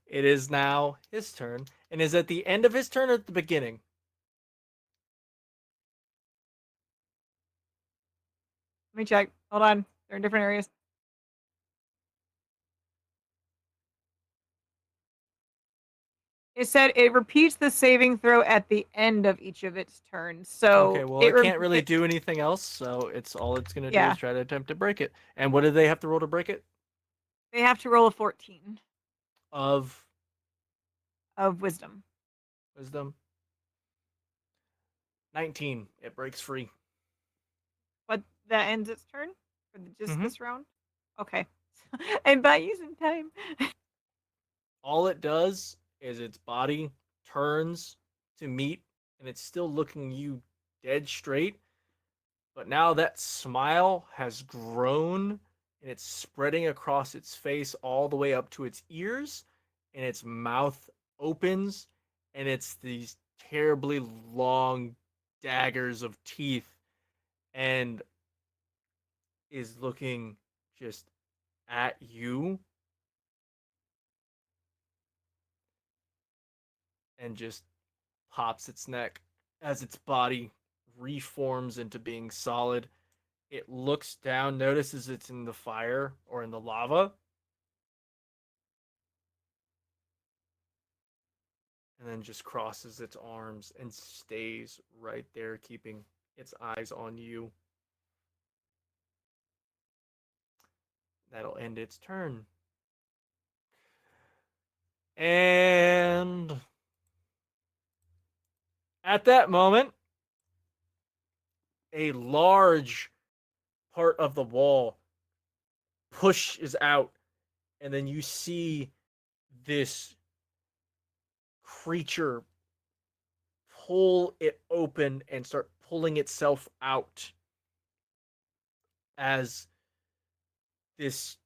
S1: It is now his turn. And is at the end of his turn or at the beginning?
S6: Let me check. Hold on. They're in different areas. It said it repeats the saving throw at the end of each of its turns. So
S1: Okay, well, it
S6: re-
S1: can't really do anything else, so all it's gonna do
S6: Yeah.
S1: is try to attempt to break it. And what do they have to roll to break it?
S6: They have to roll a 14
S1: Of
S6: of wisdom.
S1: wisdom. 19. It breaks free.
S6: But that ends its turn for just
S1: Mhm.
S6: this round. Okay. And by using time.
S1: All it does is its body turns to meet, and it's still looking you dead straight. But now that smile has grown, and it's spreading across its face all the way up to its ears, and its mouth opens, and it's these terribly long daggers of teeth, and is looking just at you and just pops its neck as its body reforms into being solid. It looks down, notices it's in the fire or in the lava, and then just crosses its arms and stays right there, keeping its eyes on you. That'll end its turn. And at that moment, a large part of the wall pushes out, and then you see this creature pull it open and start pulling itself out as this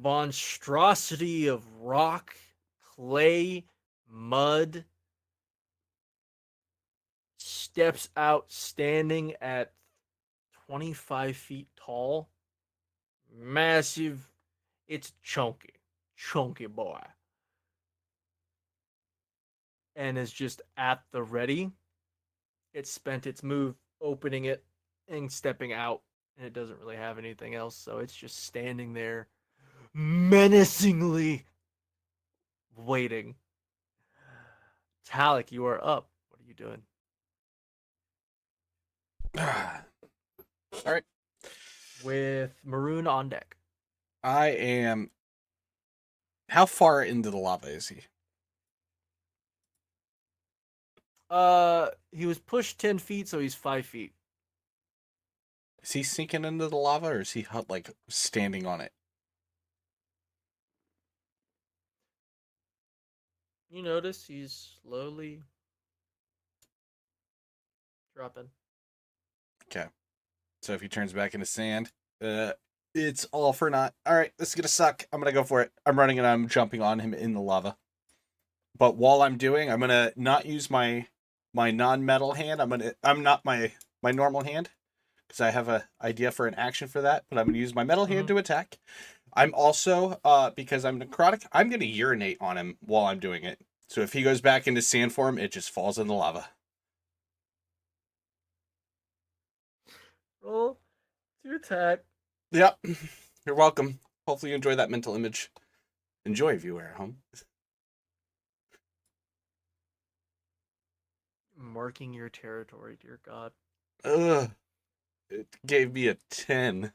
S1: monstrosity of rock, clay, mud steps out standing at 25 feet tall. Massive. It's chunky. Chunky boy. And is just at the ready. It spent its move opening it and stepping out, and it doesn't really have anything else, so it's just standing there menacingly waiting. Talic, you are up. What are you doing?
S5: All right.
S1: With Maroon on deck.
S5: I am. How far into the lava is he?
S1: He was pushed 10 feet, so he's 5 feet.
S5: Is he sinking into the lava, or is he like standing on it?
S1: You notice he's slowly dropping.
S5: Okay. So if he turns back into sand, it's all for naught. All right, this is gonna suck. I'm gonna go for it. I'm running and I'm jumping on him in the lava. But while I'm doing, I'm gonna not use my non-metal hand. I'm not my normal hand because I have a idea for an action for that. But I'm gonna use my metal hand to attack. I'm also because I'm necrotic. I'm gonna urinate on him while I'm doing it. So if he goes back into sand form, it just falls in the lava.
S1: Roll to attack.
S5: Yep. You're welcome. Hopefully you enjoy that mental image. Enjoy, viewer at home.
S1: Marking your territory, dear God.
S5: Ugh. It gave me a 10.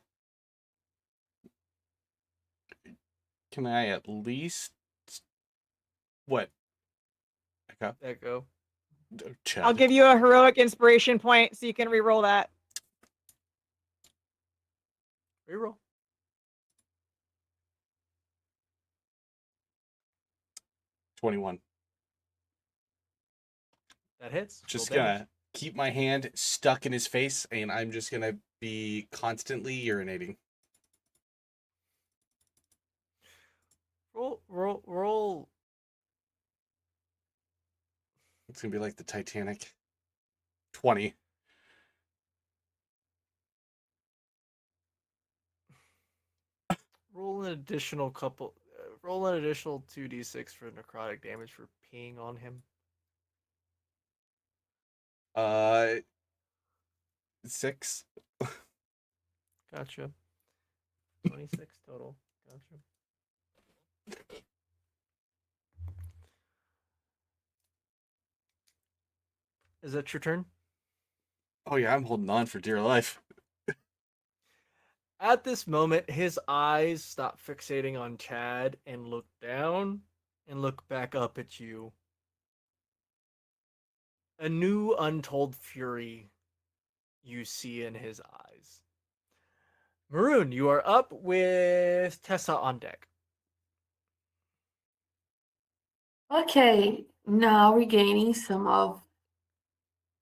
S5: Can I at least... What? Echo?
S1: Echo.
S5: Chad.
S6: I'll give you a heroic inspiration point so you can re-roll that.
S1: Reroll.
S5: $21.
S1: That hits.
S5: Just
S1: Roll damage.
S5: gonna keep my hand stuck in his face, and I'm just gonna be constantly urinating.
S1: Roll.
S5: It's gonna be like the Titanic. 20.
S1: Roll an additional couple. Roll an additional 2d6 for necrotic damage for peeing on him.
S5: 6.
S1: Gotcha. 26 total. Gotcha. Is that your turn?
S5: Oh yeah, I'm holding on for dear life.
S1: At this moment, his eyes stop fixating on Chad and look down and look back up at you. A new untold fury you see in his eyes. Maroon, you are up with Tessa on deck.
S4: Okay, now regaining some of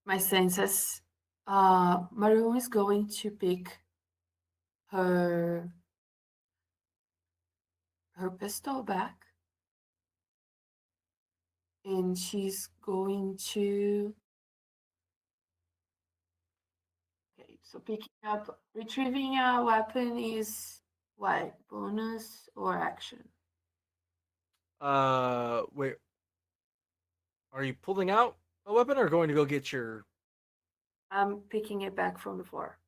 S4: my senses. Maroon is going to pick her pistol back, and she's going to. Okay, so picking up, retrieving a weapon is what? Bonus or action?
S1: Wait, are you pulling out a weapon or going to go get your?
S4: I'm picking it back from the floor.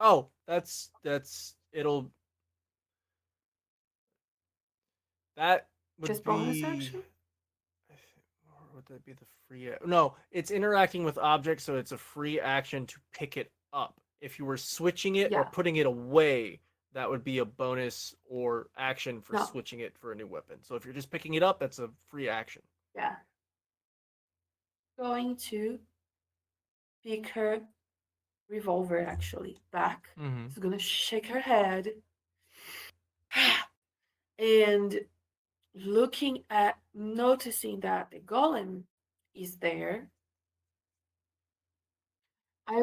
S1: Oh, that's it'll that would
S4: Just bonus
S1: be.
S4: action?
S1: Or would that be the free? No, it's interacting with objects, so it's a free action to pick it up. If you were switching it or
S4: Yeah.
S1: putting it away, that would be a bonus or action for
S4: No.
S1: switching it for a new weapon. So if you're just picking it up, that's a free action.
S4: Yeah. Going to pick her revolver actually back.
S1: Mm-hmm.
S4: She's gonna shake her head and noticing that the golem is there. I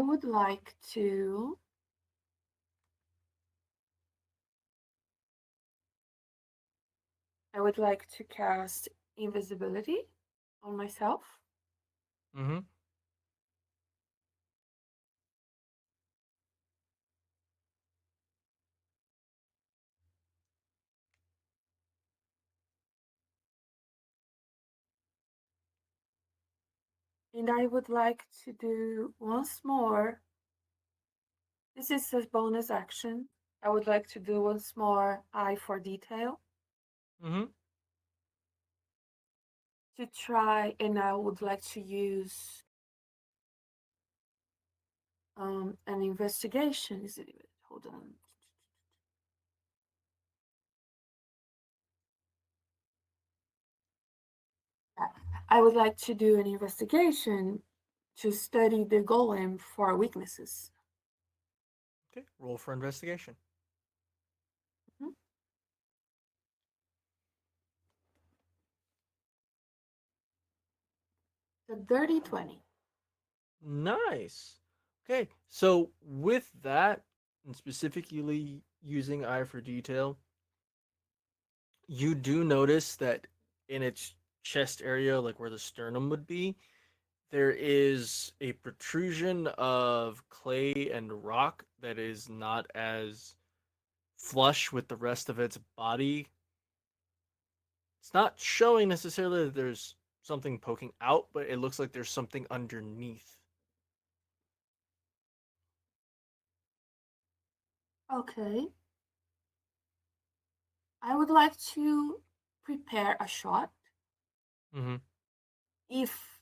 S4: would like to cast invisibility on myself.
S1: Mm-hmm.
S4: And I would like to do once more. This is a bonus action. I would like to do once more eye for detail
S1: Mm-hmm.
S4: to try, and I would like to use an investigation. Is it? Hold on. I would like to do an investigation to study the golem for weaknesses.
S1: Okay. Roll for investigation.
S4: Mhm. The dirty 20.
S1: Nice. Okay. So with that, and specifically using eye for detail, you do notice that in its chest area, like where the sternum would be, there is a protrusion of clay and rock that is not as flush with the rest of its body. It's not showing necessarily that there's something poking out, but it looks like there's something underneath.
S4: Okay. I would like to prepare a shot
S1: Mm-hmm.
S4: if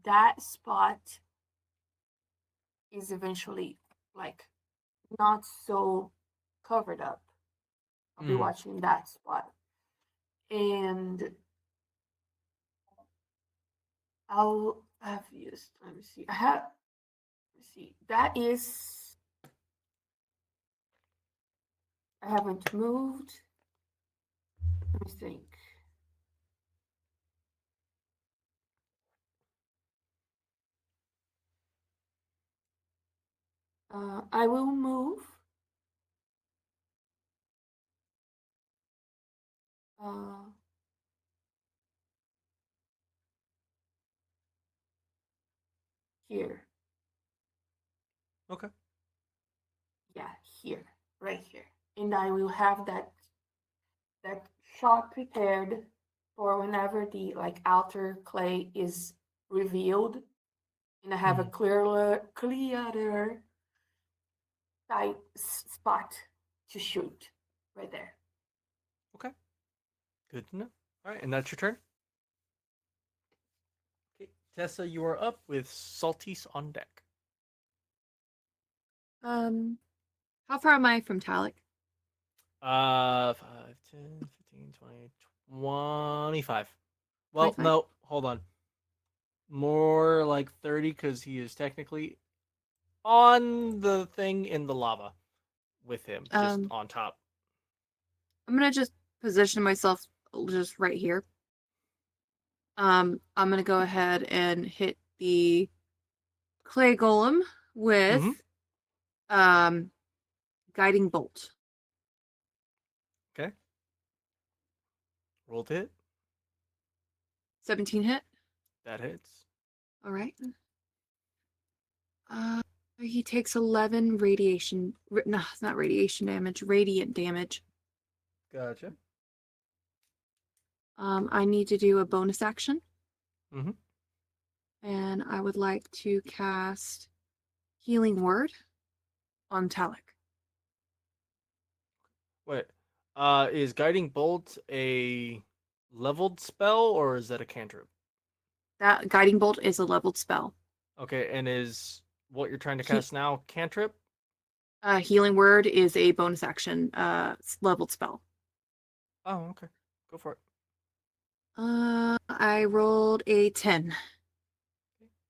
S4: that spot is eventually like not so covered up. I'll be
S1: Mm-hmm.
S4: watching that spot. And I'll have used, let me see. Let me see. That is, I haven't moved. Let me think. I will move. Uh, Here.
S1: Okay.
S4: Yeah, here. Right here. And I will have that shot prepared for whenever the like outer clay is revealed, and I have a clearer tight spot to shoot right there.
S1: Okay. Good to know. All right, and that's your turn. Okay. Tessa, you are up with Saltise on deck.
S2: How far am I from Talic?
S1: 5, 10, 15, 20, 25. Well,
S2: 25?
S1: no, hold on. More like 30 because he is technically on the thing in the lava with him, just
S2: Um,
S1: on top.
S2: I'm gonna just position myself just right here. I'm gonna go ahead and hit the clay golem with
S1: Mhm.
S2: guiding bolt.
S1: Okay. Roll to hit.
S2: 17 hit.
S1: That hits.
S2: All right. He takes 11 radiation. No, it's not radiation damage. Radiant damage.
S1: Gotcha.
S2: I need to do a bonus action,
S1: Mm-hmm.
S2: and I would like to cast Healing Word on Talic.
S1: Wait. Is Guiding Bolt a leveled spell or is that a cantrip?
S2: That guiding bolt is a leveled spell.
S1: Okay, and is what you're trying to
S2: He-
S1: cast now cantrip?
S2: Healing Word is a bonus action leveled spell.
S1: Oh, okay. Go for it.
S2: I rolled a 10.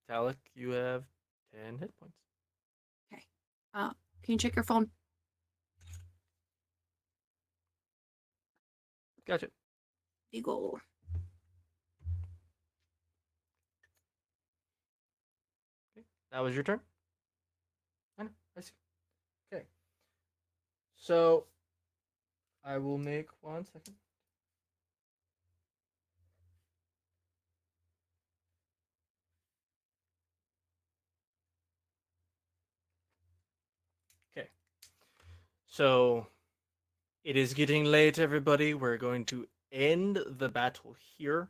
S1: Talic, you have 10 hit points.
S2: Okay. Can you check your phone?
S1: Gotcha.
S2: Eagle.
S1: Okay. That was your turn? I know. I see. Okay. So, I will make 1 second. Okay. So, it is getting late, everybody. We're going to end the battle here.